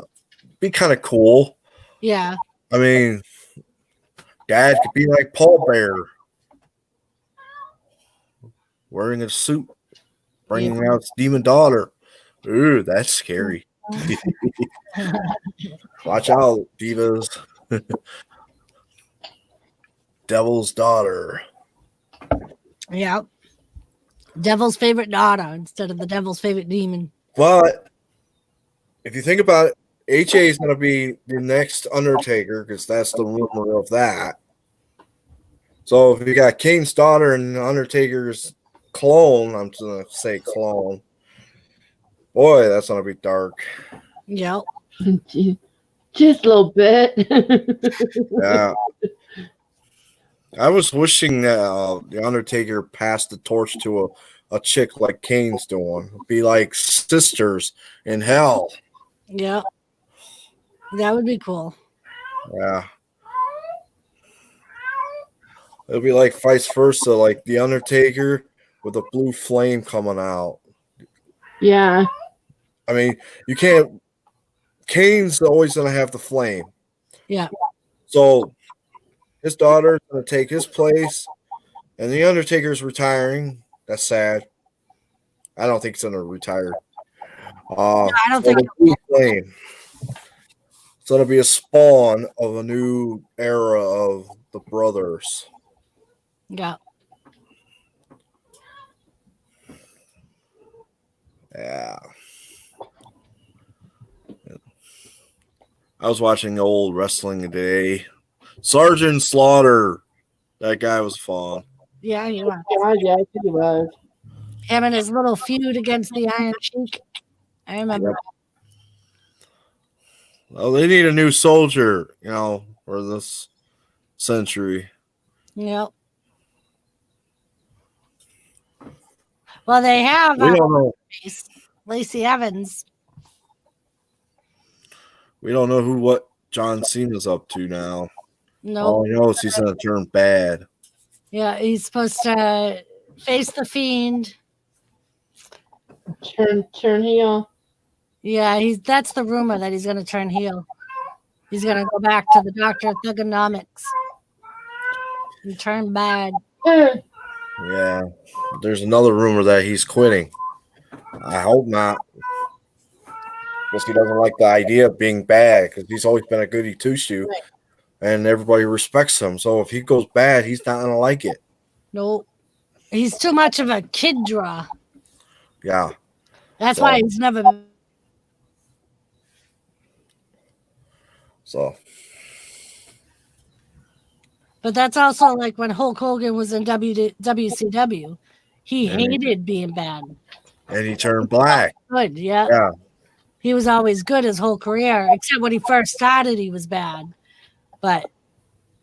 be kind of cool. Yeah. I mean, Dad could be like Paul Bear, wearing a suit, bringing out his demon daughter. Ooh, that's scary. Watch out, divas. Devil's daughter. Yeah. Devil's favorite daughter instead of the devil's favorite demon. But if you think about it, HA is going to be the next Undertaker because that's the rumor of that. So if you got Kane's daughter and Undertaker's clone, I'm just going to say clone. Boy, that's going to be dark. Yep. Just a little bit. Yeah. I was wishing that the Undertaker passed the torch to a chick like Kane's doing. Be like sisters in hell. Yep. That would be cool. Yeah. It'll be like vice versa, like the Undertaker with a blue flame coming out. Yeah. I mean, you can't. Kane's always going to have the flame. Yeah. So his daughter's going to take his place, And the Undertaker's retiring. That's sad. I don't think he's gonna retire. I don't so think the Blue Flame. So it'll be a spawn of a new era of the brothers. Yeah. Yeah. I was watching old wrestling today. Sergeant Slaughter. That guy was fun. Yeah, you are. God, yes, he was. Him and his little feud against the Iron Sheik. I remember. Well, they need a new soldier, for this century. Yep. Well, they have We don't know. Lacey Evans. We don't know what John Cena's up to now. No. All we know is he's gonna turn bad. Yeah, he's supposed to face the Fiend. Turn heel. Yeah, that's the rumor that he's going to turn heel. He's going to go back to the Doctor of Thugonomics and turn bad. Yeah. There's another rumor that he's quitting. I hope not. Because he doesn't like the idea of being bad, because he's always been a goody two-shoe. Right. And everybody respects him. So if he goes bad, he's not gonna like it. Nope. He's too much of a kid draw. Yeah. That's why he's never been. So But that's also like when Hulk Hogan was in WCW. He hated being bad. and he turned black. Good, yeah. Yeah. He was always good his whole career, except when he first started, he was bad. But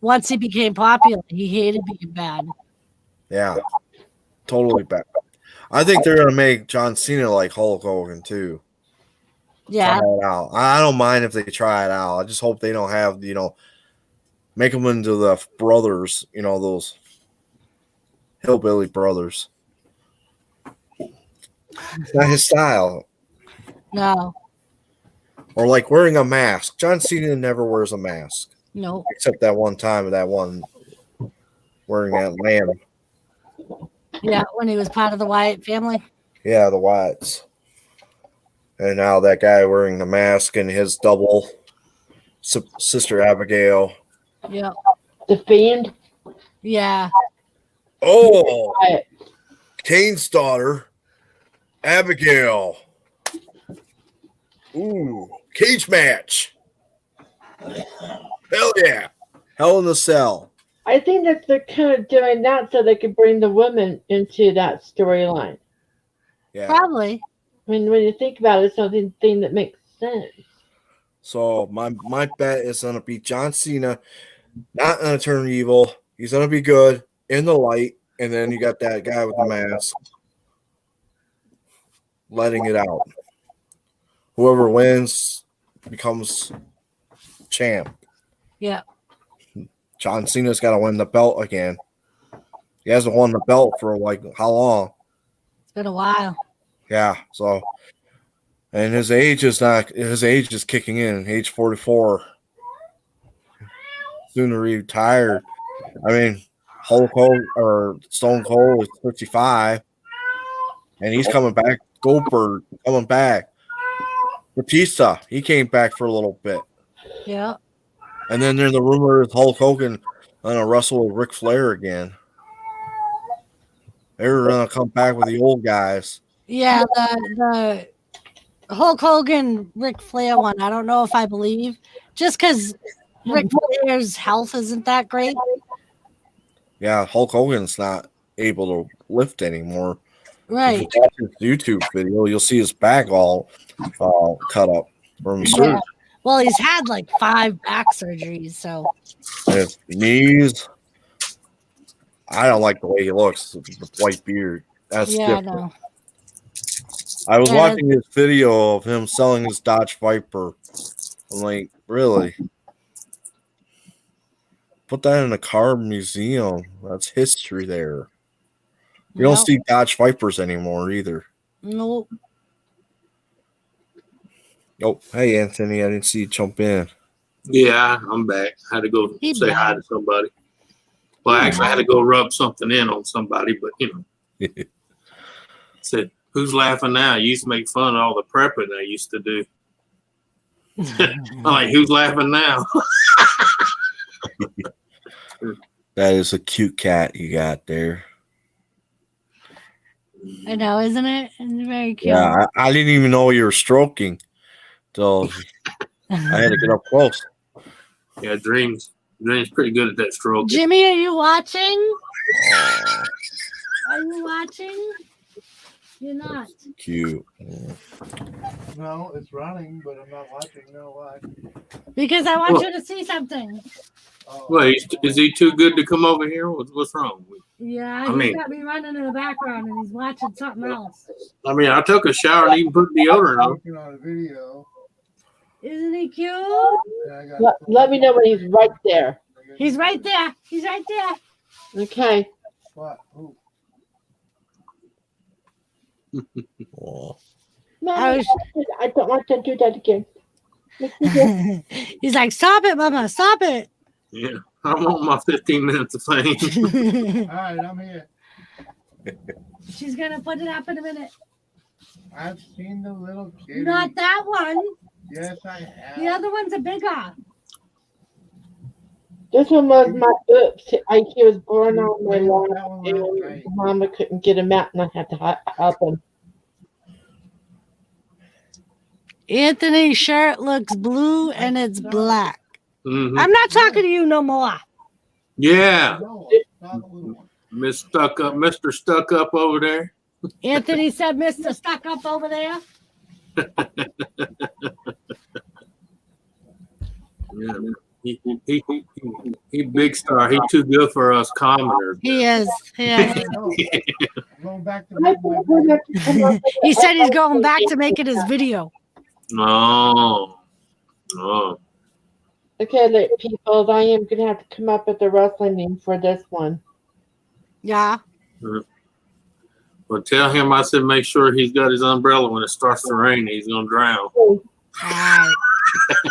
once he became popular, he hated being bad. Yeah. Totally bad. I think they're gonna make John Cena like Hulk Hogan too. Yeah. Try it out. I don't mind if they try it out. I just hope they don't have, make them into the brothers, those hillbilly brothers. It's not his style. No. Or like wearing a mask. John Cena never wears a mask. No. Except that one time, that one wearing that lamb. Yeah, when he was part of the Wyatt family. Yeah, the Wyatts. And now that guy wearing the mask and his double sister Abigail. Yeah. The Fiend. Yeah. Oh, Wyatt. Kane's daughter, Abigail. Ooh, cage match. Hell yeah. Hell in the Cell. I think that they're kind of doing that so they could bring the women into that storyline. Yeah. Probably. I mean, when you think about it, it's something that makes sense. So my bet is gonna be John Cena, not gonna turn evil. He's gonna be good in the light, and then you got that guy with the mask letting it out. Whoever wins becomes champ. Yeah. John Cena's got to win the belt again. He hasn't won the belt for like how long? It's been a while. Yeah. So, and his age is kicking in. Age 44. Soon to retire. I mean, Hulk Hogan or Stone Cold is 55, and he's coming back. Goldberg coming back. Batista, he came back for a little bit. Yeah. And then there's the rumor of Hulk Hogan going to wrestle with Ric Flair again. They're going to come back with the old guys. Yeah, the Hulk Hogan, Ric Flair one, I don't know if I believe. Just because Ric Flair's health isn't that great. Yeah, Hulk Hogan's not able to lift anymore. Right. If you watch his YouTube video, you'll see his back all cut up from surgery. Yeah. Well, he's had like 5 back surgeries, so. And his knees. I don't like the way he looks with the white beard. That's different. No. I was Yeah, watching this video of him selling his Dodge Viper. I'm like, really? Put that in a car museum. That's history there. You don't see Dodge Vipers anymore either. Nope. Oh, hey, Anthony. I didn't see you jump in. Yeah, I'm back. I had to go He say hi back. to somebody. Well, actually, I had to go rub something in on somebody, but you know, said, "Who's laughing now?" I used to make fun of all the prepping I used to do. I'm like, who's laughing now? That is a cute cat you got there. I know, isn't it? It's very cute. Yeah, I didn't even know you were stroking. So I had to get up close. Yeah, Dream's pretty good at that stroke. Jimmy, are you watching? Are you watching? You're not. Cute. No, it's running, but I'm not watching. No, why? Because I want you to see something. Oh, Well, is he too good to come over here? What's wrong? Yeah, I he's mean- got me running in the background and he's watching something else. I mean, I took a shower and even put deodorant on. looking on a video. Isn't he cute? And I got Let me know when he's right there. He's right there. He's right there. Okay. What? Who? Oh. I Mommy, I don't want to do that again. Make me do- He's like, stop it, Mama, stop it. Yeah, I want my 15 minutes of fame. All right, I'm here. She's gonna put it up in a minute. I've seen the little kitty. Not that one. Yes, I have. The other one's a bigger. This one was my oops. He was born on my lawn, That one was and great. Mama couldn't get him out, and I had to help him. Anthony's shirt looks blue and it's black. Mhm. I'm not talking to you no more. Yeah, No, not the little one. Mr. Stuck Up over there. Anthony said, Mr. Stuck Up over there. Yeah, he big star. He too good for us commoners. He is. Yeah. No, I'm going back to I my thought we'd have to come up with He a- said he's going back to making his video. No, no. Okay, like, people, I am gonna have to come up with a wrestling name for this one. Yeah. Well, tell him I said make sure he's got his umbrella when it starts to rain. He's gonna drown. All right.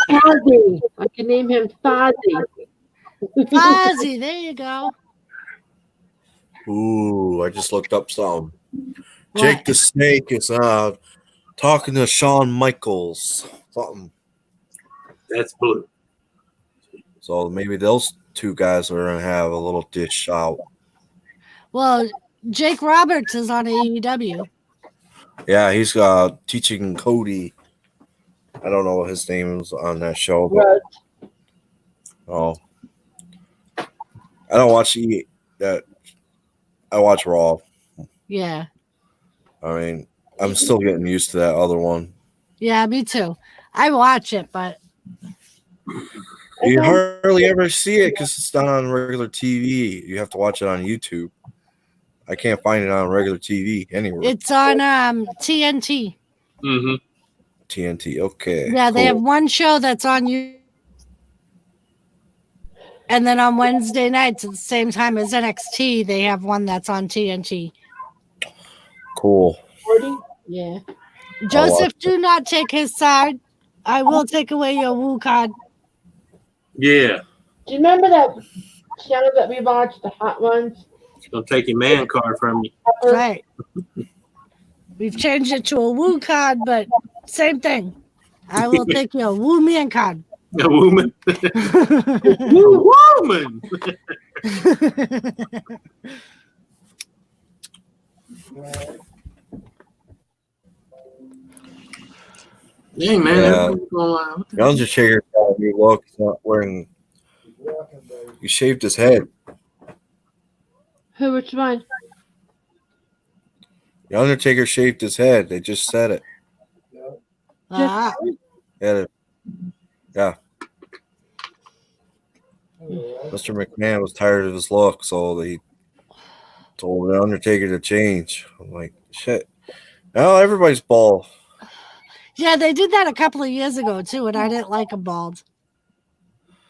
Fozzie. I can name him Fozzie. Fozzie, there you go. Ooh, I just looked up some. What? Jake the Snake is talking to Shawn Michaels. Something. That's blue. So maybe those two guys are gonna have a little dish out. Well, Jake Roberts is on AEW. Yeah, he's teaching Cody. I don't know what his name is on that show, but Rhodes. oh, I don't watch that. I watch Raw. Yeah. I mean, I'm still getting used to that other one. Yeah, me too. I watch it, but You hardly ever see it because it's not on regular TV. You have to watch it on YouTube. I can't find it on regular TV anywhere. it's on TNT. Mm-hmm. TNT. Okay. Yeah, they have cool. one show that's on you. And then on Wednesday nights at the same time as NXT, they have one that's on TNT. Cool. 40? Yeah. Joseph, do not take his side. I will take away your Woo card. Yeah, Do you remember that channel that we watched, the Hot Ones? he's gonna take your man card from you. Right. We've changed it to a Woo card, but same thing. I will take your Woo Man card. A woman. Woman. Hey man, Yeah. everything's going on. The Undertaker got a new look. He's not wearing. He shaved his head. Who, which one? The Undertaker shaved his head. They just said it. Ah, Yeah. Mr. McMahon was tired of his look, so they told the Undertaker to change. I'm like, shit. Now everybody's bald. yeah, they did that a couple of years ago too, and I didn't like them bald.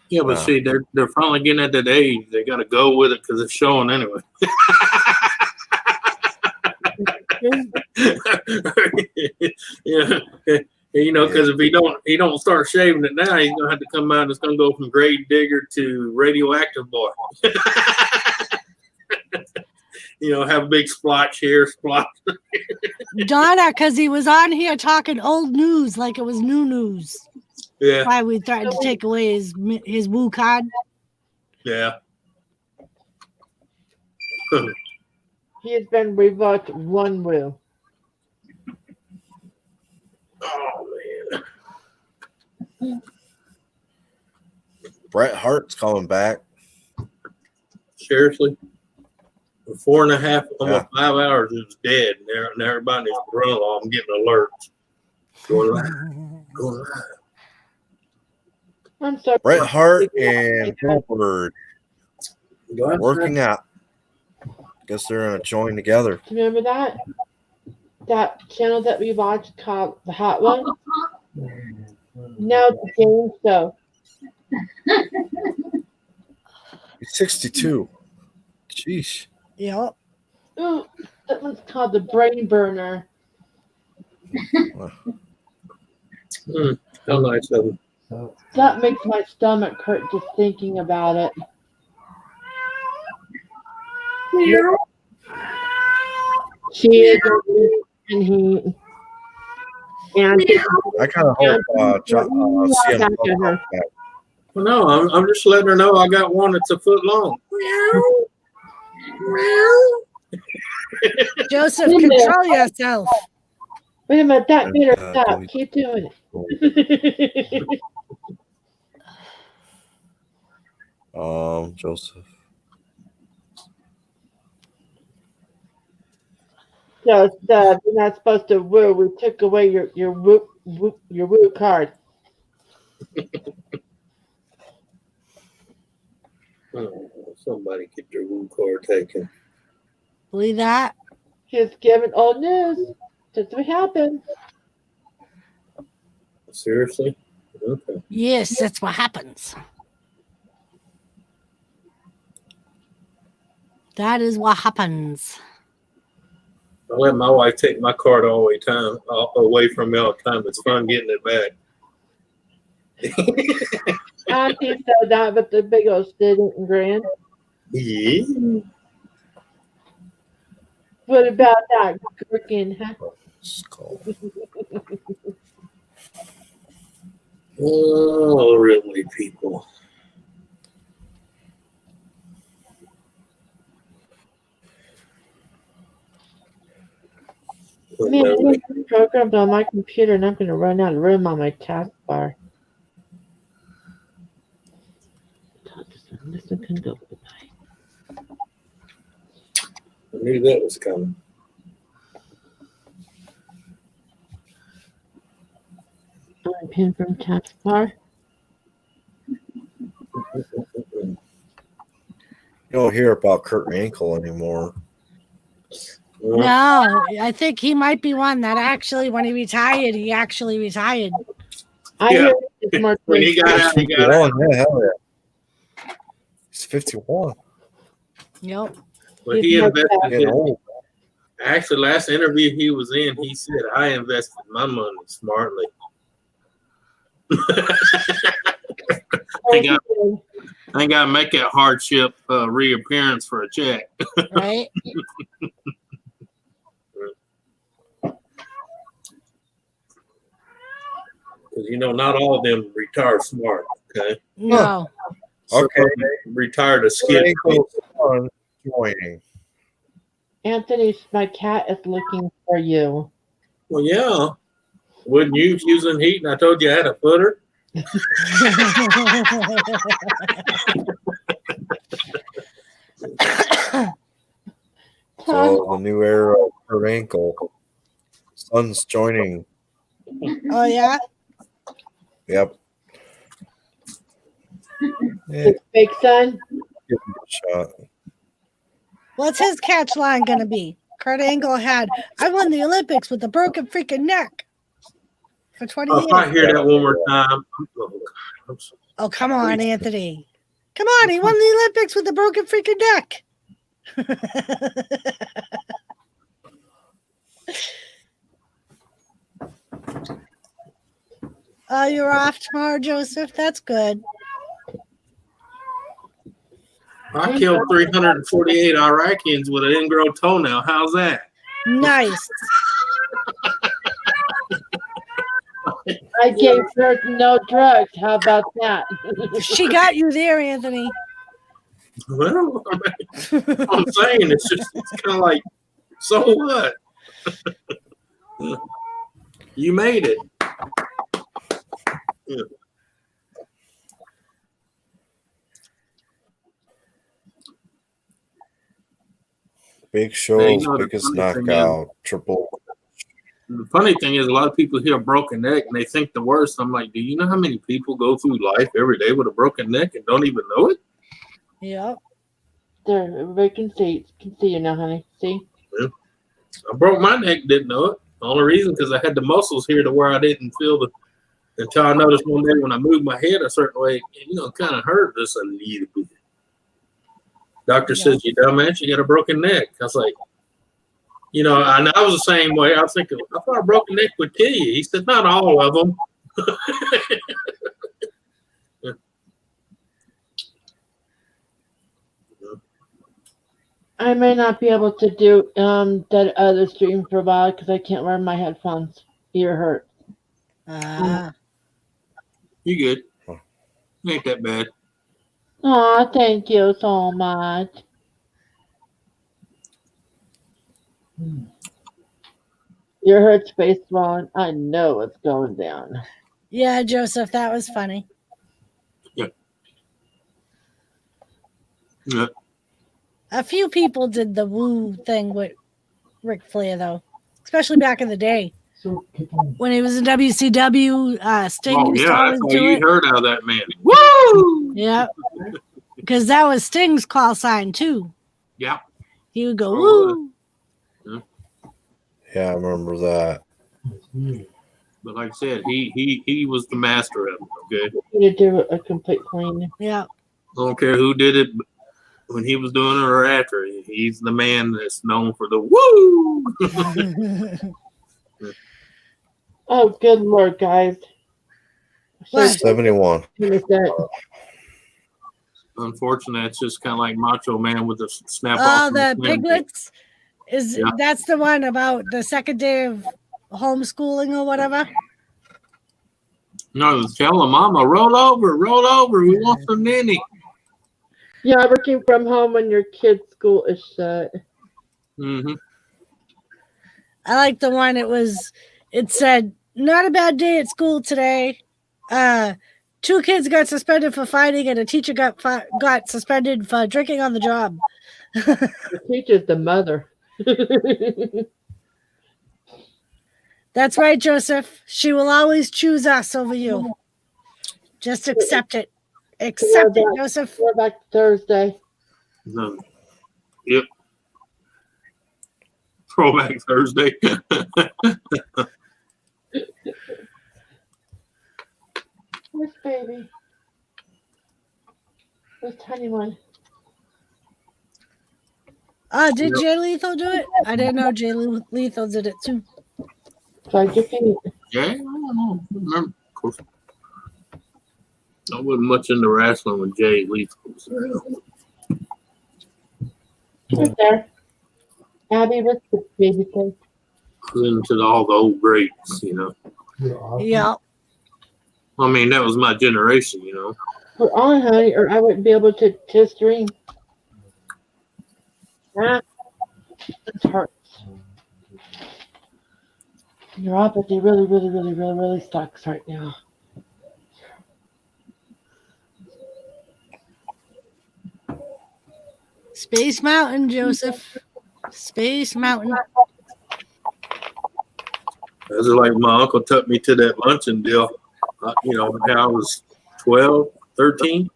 Yeah, but see, they're finally getting at that age. They got to go with it because it's showing anyway. yeah, You know, because if he don't start shaving it now, he's gonna have to come out and it's gonna go from grave digger to radioactive boy. You know, have a big splotch here, splotch. Donna, because he was on here talking old news like it was new news. Yeah, Why we threatened to take away his woo card. yeah. He has been revoked one woo. Oh man. Bret Hart's coming back. Seriously? For 4.5, almost 5 hours, it was dead. And everybody needs to run along, getting alerts. Going live. I'm sorry. Bret Hart and Goldberg Go outside. working out. Guess they're gonna join together. Do you remember that? That channel that we watched called The Hot One? Now it's a game show. He's 62. Jeez. Yep. Ooh, that one's called The Brain Burner. How nice of him. So, That makes my stomach hurt just thinking about it. She is and he and I kind of hope CM Punk comes back. Well, no, I'm just letting her know I got one that's a foot long. Joseph, control yourself. wait a minute, that made her stop. delete- Keep doing it. Joseph. So you're not supposed to woo. We took away your woo card. Oh, somebody get their woo card taken. Believe that? He's giving old news. That's what happened. Seriously? Okay. Yes, that's what happens. That is what happens. I let my wife take my card away from me all the time. It's fun getting it back. Auntie said that, but the big old student and grand. Yeah. What about that gherkin, huh? Skull. Oh, really, people. Man, I have programmed on my computer and I'm going to run out of room on my taskbar. This one can go. I knew that was coming. Pin from taskbar. You don't hear about Kurt Angle anymore. No, I think he might be one that actually, when he actually retired. I Yeah. hear it's more When he got out, he got out. 51, yeah, hell yeah. He's 51. Yep. But he invested Getting his, old. actually, last interview he was in, he said, I invested my money smartly. I ain't got to make that hardship reappearance for a check. Right? Because, you know, not all of them retire smart, okay? No. Okay. Retire to skip. Ankle's son joining. Anthony, my cat is looking for you. Well, yeah. Wouldn't you if you was in heat and I told you I had a footer? So the new era of Kurt Angle. Son's joining. Oh, yeah? Yep. Yeah, His big son. give him a shot. What's his catch line going to be? Kurt Angle had, I won the Olympics with a broken freaking neck for 20 If I years. hear that one more time, I'm sorry. Oh, come on, Anthony. Come on, he won the Olympics with a broken freaking neck. Oh, you're off tomorrow, Joseph? That's good. I killed 348 Iraqians with an ingrown toenail. How's that? Nice. I gave her no drugs. How about that? She got you there, Anthony. Well, I'm saying it's kind of like, so what? You made it. Yeah. Big Show's Hey, you know, the biggest funny thing knockout, Triple. The funny thing is, a lot of people hear a broken neck and they think the worst. I'm like, do you know how many people go through life every day with a broken neck and don't even know it? Yep. There, everybody can see you now, honey. See? I broke my neck, didn't know it. The only reason because I had the muscles here to where I didn't feel the. Until I noticed one day when I moved my head a certain way, it kind of hurt just a little bit. Doctor says, you dumbass, you got a broken neck. I was like, and I was the same way. I was thinking, I thought a broken neck would kill you. He said, not all of them. I may not be able to do that other stream for a while because I can't wear my headphones. Ear hurt. You good. Ain't that bad. Aw, thank you so much. Ear hurt, space wrong. I know it's going down. Yeah, Joseph, that was funny. Yeah. A few people did the woo thing with Ric Flair, though, especially back in the day So, keep on. when he was in WCW. Sting Oh, used to yeah. always That's how do you it. heard how that man. Woo! Yeah, because that was Sting's call sign too. Yeah. He would go Oh, woo. Yeah, I remember that. But like I said, he was the master of it, okay? I need to do a complete clean. Yeah. I don't care who did it when he was doing it or after. He's the man that's known for the woo. Oh, good Lord, guys. What? 71. Finish that. Unfortunately, it's just kind of like Macho Man with the snap Oh, off. the piglets Yeah. that's the one about the second day of homeschooling or whatever. No, tell him, Mama, roll over. We want some ninny. Yeah, working from home when your kid's school is shut. Mm-hmm. I like the one. It said, "Not a bad day at school today. 2 kids got suspended for fighting, and a teacher got suspended for drinking on the job." The teacher's the mother. That's right, Joseph. She will always choose us over you. Just accept it. Accept it, Joseph. We're back to Thursday. No. Yep. Throwback Thursday. Where's baby? Where's tiny one? Did Jay Lethal do it? I didn't know Jay Lethal did it too. Try your feet. Yeah, I don't know. I remember. Of course. I wasn't much into wrestling with Jay Lethal. So. Right there. Abby, what's the baby thing? Into all the old greats, You're off. Yeah. I mean, that was my generation, We're on, honey, or I wouldn't be able to stream. That hurts. Neuropathy really sucks right now. Space Mountain, Joseph. Space Mountain. That's like my uncle took me to that luncheon deal. When I was 12, 13.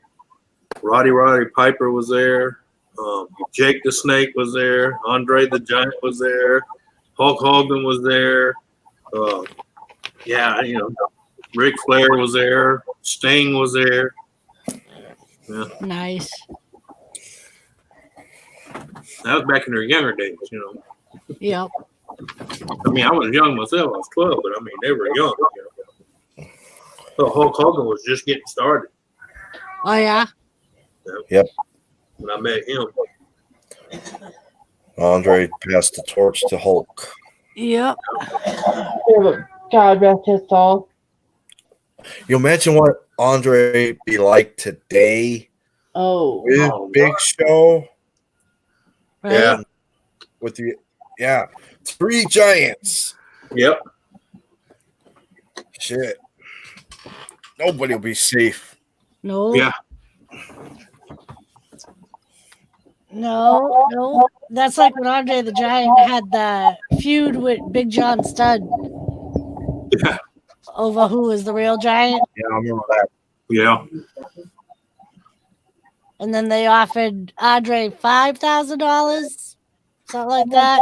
Roddy Piper was there. Jake the Snake was there. Andre the Giant was there. Hulk Hogan was there. Ric Flair was there. Sting was there. Yeah, Nice. that was back in their younger days, Yep. I mean, I was young myself. I was 12, but I mean, they were young. Well, Hulk Hogan was just getting started Oh yeah. when I met him. Andre passed the torch to Hulk. Yep. God rest his soul. You imagine what Andre be like today Oh, with Oh, Big Show Right? Yeah. with the 3 giants. Yep. Shit. Nobody will be safe. No. Yeah. No. That's like when Andre the Giant had the feud with Big John Studd Yeah. over who was the real giant. Yeah, I remember that. Yeah. And then they offered Andre $5,000, something like that,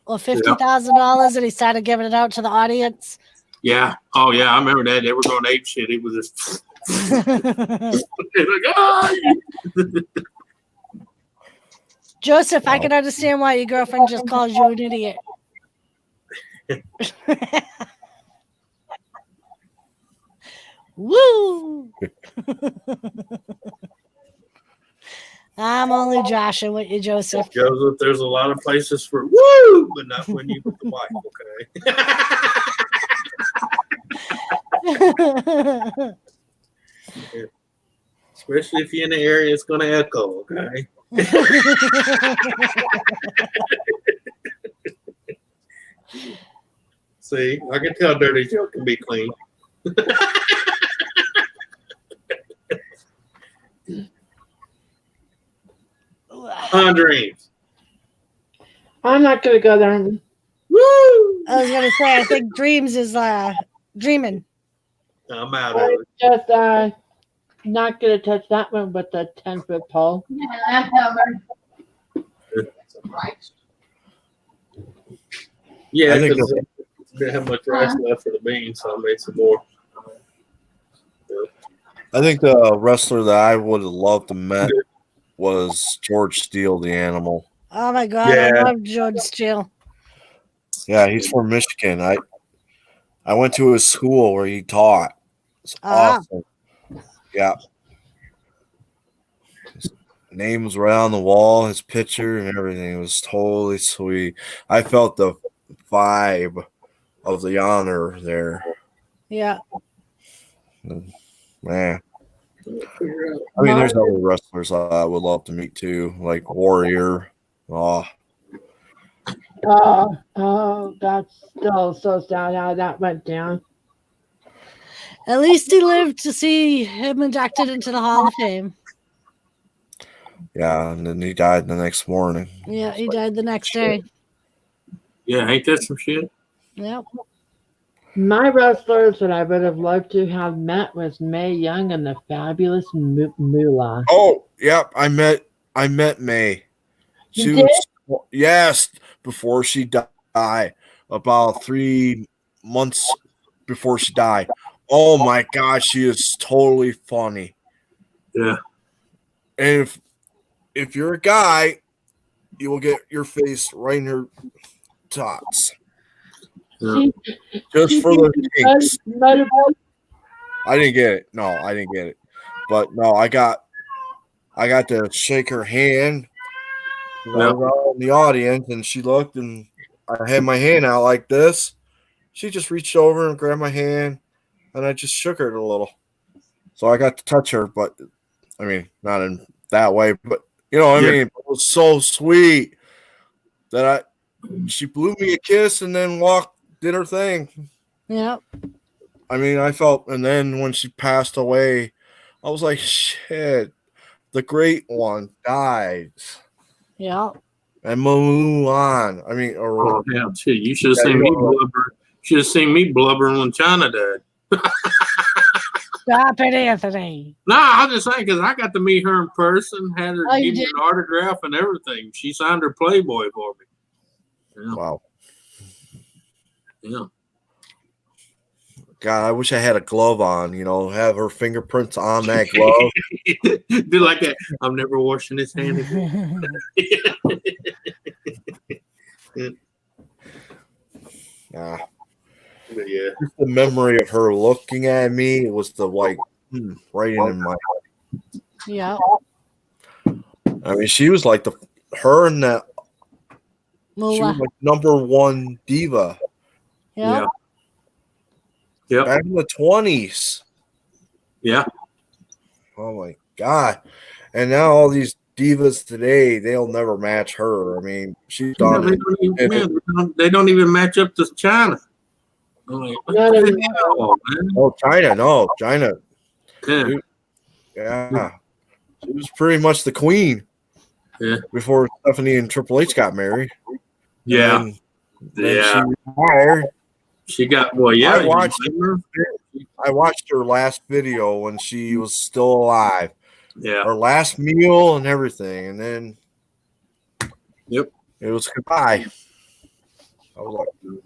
or $50,000, and he started giving it out to the audience. Yeah. Oh, yeah. I remember that. They were going ape shit. It was just like, ah! Joseph, I can understand why your girlfriend just calls you an idiot. Woo! I'm only joshing with you, Joseph. Joseph, there's a lot of places for woo, but not when you with the wife, okay? Especially if you're in the area, it's going to echo, okay? See, I can tell Dirty Joe can be clean. Dreams. I'm not gonna go there. Woo! I was gonna say, I think Dreams is dreaming. I'm out of I'm it. just not gonna touch that one with the 10-foot pole. Yeah, I think because didn't have much rice left for the beans, so I made some more. I think the wrestler that I would have loved to met was George Steele, the Animal. Oh my god, Yeah. I love George Steele. Yeah, he's from Michigan. I went to his school where he taught. It's Ah. awesome. Yeah. His name was right on the wall, his picture and everything. It was totally sweet. I felt the vibe of the honor there. Yeah. Man. I mean, there's other wrestlers I would love to meet too, like Warrior. Oh, Oh, that's still so sad how that went down. At least he lived to see him inducted into the Hall of Fame. yeah, and then he died the next morning. Yeah, he died the next day. Yeah, ain't that some shit? Yep. My wrestlers that I would have loved to have met was Mae Young and the Fabulous Moolah. Oh, yep, I met May. You She was, yes, before she died, about 3 months before she died. Oh my God, she is totally funny. Yeah. And if you're a guy, you will get your face right in her tots. Yeah. Just for the kinks. Motorboat. I didn't get it. No, I didn't get it. But no, I got to shake her hand. I was out in the audience, and she looked, and I had my hand out like this. She just reached over and grabbed my hand, and I just shook her a little. So I got to touch her, but I mean, not in that way, but you know what I mean? It was so sweet that she blew me a kiss and then did her thing. Yep. I mean, I felt, and then when she passed away, I was like, shit, the great one died. Yep. And Mulan. I mean, Oh, damn, shit. You should have seen me blubber. Should have seen me blubbering when China died. Stop it, Anthony. No, I was just saying because I got to meet her in person, had her Oh, you give me did? an autograph and everything. She signed her Playboy for me. Yeah, wow. yeah. God, I wish I had a glove on, have her fingerprints on that glove. Do like that. I'm never washing this hand again. Nah. Yeah. Yeah. Just the memory of her looking at me was the like right in my. Yeah. I mean, she was like her and that. She was Moolah. like number one diva Yeah. Yep. back in the 20s. Yeah. Oh my god! And now all these divas today, they'll never match her. I mean, she's Yeah, done they, it. don't even, they don't even match up to China. I'm like, what Not the anymore. hell, man? Oh, China. Yeah. Yeah, she was pretty much the queen. Yeah. Before Stephanie and Triple H got married. Yeah. And then Yeah. she retired. She got, well, yeah. I you watched remember? I watched her last video when she was still alive. Yeah. Her last meal and everything, and then Yep. it was goodbye. I was like,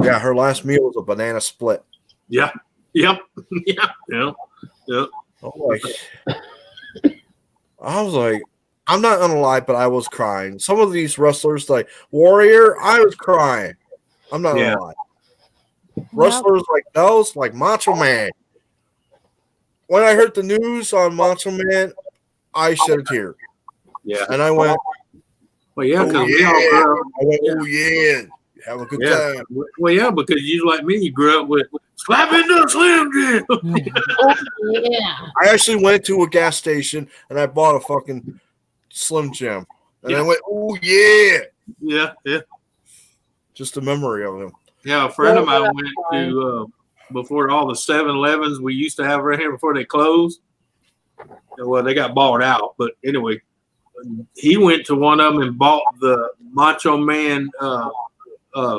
yeah, her last meal was a banana split. Yeah. Yep. Yeah. Yeah. Yep. I was like, I'm not gonna lie, but I was crying. Some of these wrestlers, like Warrior, I was crying. I'm not Yeah. gonna lie. Wrestlers like those, like Macho Man. When I heard the news on Macho Man, I shed a tear, Yeah. and I went, Well, yeah, because "Oh we all grew up. I went, oh yeah, have a good Yeah. time." Well, yeah, because you like me, you grew up with slap into a Slim Jim. Oh, yeah. I actually went to a gas station and I bought a fucking Slim Jim, and Yeah. I went, "Oh yeah," Yeah. Yeah. just a memory of him. Yeah. A friend of mine went to, before all the 7-Elevens we used to have right here before they closed. Well, they got bought out, but anyway, he went to one of them and bought the Macho Man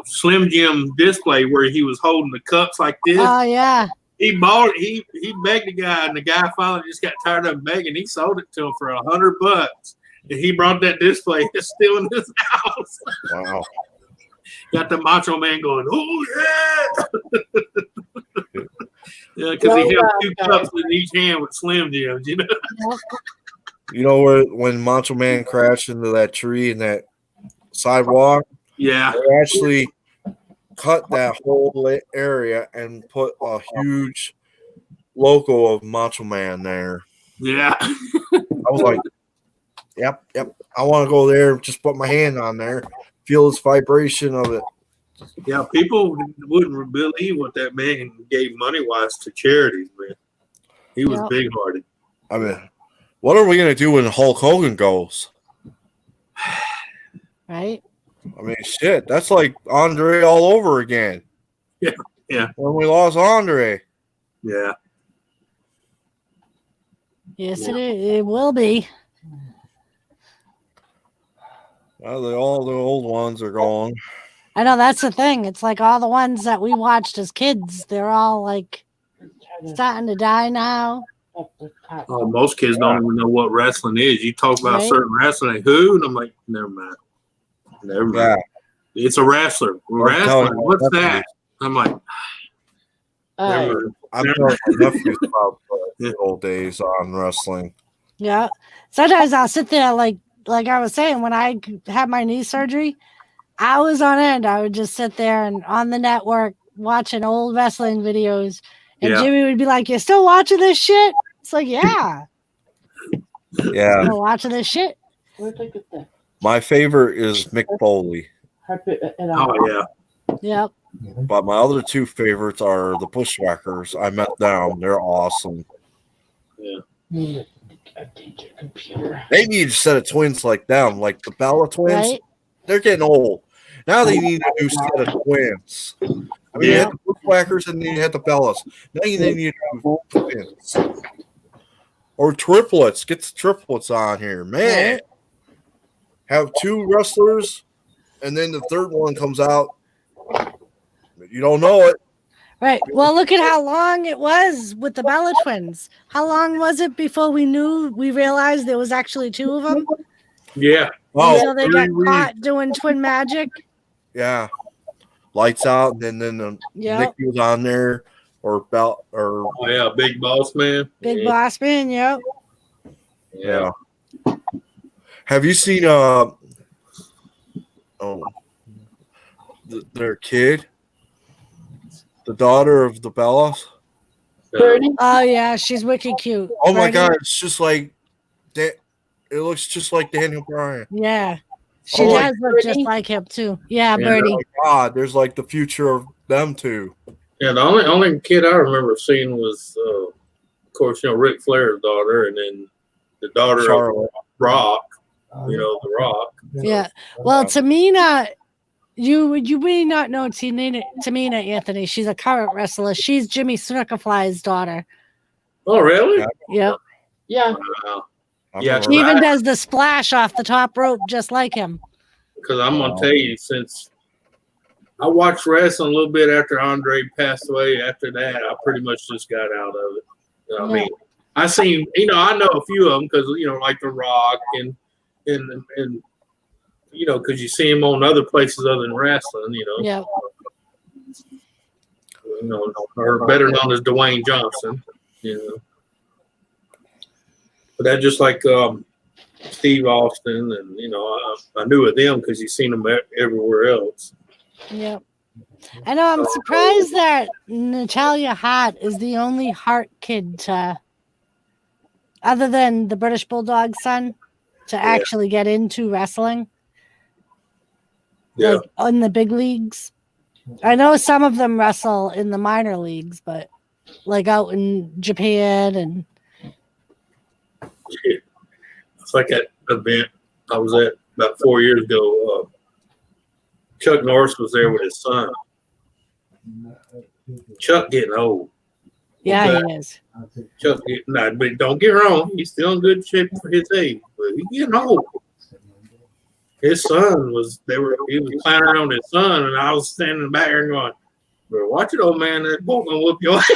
Slim Jim display where he was holding the cups like this. Oh yeah. He bought it. He begged the guy, and the guy finally just got tired of begging. He sold it to him for $100, and he brought that display. It's still in his house. Wow. Got the Macho Man going, oh yeah, yeah, because he held 2 cups in each hand with Slim Jims. You know. You know where when Macho Man crashed into that tree in that sidewalk, Yeah. they actually cut that whole area and put a huge logo of Macho Man there. Yeah. I was like, yep. I want to go there, just put my hand on there, feel this vibration of it. Yeah. People wouldn't believe what that man gave money wise to charities, man. He was Yep. big hearted. I mean, what are we going to do when Hulk Hogan goes? Right. I mean, shit, that's like Andre all over again. Yeah. When we lost Andre. Yeah. Yes, it will be. Well, all the old ones are gone. I know that's the thing. It's like all the ones that we watched as kids, they're all like starting to die now. Oh, most kids don't even know what wrestling is. You talk about Right. certain wrestling, who? And I'm like, never mind. Never mind. Yeah. It's a wrestler. telling Wrestling. you, What's that's that? I'm like, never mind. I'm telling my nephews about the old days on wrestling. Yeah. Sometimes I'll sit there like I was saying, when I had my knee surgery, I was on end. I would just sit there and on the network watching old wrestling videos. And Yeah. Jimmy would be like, "You're still watching this shit?" It's like, yeah, Yeah. still watching this shit. My favorite is Mick Foley, Oh, yeah. Yep. but my other two favorites are the Bushwhackers. I met them. They're awesome. They need a set of twins like them, like the Bella twins. Right. They're getting old. Now they need a new set of twins. I mean, you had the Bushwhackers and then you had the Bellas. Now they need twins. Or triplets. Get the triplets on here. Man. Right. Have 2 wrestlers, and then the third one comes out. You don't know it. Right. Well, look at how long it was with the Bella twins. How long was it before we realized there was actually 2 of them? Yeah. Until they got 3 weeks. caught doing twin magic. Yeah. Lights out, and then Yeah. Nikki was on there, or Bell, or Oh, yeah. Big Boss Man. Big yeah. Boss Man. Yep. yeah. Have you seen their kid? The daughter of the Bellas. Birdie? Oh yeah, she's wicked cute. Oh my Birdie? God, it's just like that. It looks just like Daniel Bryan. Yeah, she Oh, does look just Birdie? like him too. Yeah, Yeah, Birdie. Oh my God, there's like the future of them two. Yeah, the only kid I remember seeing was, of course, Ric Flair's daughter, and then the daughter Charlotte. of Rock. The Rock. Yeah. Well, Tamina, you may not know Tamina, Anthony. She's a current wrestler. She's Jimmy Snookerfly's daughter. Oh, really? Yep. Yeah. Wow. I've Yeah, never She heard even of does the splash off the top rope just like him. Because I'm gonna tell you, since I watched wrestling a little bit after Andre passed away, after that I pretty much just got out of it. You know what I mean, I seen, I know a few of them because like The Rock and because you see him on other places other than wrestling. Yeah. Or better known as Dwayne Johnson. But that's just like Steve Austin, and I knew of them because you seen them everywhere else. Yep. I know. I'm surprised that Natalia Hart is the only Hart kid to, other than the British Bulldog son, to actually get into wrestling. Yeah. Like in the big leagues. I know some of them wrestle in the minor leagues, but like out in Japan and It's like that event I was at about 4 years ago. Chuck Norris was there with his son. Chuck getting old. yeah, Okay. he is. Chuck getting, but don't get me wrong, he's still in good shape for his age, but he's getting old. His son he was planning on his son, and I was standing back there going, bro, watch it, old man, that boy gonna whoop your ass.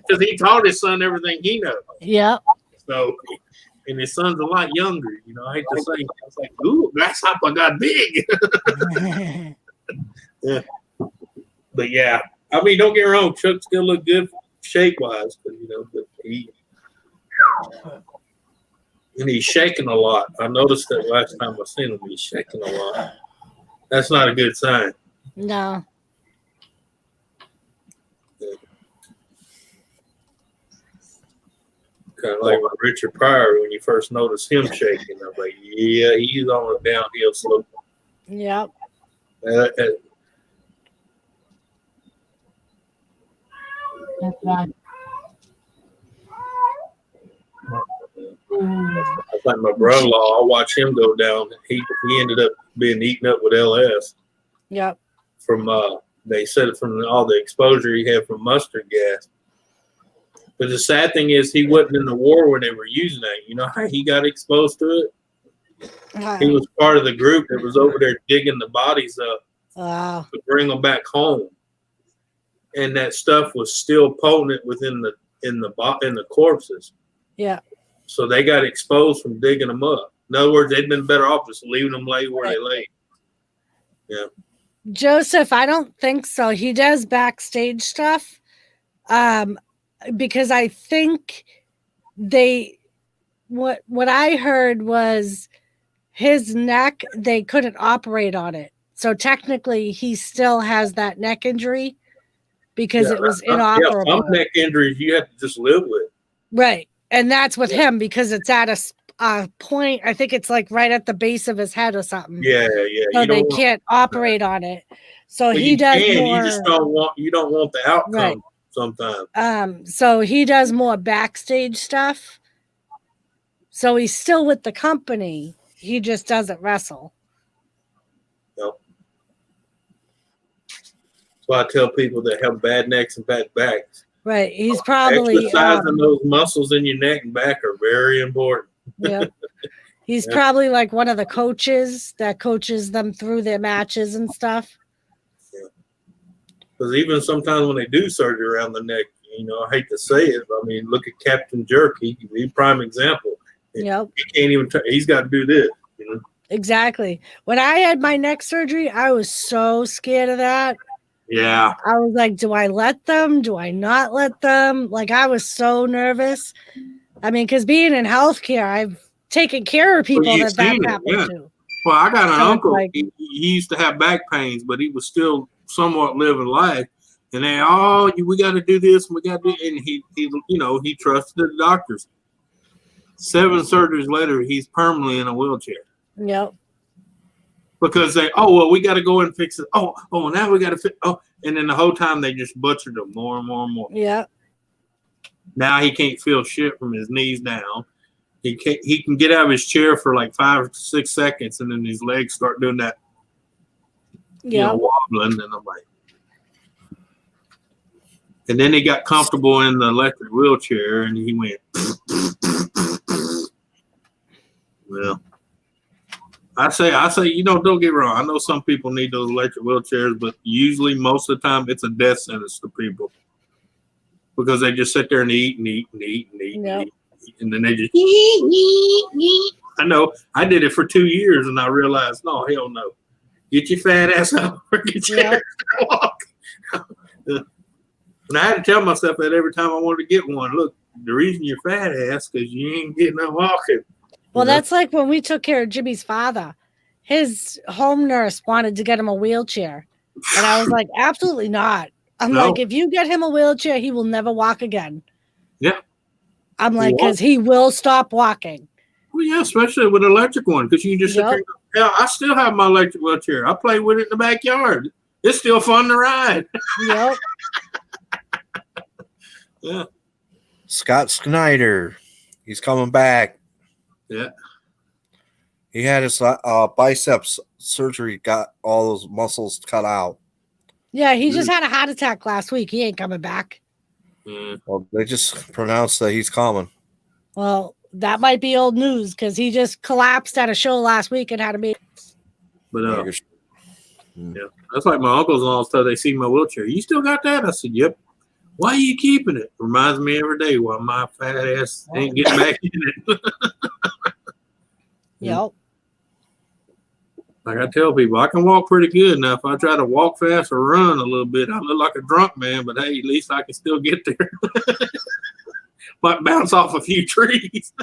Because he taught his son everything he knows. Yep. So, and his son's a lot younger. I hate to say, I was like, ooh, grasshopper got big. But yeah, I mean, don't get me wrong, Chuck still look good shape wise, but but he's shaking a lot. I noticed that last time I seen him, he's shaking a lot. That's not a good sign. No. Kind of like with Richard Pryor, when you first noticed him shaking, I was like, yeah, he's on a downhill slope. Yep. That's right. It's like my brother-in-law, I watched him go down. He ended up being eaten up with LS Yep. from they said it from all the exposure he had from mustard gas. But the sad thing is he wasn't in the war when they were using that. You know how he got exposed to it? He was part of the group that was over there digging the bodies up Wow. to bring them back home. And that stuff was still potent within the corpses. Yeah. So they got exposed from digging them up. In other words, they'd been better off just leaving them lay where they lay. Yeah. Joseph, I don't think so. He does backstage stuff. Because I think what I heard was his neck, they couldn't operate on it. So technically he still has that neck injury because it was inoperable. Yeah, some neck injuries you have to just live with. Right. And that's with him because it's at a point, I think it's like right at the base of his head or something. Yeah. So they can't operate on it. So he does more. You just don't want the outcome. Right. Sometimes. So he does more backstage stuff. So he's still with the company. He just doesn't wrestle. Yep. So I tell people that have bad necks and bad backs. Right. He's probably exercising those muscles in your neck and back are very important. Yeah. He's probably like one of the coaches that coaches them through their matches and stuff. Because even sometimes when they do surgery around the neck, I hate to say it, but I mean, look at Captain Jerk. He's prime example. Yep. He can't even. He's got to do this. Exactly. When I had my neck surgery, I was so scared of that. Yeah. I was like, do I let them? Do I not let them? Like, I was so nervous. I mean, because being in healthcare, I've taken care of people that happened to. Well, I got an So it's uncle. like- He used to have back pains, but he was still somewhat living life. And they, we got to do this, and we got to do, and he trusted the doctors. 7 surgeries later, he's permanently in a wheelchair. Yep. Because they, we got to go and fix it. Now we got to fix. And then the whole time they just butchered him more and more and more. Yep. Now he can't feel shit from his knees down. He can get out of his chair for like 5 to 6 seconds, and then his legs start doing that, wobbling. And I'm like, and then he got comfortable in the electric wheelchair, and he went. Well, I say, don't get wrong. I know some people need those electric wheelchairs, but usually most of the time it's a death sentence to people because they just sit there and eat and eat and eat and eat, and eat, and then they just eat. I know. I did it for 2 years, and I realized, no, hell no. Get your fat ass up or get your ass to walk. And I had to tell myself that every time I wanted to get one. Look, the reason you're fat ass because you ain't getting up walking. Well, that's like when we took care of Jimmy's father. His home nurse wanted to get him a wheelchair. And I was like, absolutely not. I'm like, if you get him a wheelchair, he will never walk again. Yeah. I'm like, because he will stop walking. Well, yeah, especially with an electric one, because you can just sit there. Hell, I still have my electric wheelchair. I play with it in the backyard. It's still fun to ride. Yep. Yeah. Scott Snyder, he's coming back. Yeah. He had his biceps surgery, got all those muscles cut out. Yeah, he just had a heart attack last week. He ain't coming back. Well, they just pronounced that he's coming. Well, that might be old news because he just collapsed at a show last week and had a meeting. But yeah, that's like my uncles and all stuff. They see my wheelchair. You still got that? I said, yep. Why are you keeping it? Reminds me every day why my fat ass ain't getting back in it. Yep. Like I tell people, I can walk pretty good. Now, if I try to walk fast or run a little bit, I look like a drunk man, but hey, at least I can still get there. Might bounce off a few trees.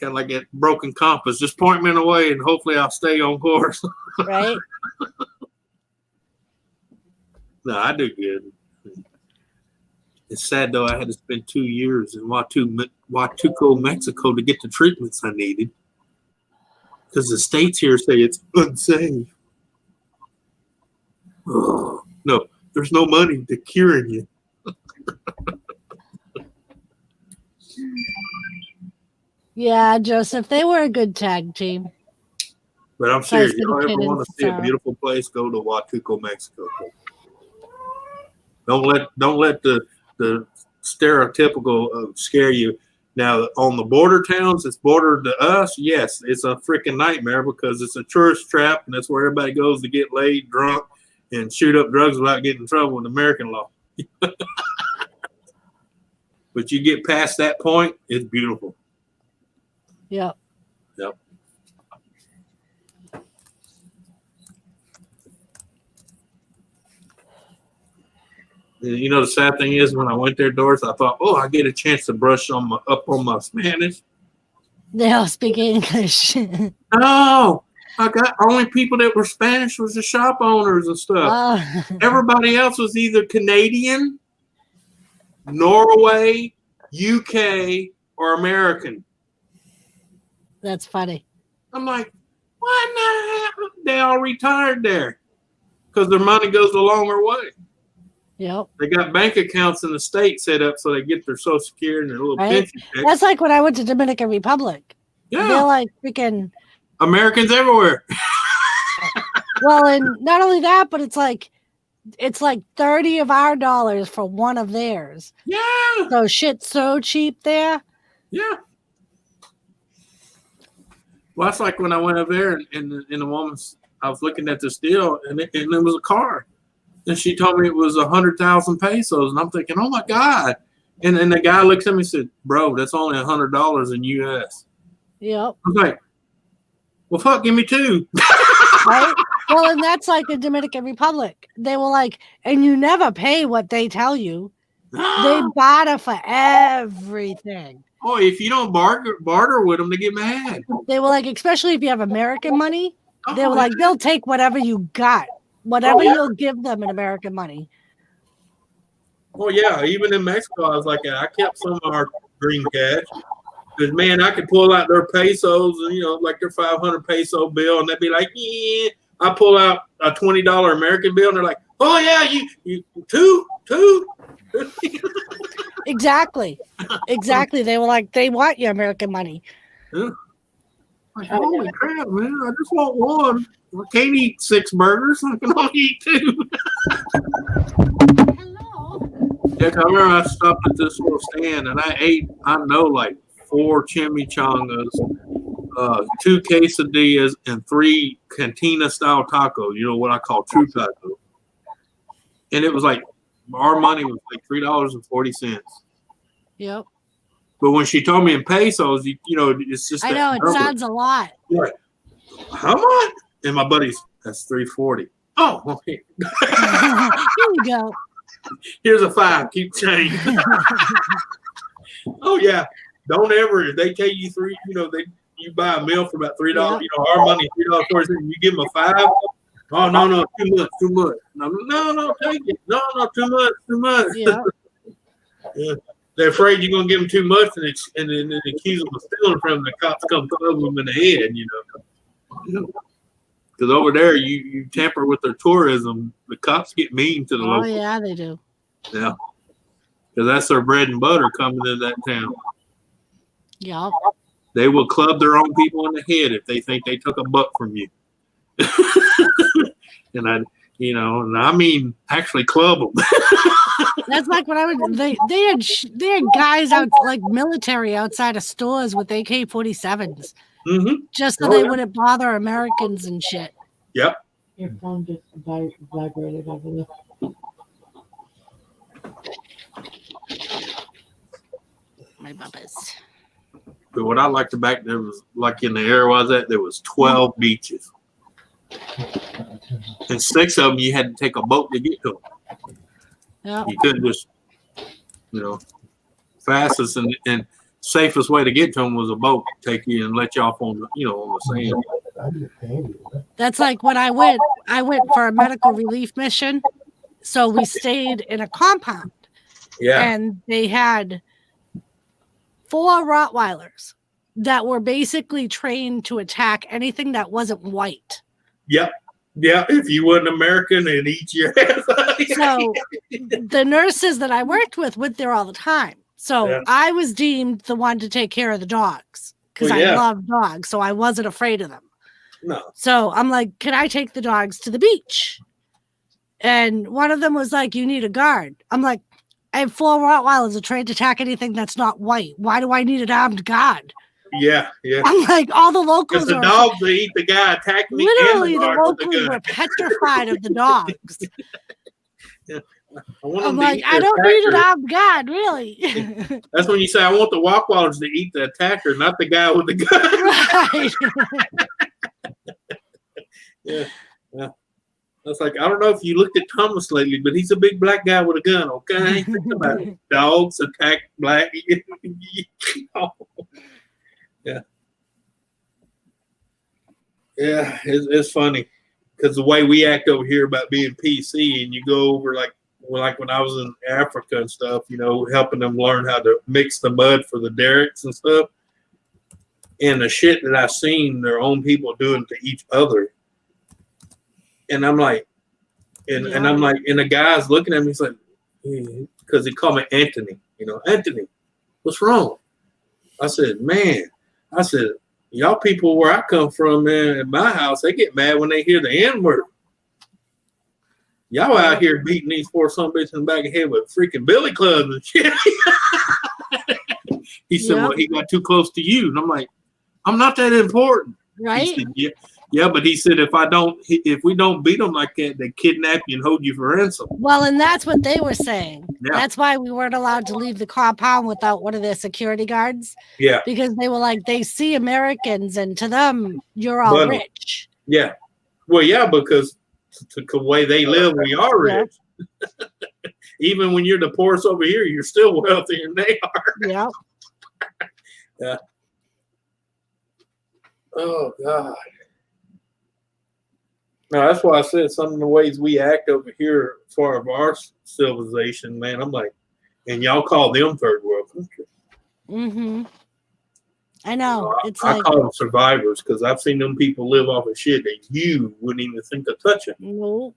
Kind of like that broken compass. Just point me in a way and hopefully I'll stay on course. Right? No, I do good. It's sad, though, I had to spend 2 years in Huatuco, Mexico to get the treatments I needed. Because the states here say it's unsafe. Oh, no, there's no money to curing you. Yeah, Joseph, they were a good tag team. But I'm serious. Nice You don't ever little want to see a kittens, beautiful place, go to Huatuco, Mexico. Don't let the stereotypical scare you. Now, on the border towns, it's border to us. Yes, it's a freaking nightmare because it's a tourist trap, and that's where everybody goes to get laid, drunk, and shoot up drugs without getting in trouble with American law. But you get past that point, it's beautiful. Yep. Yep. You know, the sad thing is when I went there, Doris, I thought, I get a chance to brush up on my Spanish. They all speak English. No, I got only people that were Spanish was the shop owners and stuff. Everybody else was either Canadian, Norway, UK, or American. That's funny. I'm like, why not? They all retired there because their money goes a longer way. Yep. They got bank accounts in the state set up so they get their Social Security and their little pension check. That's like when I went to Dominican Republic. Yeah. They're like freaking Americans everywhere. Well, and not only that, but it's like 30 of our dollars for one of theirs. Yeah. So shit's so cheap there. Yeah. Well, that's like when I went up there and the woman's, I was looking at this deal and it was a car. And she told me it was 100,000 pesos. And I'm thinking, oh my God. And the guy looks at me and said, bro, that's only $100 in US. Yep. I was like, well, fuck, give me two. Right? Well, and that's like the Dominican Republic. They were like, and you never pay what they tell you. They barter for everything. Oh, if you don't barter with them, they get mad. They were like, especially if you have American money, They were Oh, like, they'll take whatever you got, whatever you'll give them in American money. Oh yeah, even in Mexico, I was like, I kept some of our green cash because man, I could pull out their pesos and like their 500 peso bill, and they'd be like, yeah. I pull out a $20 American bill, and they're like, oh yeah, you two. Exactly. They were like, they want your American money. Yeah. Like, holy crap, man! I just want one. I can't eat 6 burgers. I can only eat 2. Yeah, 'cause I remember I stopped at this little stand and I ate, like 4 chimichangas, 2 quesadillas, and 3 cantina style tacos. You know what I call true tacos. And it was like our money was like $3.40. Yep. But when she told me in pesos, it's just I know it number. sounds a lot. You're like, how much? And my buddy's, that's $3.40. Oh, okay. Here you go. Here's a 5. Keep change. Oh yeah. Don't ever. If they tell you 3. You buy a meal for about $3. Yeah. Our money $3.40. You give them a 5. Oh no, too much. No, take it. No, too much. Yeah. Yeah. They're afraid you're gonna give them too much, and then accuse them of stealing from them. The cops come throw them in the head. Because over there, you tamper with their tourism. The cops get mean to the Oh locals. yeah, they do. Yeah. Because that's their bread and butter coming into that town. Yep. They will club their own people in the head if they think they took a buck from you. And I mean actually club them. That's like when I was. They had guys out like military outside of stores with AK-47s, Mm-hmm. just so Oh, they yeah. wouldn't bother Americans and shit. Yep. Your phone just vibrated over there. My bumpers. But what I liked back there was like in the area I was at, there was 12 beaches. And 6 of them you had to take a boat to get to them. Yep. You couldn't just, fastest and safest way to get to them was a boat to take you and let you off on the sand. That's like when I went for a medical relief mission. So we stayed in a compound Yeah. and they had 4 Rottweilers that were basically trained to attack anything that wasn't white. Yep. Yeah. If you weren't American, it'd eat your ass. So the nurses that I worked with went there all the time. So Yeah. I was deemed the one to take care of the dogs because Well, yeah. I love dogs. So I wasn't afraid of them. No. So I'm like, can I take the dogs to the beach? And one of them was like, you need a guard. I'm like, I have 4 Rottweilers are trained to attack anything that's not white. Why do I need an armed guard? Yeah. Yeah. I'm like, all the Because locals the are dogs, they eat the guy attacking me. literally and the the guard with the locals gun. were petrified of the dogs. I want I'm them to like, eat I the don't need an attacker. armed guard, really. That's when you say, I want the Walkwallers to eat the attacker, not the guy with the gun. Right. Yeah. That's like, I don't know if you looked at Thomas lately, but he's a big black guy with a gun, okay? Think about it. Dogs attack black. Yeah. Yeah, it's funny because the way we act over here about being PC, and you go over like when I was in Africa and stuff, helping them learn how to mix the mud for the derricks and stuff. And the shit that I've seen their own people doing to each other. And I'm like, and the guy's looking at me, he's like, because he called me Anthony, Anthony, what's wrong? I said, y'all people where I come from, man, in my house, they get mad when they hear the N-word. Y'all out here beating these poor son bitches in the back of the head with freaking billy clubs and shit. He said, well, he got too close to you. And I'm like, I'm not that important. Right? He said, yeah, but he said, if we don't beat them like that, they kidnap you and hold you for ransom. Well, and that's what they were saying. Yeah. That's why we weren't allowed to leave the compound without one of their security guards. Yeah. Because they were like, they see Americans and to them, you're all But- rich. Yeah. Well, yeah, because the way they live, we are rich. Even when you're the poorest over here, you're still wealthier than they are. Yeah. Yeah. Oh, God. No, that's why I said some of the ways we act over here as far as our civilization, man. I'm like, and y'all call them third world country. Mm-hmm. I know. It's I like call them survivors because I've seen them people live off of shit that you wouldn't even think of touching. no.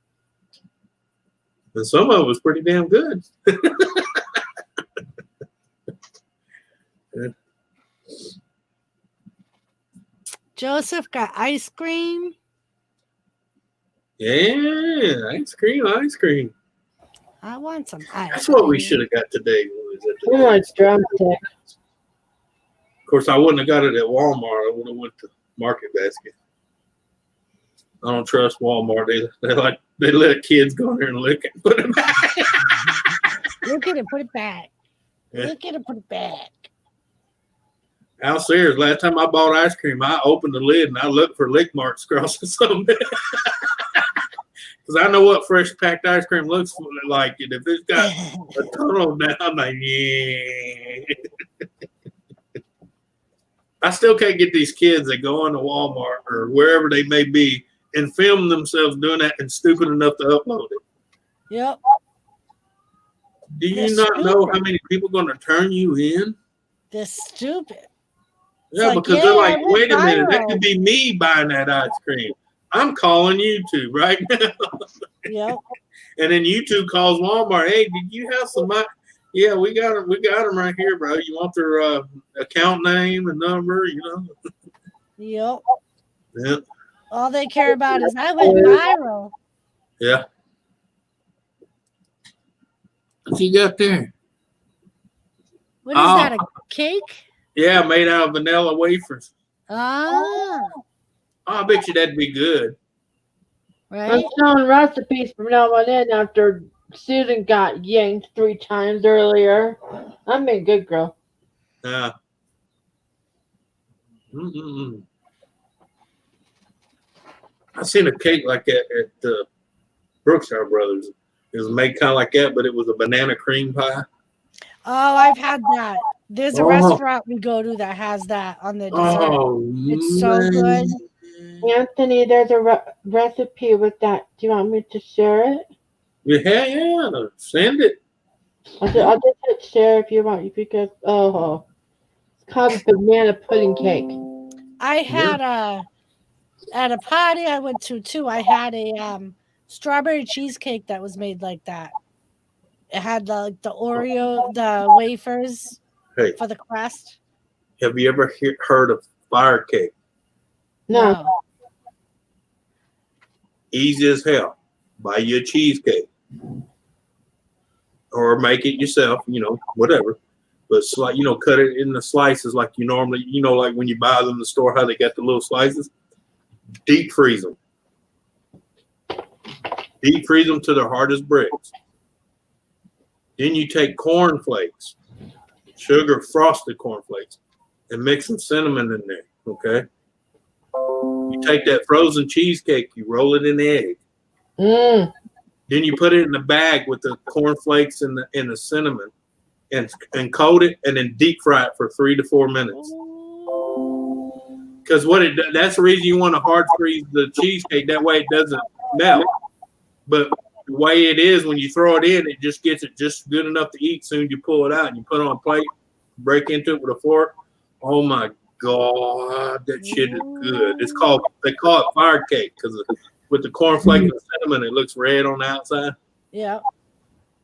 And some of it was pretty damn good. Joseph got ice cream. Yeah, ice cream. I want some ice. That's what we cream. should have got today. Was it Oh, my drumstick. Of course, I wouldn't have got it at Walmart. I would have went to Market Basket. I don't trust Walmart. They let kids go in there and lick it, and put it back. Look at it, put it back. Yeah. Look at it, put it back. How serious? Last time I bought ice cream, I opened the lid and I looked for lick marks across the something. Because I know what fresh packed ice cream looks like. And if it's got a tunnel down, I'm like, yeah. I still can't get these kids that go into Walmart or wherever they may be and film themselves doing that and stupid enough to upload it. Yep. Do you They're not know stupid. how many people are going to turn you in? They're stupid. Yeah, like, because they're yeah, like, we're wait a minute, that viral. could be me buying that ice cream. I'm calling YouTube right now. Yep. And then YouTube calls Walmart. Hey, did you have some? Yeah, we got them. We got them right here, bro. You want their account name and number? You know. Yep. Yeah. All they care about is I went viral. Yeah. What you got there? What is that? A cake? Yeah, made out of vanilla wafers. Ah, Oh, I bet you that'd be good. I'm right. showing recipes from now on in after Susan got yanked 3 times earlier. I'm being good, girl. Yeah. I seen a cake like that at Brookshire Brothers. It was made kind of like that, but it was a banana cream pie. Oh, I've had that. There's a Oh. restaurant we go to that has that on the dessert. Oh, It's so good. Anthony, there's a recipe with that. Do you want me to share it? Yeah. Send it. I'll just hit share if you want, because it's called a banana pudding cake. I had at a party I went to too. I had a strawberry cheesecake that was made like that. It had the Oreo, the wafers Hey, for the crust. have you ever heard of fire cake? No. Easy as hell. Buy you a cheesecake. Or make it yourself, whatever. But cut it in the slices like you normally, like when you buy them in the store, how they got the little slices. Deep freeze them. Deep freeze them to their hard as bricks. Then you take cornflakes, sugar frosted cornflakes, and mix some cinnamon in there. Okay. You take that frozen cheesecake, you roll it in egg. Mm. Then you put it in the bag with the cornflakes and the cinnamon, and coat it, and then deep fry it for 3 to 4 minutes. Because that's the reason you want to hard freeze the cheesecake. That way it doesn't melt. But the way it is, when you throw it in, it just gets it just good enough to eat. Soon you pull it out and you put it on a plate, break into it with a fork. Oh my God, that shit is good. They call it fire cake because with the cornflake and the cinnamon, it looks red on the outside. Yeah.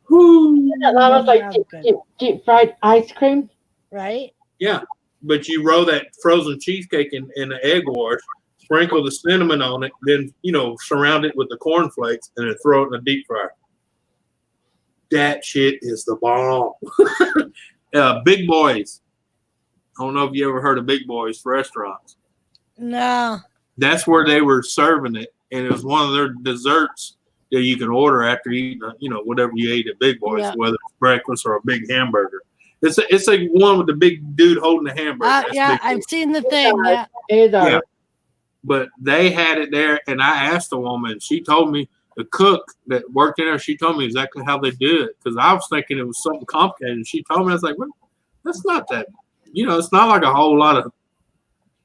Woo. That was like Sounds good. deep fried ice cream. Right? Yeah, but you roll that frozen cheesecake in the egg wash, sprinkle the cinnamon on it, then surround it with the cornflakes, and then throw it in the deep fryer. That shit is the bomb. Big Boys. I don't know if you ever heard of Big Boys restaurants. No. That's where they were serving it, and it was one of their desserts that you can order after eating, whatever you ate at Big Boys, Yeah. whether it's breakfast or a big hamburger. It's like one with the big dude holding the hamburger. That's Yeah, Big Boys. I've seen the thing. Yeah. Yeah. But they had it there, and I asked the woman. She told me, the cook that worked in there, she told me exactly how they do it, because I was thinking it was something complicated. And she told me, I was like, well, that's not that. It's not like a whole lot of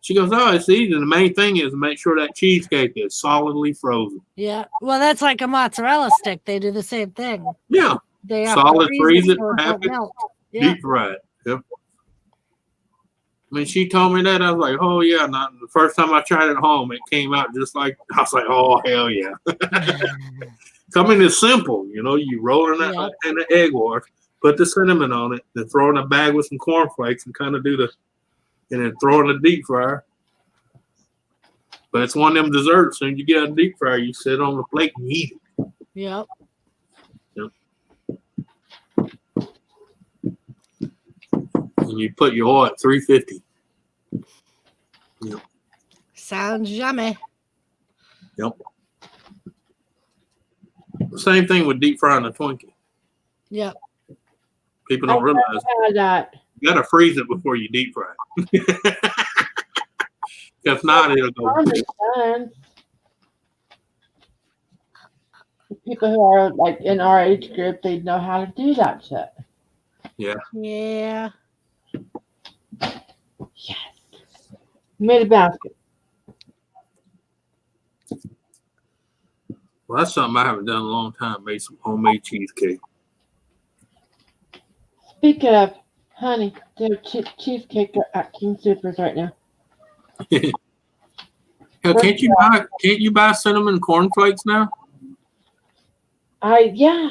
She goes, oh, it's easy. The main thing is to make sure that cheesecake is solidly frozen. Yeah. Well, that's like a mozzarella stick. They do the same thing. Yeah, They have Solid, to freeze it, so wrap don't it, melt. Yeah. deep fried. Yep. When she told me that, I was like, oh, yeah. Not the first time I tried it at home, it came out just like, I was like, oh, hell yeah. I mean, it's simple. You know, you roll it Yeah. in the egg wash, put the cinnamon on it, then throw it in a bag with some cornflakes and kind of and then throw it in the deep fryer. But it's one of them desserts. Soon you get out of the deep fryer, you sit on the plate and eat it. Yep. And you put your oil at 350. Sounds yummy. Yep. Same thing with deep frying a Twinkie. Yep. People don't realize Had that. you gotta freeze it before you deep fry it. If not, it'll go. Common sense. The people who are like in our age group, they know how to do that shit. Yeah. Yes. Made a basket. Well, that's something I haven't done in a long time. Made some homemade cheesecake. Speaking of, honey, there's cheesecake at King Supers right now. Hell, can't you buy cinnamon cornflakes now? Yeah.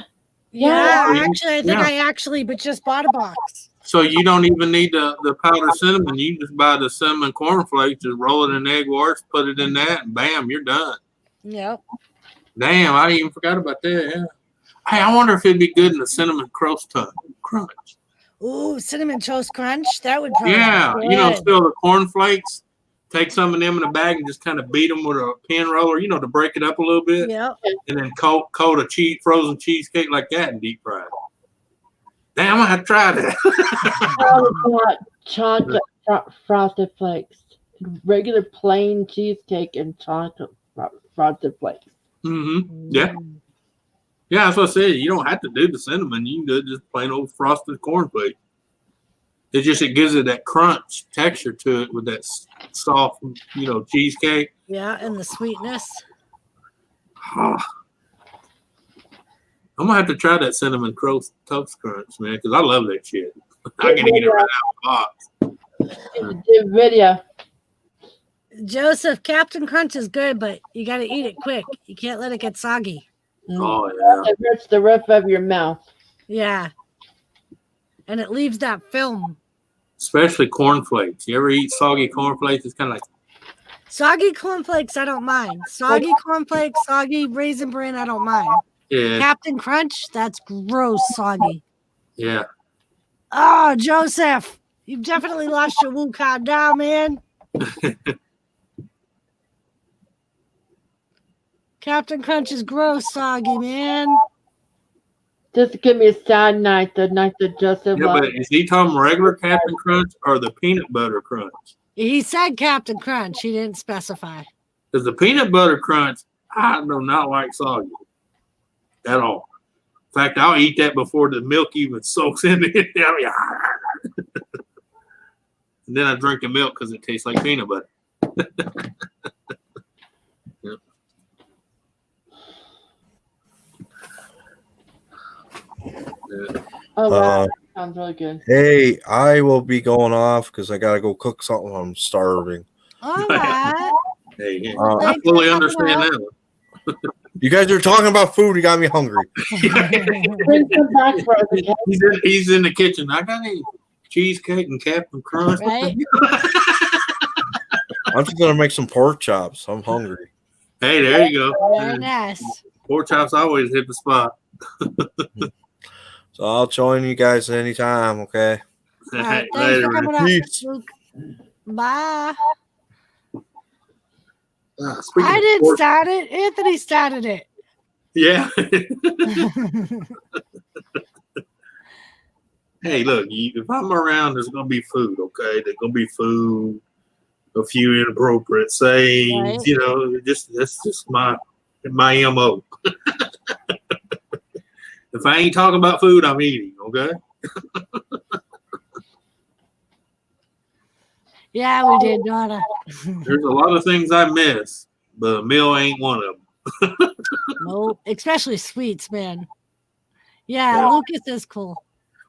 Yeah. Actually, I think I but just bought a box. So you don't even need the powdered cinnamon. You just buy the cinnamon cornflakes, just roll it in egg wash, put it in that, and bam, you're done. Yep. Damn, I even forgot about that. Yeah. Hey, I wonder if it'd be good in the cinnamon crunch. Ooh, cinnamon toast crunch. That would probably Yeah, be you know, good. still the cornflakes. Take some of them in a bag and just kind of beat them with a pen roller, you know, to break it up a little bit, Yep. and then coat a frozen cheesecake like that and deep fry it. Damn, I'm gonna have to try that. Chocolate frosted flakes. Regular plain cheesecake and chocolate frosted flakes. Mm-hmm. Yeah, yeah, that's what I said. You don't have to do the cinnamon. You can do just plain old frosted cornflake. It gives it that crunch texture to it with that soft, you know, cheesecake. Yeah, and the sweetness. I'm gonna have to try that cinnamon toast crunch, man, because I love that shit. I can eat it right out of the box. The video. Joseph, Captain Crunch is good, but you got to eat it quick. You can't let it get soggy. Oh yeah. It hurts the roof of your mouth. Yeah. And it leaves that film. Especially cornflakes. You ever eat soggy cornflakes? It's kind of like, Soggy cornflakes, I don't mind. Soggy cornflakes, soggy raisin bran, I don't mind. yeah, Captain Crunch, that's gross soggy. yeah. Oh, Joseph, you've definitely lost your woo card now, man. Captain Crunch is gross soggy, man. Just give me a sad night, the night that Joseph Yeah, lost. but is he talking regular Captain Crunch or the peanut butter crunch? He said Captain Crunch. He didn't specify. Because the peanut butter crunch, I do not like soggy at all. In fact, I'll eat that before the milk even soaks into it. And then I drink the milk because it tastes like peanut butter. Yep. Yeah. Oh, wow. Uh, Sounds really good. Hey, I will be going off because I gotta go cook something. I'm starving. All right. Hey, yeah. Uh, I fully understand that. You guys are talking about food. You got me hungry. Bring some back for us, okay? He's in the kitchen. I got any cheesecake and Captain Crunch. Right? I'm just gonna make some pork chops. I'm hungry. Hey, there you go. Very nice. Pork chops always hit the spot. So I'll join you guys anytime. Okay. All right. Thanks Later. for coming up, Peace. Luke. Bye. Speaking I of didn't pork- start it. Anthony started it. Yeah. Hey, look, if I'm around, there's gonna be food. Okay, there's gonna be food. A few inappropriate sayings. Right. You know, that's just my MO. If I ain't talking about food, I'm eating. Okay. Yeah, we did, Donna. There's a lot of things I miss, but a meal ain't one of them. Nope, especially sweets, man. Yeah, Lucas is cool.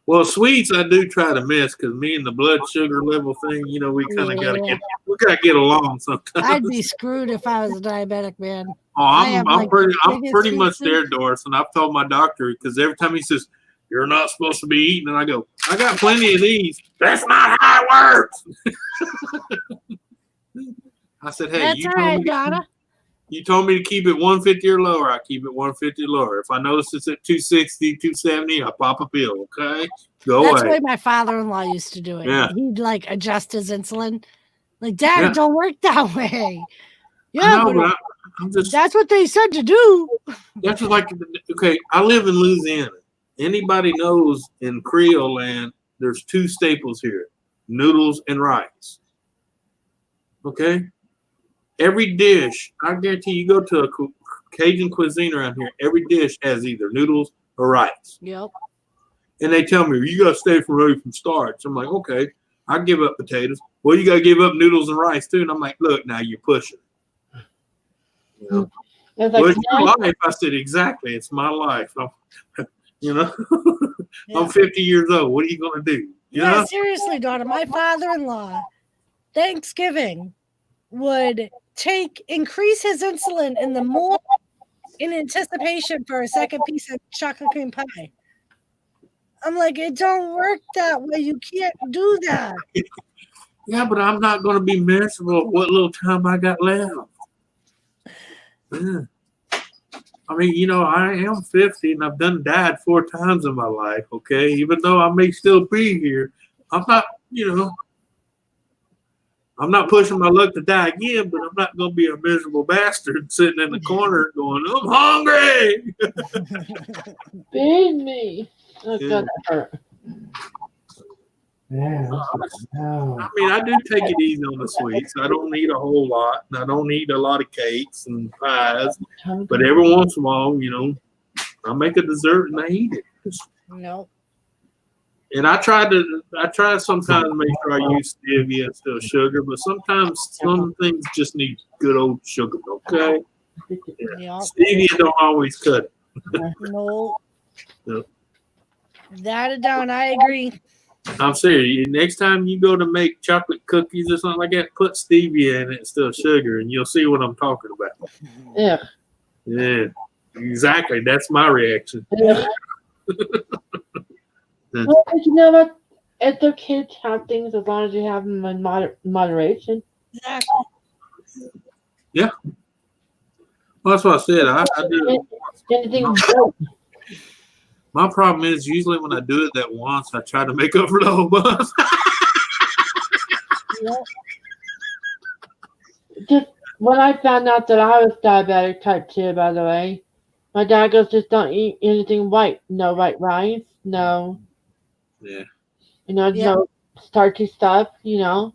Well, sweets I do try to miss because me and the blood sugar level thing, we kind of gotta get along sometimes. I'd be screwed if I was a diabetic, man. Oh, I I'm have, pretty biggest much sweet there, tooth. Doris, and I've told my doctor because every time he says you're not supposed to be eating, and I go, I got plenty of these. That's not how it works. I said, hey, That's all right, Donna. you told me to keep it 150 or lower. I keep it 150 or lower. If I notice it's at 260, 270, I pop a pill. Okay, go That's away. the way my father-in-law used to do it. Yeah. He'd like adjust his insulin. Like, Dad, Yeah. it don't work that way. I Yeah, know, but but I'm just. that's what they said to do. That's just like, okay, I live in Louisiana. Anybody knows in Creole land, there's two staples here, noodles and rice. Okay? Every dish, I guarantee you go to a Cajun cuisine around here, every dish has either noodles or rice. Yep. And they tell me, you got to stay away from starch. I'm like, okay, I give up potatoes. Well, you got to give up noodles and rice too. And I'm like, look, now you're pushing. You know? It's Well, like, it's your life. I said, exactly. It's my life. Yeah. I'm 50 years old. What are you going to do? You Yeah, know? seriously, daughter. My father-in-law, Thanksgiving, would increase his insulin in the morning in anticipation for a second piece of chocolate cream pie. I'm like, it don't work that way. You can't do that. Yeah, but I'm not going to be miserable what little time I got left. Yeah. I mean, I am 50 and I've done died 4 times in my life, okay? Even though I may still be here, I'm not, I'm not pushing my luck to die again, but I'm not going to be a miserable bastard sitting in the corner going, I'm hungry. feed me. Oh, Yeah. God, that hurt. Yeah. No. I mean, I do take it easy on the sweets. I don't eat a whole lot, and I don't eat a lot of cakes and pies. But every once in a while, I make a dessert and I eat it. No. And I try sometimes to make sure I use stevia instead of sugar, but sometimes some things just need good old sugar, okay? Yep. Stevia don't always cut it. No. Yep. That it down. I agree. I'm serious. Next time you go to make chocolate cookies or something like that, put stevia in it instead of sugar, and you'll see what I'm talking about. Yeah. Yeah, exactly. That's my reaction. Yeah. Well, you know what? It's okay to have things as long as you have them in moderation. Exactly. Well, that's what I said. I do. Anything My problem is usually when I do it that once, I try to make up for the whole month. Yep. Just when I found out that I was diabetic type 2, by the way, my dad goes, just don't eat anything white. No white rice. No, Yeah. Yeah. no starchy stuff, Yeah.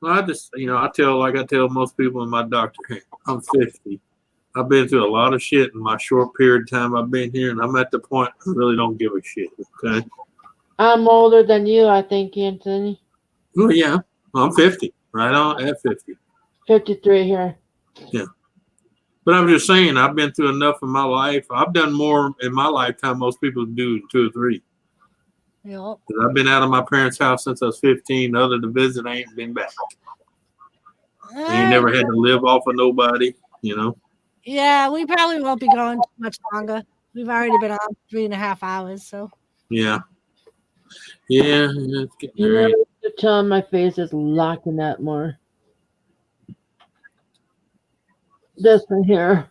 Well, I just, I tell most people in my doctor, hey, I'm 50. I've been through a lot of shit in my short period of time I've been here, and I'm at the point I really don't give a shit. Okay. I'm older than you, I think, Anthony. Well, yeah. Well, I'm 50. Right on at 50. 53 here. But I'm just saying, I've been through enough in my life. I've done more in my lifetime most people do in 2 or 3. Yep. 'Cause I've been out of my parents' house since I was 15. Other than visit, I ain't been back. I ain't never had to live off of nobody, Yeah, we probably won't be going too much longer. We've already been on 3.5 hours, so Yeah. Yeah. It's getting You know, very, the tell my face is locking up more. This one here.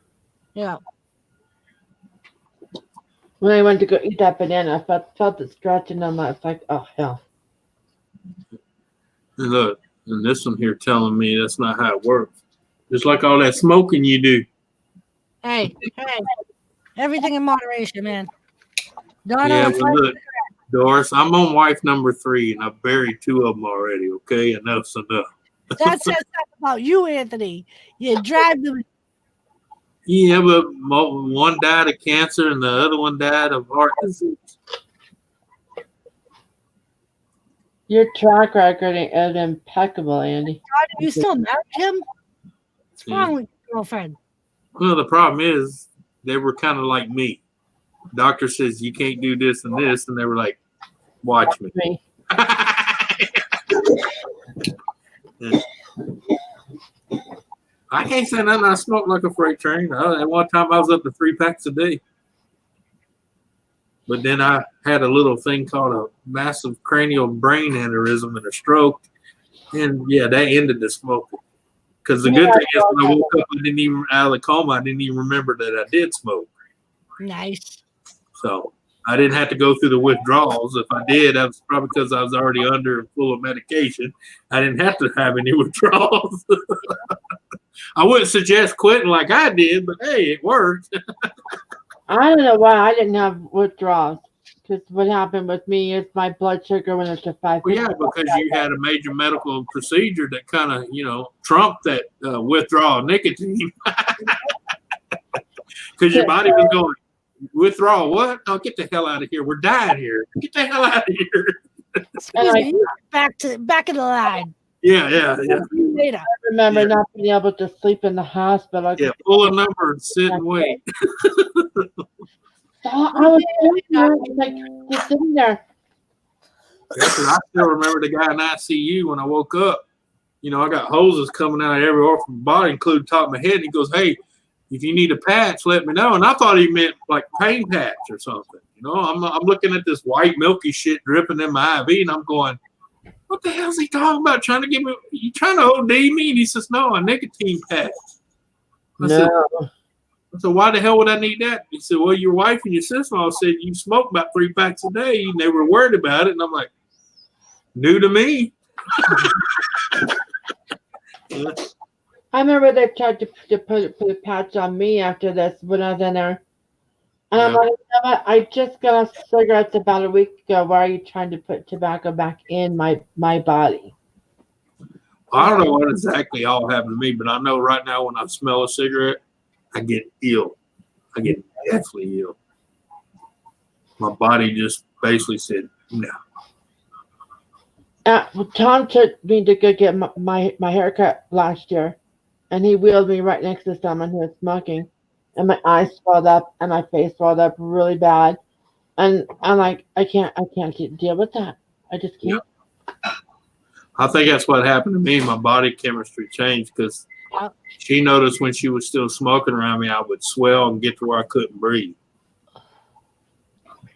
yeah. When I went to go eat that banana, I felt it stretching on my. It's like, oh hell. and look, and this one here telling me that's not how it works. Just like all that smoking you do. Hey, everything in moderation, man. Don't Yeah, know. but look, Doris, I'm on wife number 3, and I've buried 2 of them already. Okay, enough's enough. That says something about you, Anthony. You drive them. Yeah, but one died of cancer and the other one died of heart disease. Your track record is impeccable, Andy. You still married him? What's Yeah. wrong with your girlfriend? Well, the problem is they were kind of like me. Doctor says you can't do this and this, and they were like, "Watch me." Me. I can't say nothing. I smoke like a freight train. At one time, I was up to 3 packs a day. But then I had a little thing called a massive cranial brain aneurysm and a stroke. And yeah, that ended the smoking. Because the good thing is when I woke up, I didn't even, out of the coma, I didn't even remember that I did smoke. Nice. So I didn't have to go through the withdrawals. If I did, that was probably because I was already under and full of medication. I didn't have to have any withdrawals. I wouldn't suggest quitting like I did, but hey, it worked. I don't know why I didn't have withdrawals. Because what happened with me is my blood sugar went up to 550. Well, yeah, because you had a major medical procedure that kind of, trumped that withdrawal of nicotine. Because your body was going, withdrawal what? Oh, get the hell out of here. We're dying here. Get the hell out of here. Excuse me. Back in the line. Yeah. See you later. I remember not being able to sleep in the hospital. Yeah, pull a number and sit and wait. I was like just sitting there. That's what I still remember the guy in ICU when I woke up. I got hoses coming out of every organ from the body, including the top of my head. And he goes, "Hey, if you need a patch, let me know." And I thought he meant like pain patch or something. I'm looking at this white milky shit dripping in my IV, and I'm going, "What the hell is he talking about? Trying to get me? You trying to OD me?" And he says, "No, a nicotine patch." I said, "Why the hell would I need that?" He said, "Well, your wife and your sister-in-law said you smoke about 3 packs a day, and they were worried about it." And I'm like, "New to me." I remember they tried to put a patch on me after this when I was in there. And I'm like, "You know what? I just got off cigarettes about a week ago. Why are you trying to put tobacco back in my body?" I don't know what exactly all happened to me, but I know right now when I smell a cigarette, I get ill. I get deathly ill. My body just basically said, "No." Tom took me to go get my haircut last year, and he wheeled me right next to someone who was smoking, and my eyes swelled up and my face swelled up really bad, and I'm like, I can't deal with that. I just can't. I think that's what happened to me. My body chemistry changed because she noticed when she was still smoking around me, I would swell and get to where I couldn't breathe.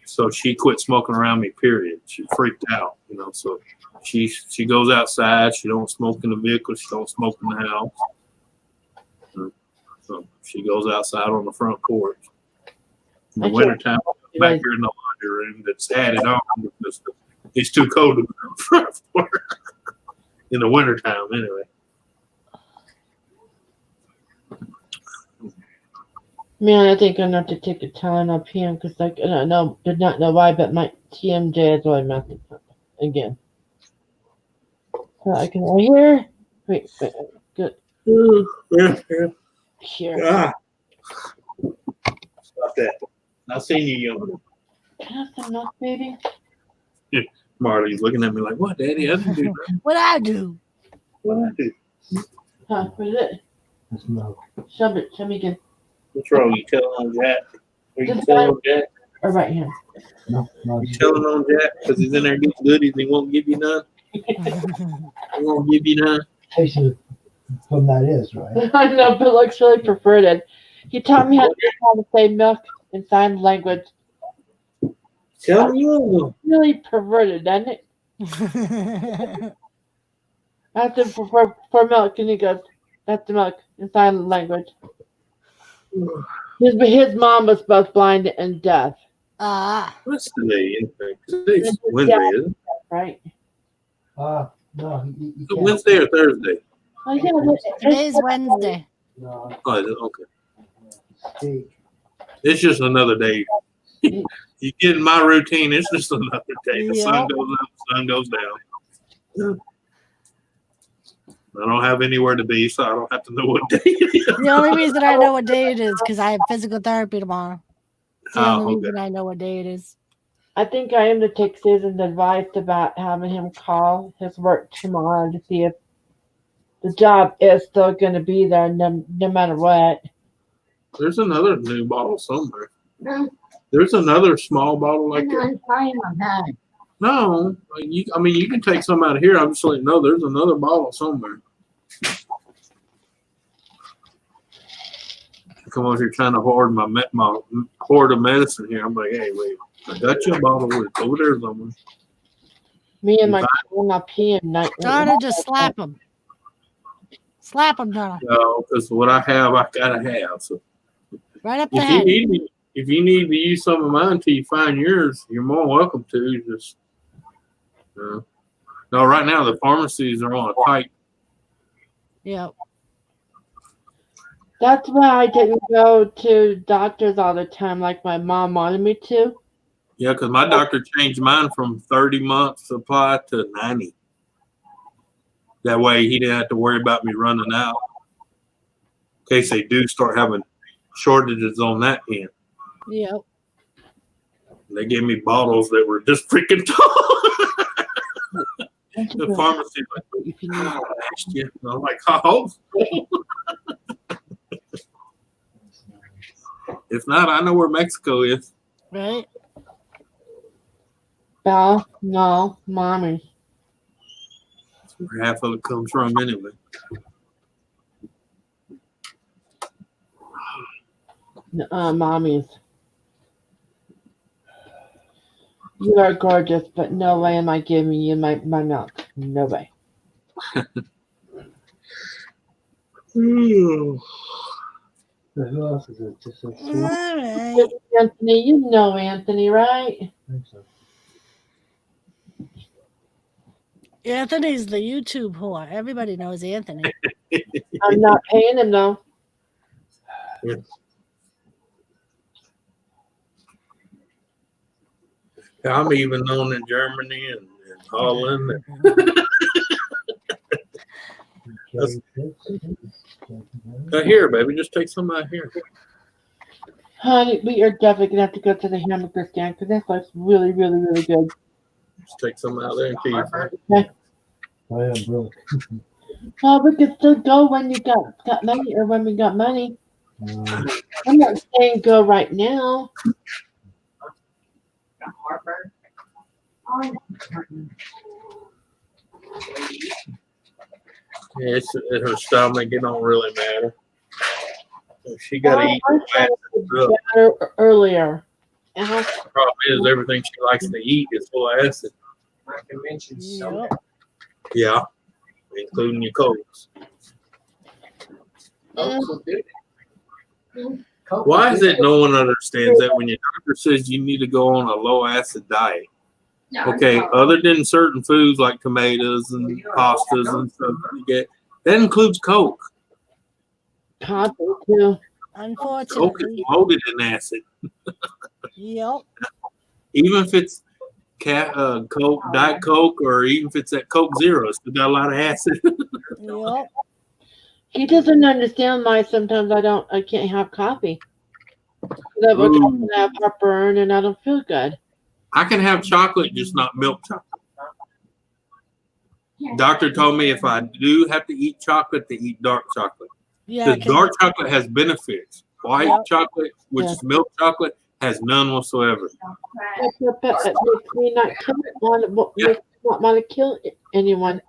So she quit smoking around me, period. She freaked out, so she goes outside. She don't smoke in the vehicle. She don't smoke in the house. So she goes outside on the front porch. In the wintertime, back here in the laundry room that's added on because it's too cold to go on the front porch. In the wintertime, anyway. Man, I think I'm going to have to take a Tylenol PM because I did not know why, but my TMJ is really messing up again. So I can hear. Wait, good. Yeah. Here. Ah. Stop that. I've seen you young. Can I have some milk, baby? Marley's looking at me like, "What, Daddy? I didn't do that. What I do? What I do? Huh, what is it? That's milk. Show me again. What's wrong? You telling on Jack? Are you Just telling on Jack? Or right here. No, You telling on Jack because he's in there getting goodies and he won't give you none? He won't give you none. Tastes of what that is, right? I know, but it looks really perverted. He taught me how to say milk in sign language. Tell me you. Really perverted, doesn't it? I asked him for milk, and he goes, "That's the milk in sign language." His mom was both blind and deaf. What's today? Today's Wednesday, isn't it? Right. No, you Is it can't. Wednesday or Thursday? Oh, yeah, Today's Wednesday. No, Oh, is it? Okay. steak. It's just another day. You get in my routine, it's just another day. The sun goes up, the sun goes down. I don't have anywhere to be, so I don't have to know what day it is. The only reason I know what day it is because I have physical therapy tomorrow. It's the only Okay. reason I know what day it is. I think I am to take Susan's advice about having him call his work tomorrow to see if the job is still going to be there no matter what. There's another new bottle somewhere. No, There's another small bottle like I'm that. not trying my hand. No, you can take some out of here. I'm just letting you know there's another bottle somewhere. Come over here trying to hoard my hoard of medicine here. I'm like, hey, wait, I got you a bottle. It's over there somewhere. Me and my peeing night. Donna, just slap him. Slap him, Donna. No, because what I have, I gotta have. So Right up the if you head. need to use some of mine until you find yours, you're more than welcome to. Just no, right now the pharmacies are on a tight. Yep. That's why I didn't go to doctors all the time like my mom wanted me to. Yeah, because my doctor changed mine from 30 months supply to 90. That way he didn't have to worry about me running out in case they do start having shortages on that end. Yep. They gave me bottles that were just freaking tall. The pharmacy like, If you need "God, I asked you." And I'm like, oh. If not, I know where Mexico is. Right. Belle, no, mommy. That's where half of it comes from anyway. Mommy's. You are gorgeous, but no way am I giving you my milk. No way. So who else is it? Just a All few? right. Anthony, you know Anthony, right? I think so. Anthony's the YouTube whore. Everybody knows Anthony. I'm not paying him though. I'm even known in Germany and Holland. Carry this. Here, baby, just take some out here. Honey, we are definitely gonna have to go to the hamburger stand because that looks really, really, really good. Just take some out there and keep. Oh, yeah, I'm broke. Oh, we could still go when you got money or when we got money. I'm not saying go right now. Yeah, it's her stomach. It don't really matter. She got to eat. I was trying to Look, get better earlier. And I the problem is everything she likes to eat is full of acid. Yep. Yeah, including your cokes. Why is it no one understands that when your doctor says you need to go on a low acid diet? Okay, other than certain foods like tomatoes and pastas and stuff you get, that includes Coke. coffee too. Coke is Unfortunately. loaded in acid. Yep. Even if it's Coke, Diet Coke, or even if it's that Coke Zero, it's still got a lot of acid. Yep. He doesn't understand why sometimes I can't have coffee. I Ooh. have heartburn and I don't feel good. I can have chocolate, just not milk chocolate. Doctor told me if I do have to eat chocolate, to eat dark chocolate. Yeah. Because dark chocolate has benefits. White Yep. chocolate, which is milk chocolate, has none whatsoever. It makes me not want to kill anyone.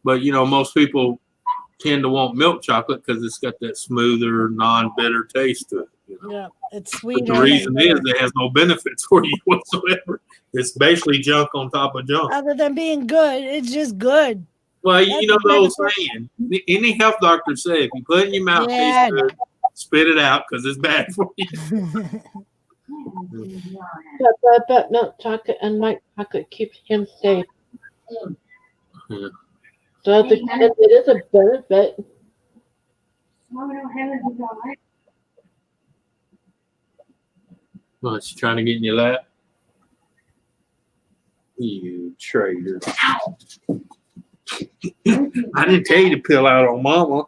But most people tend to want milk chocolate because it's got that smoother, non-bitter taste to it. Yeah. It's But sweeter. the reason than is it has no benefits for you whatsoever. It's basically junk on top of junk. other than being good, it's just good. Well, That's you know the old benefit. saying. Any health doctor say if you put it in your mouth, Yeah. tastes good, spit it out because it's bad for you. But milk chocolate and white chocolate keeps him safe. Yeah. So it is a benefit. Well, she's trying to get in your lap. You traitor. I didn't tell you to peel out on mama.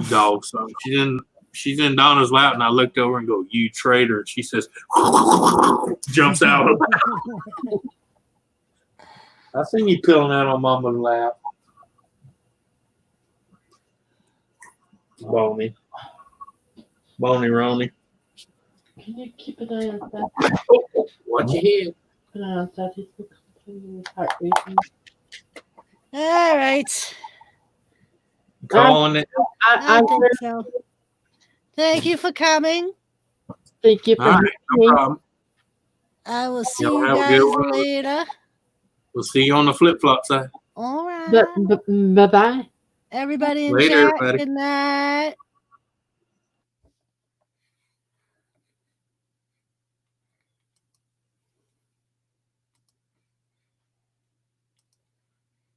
Dog son. She didn't she's in Donna's lap, and I looked over and go, "You traitor!" She says, jumps out. I seen you peeling out on Mama's lap. Boney Roney. Can you keep an eye on that? Watch your head. Keep an eye on that. He's becoming heart racing. All right. Calling it. I I think so. Thank you for coming. thank you for All right, no having me. problem. I will see Y'all you have a guys good one. later. We'll see you on the flip flop side. All right. Bye bye. Everybody in Later, chat, everybody. good night.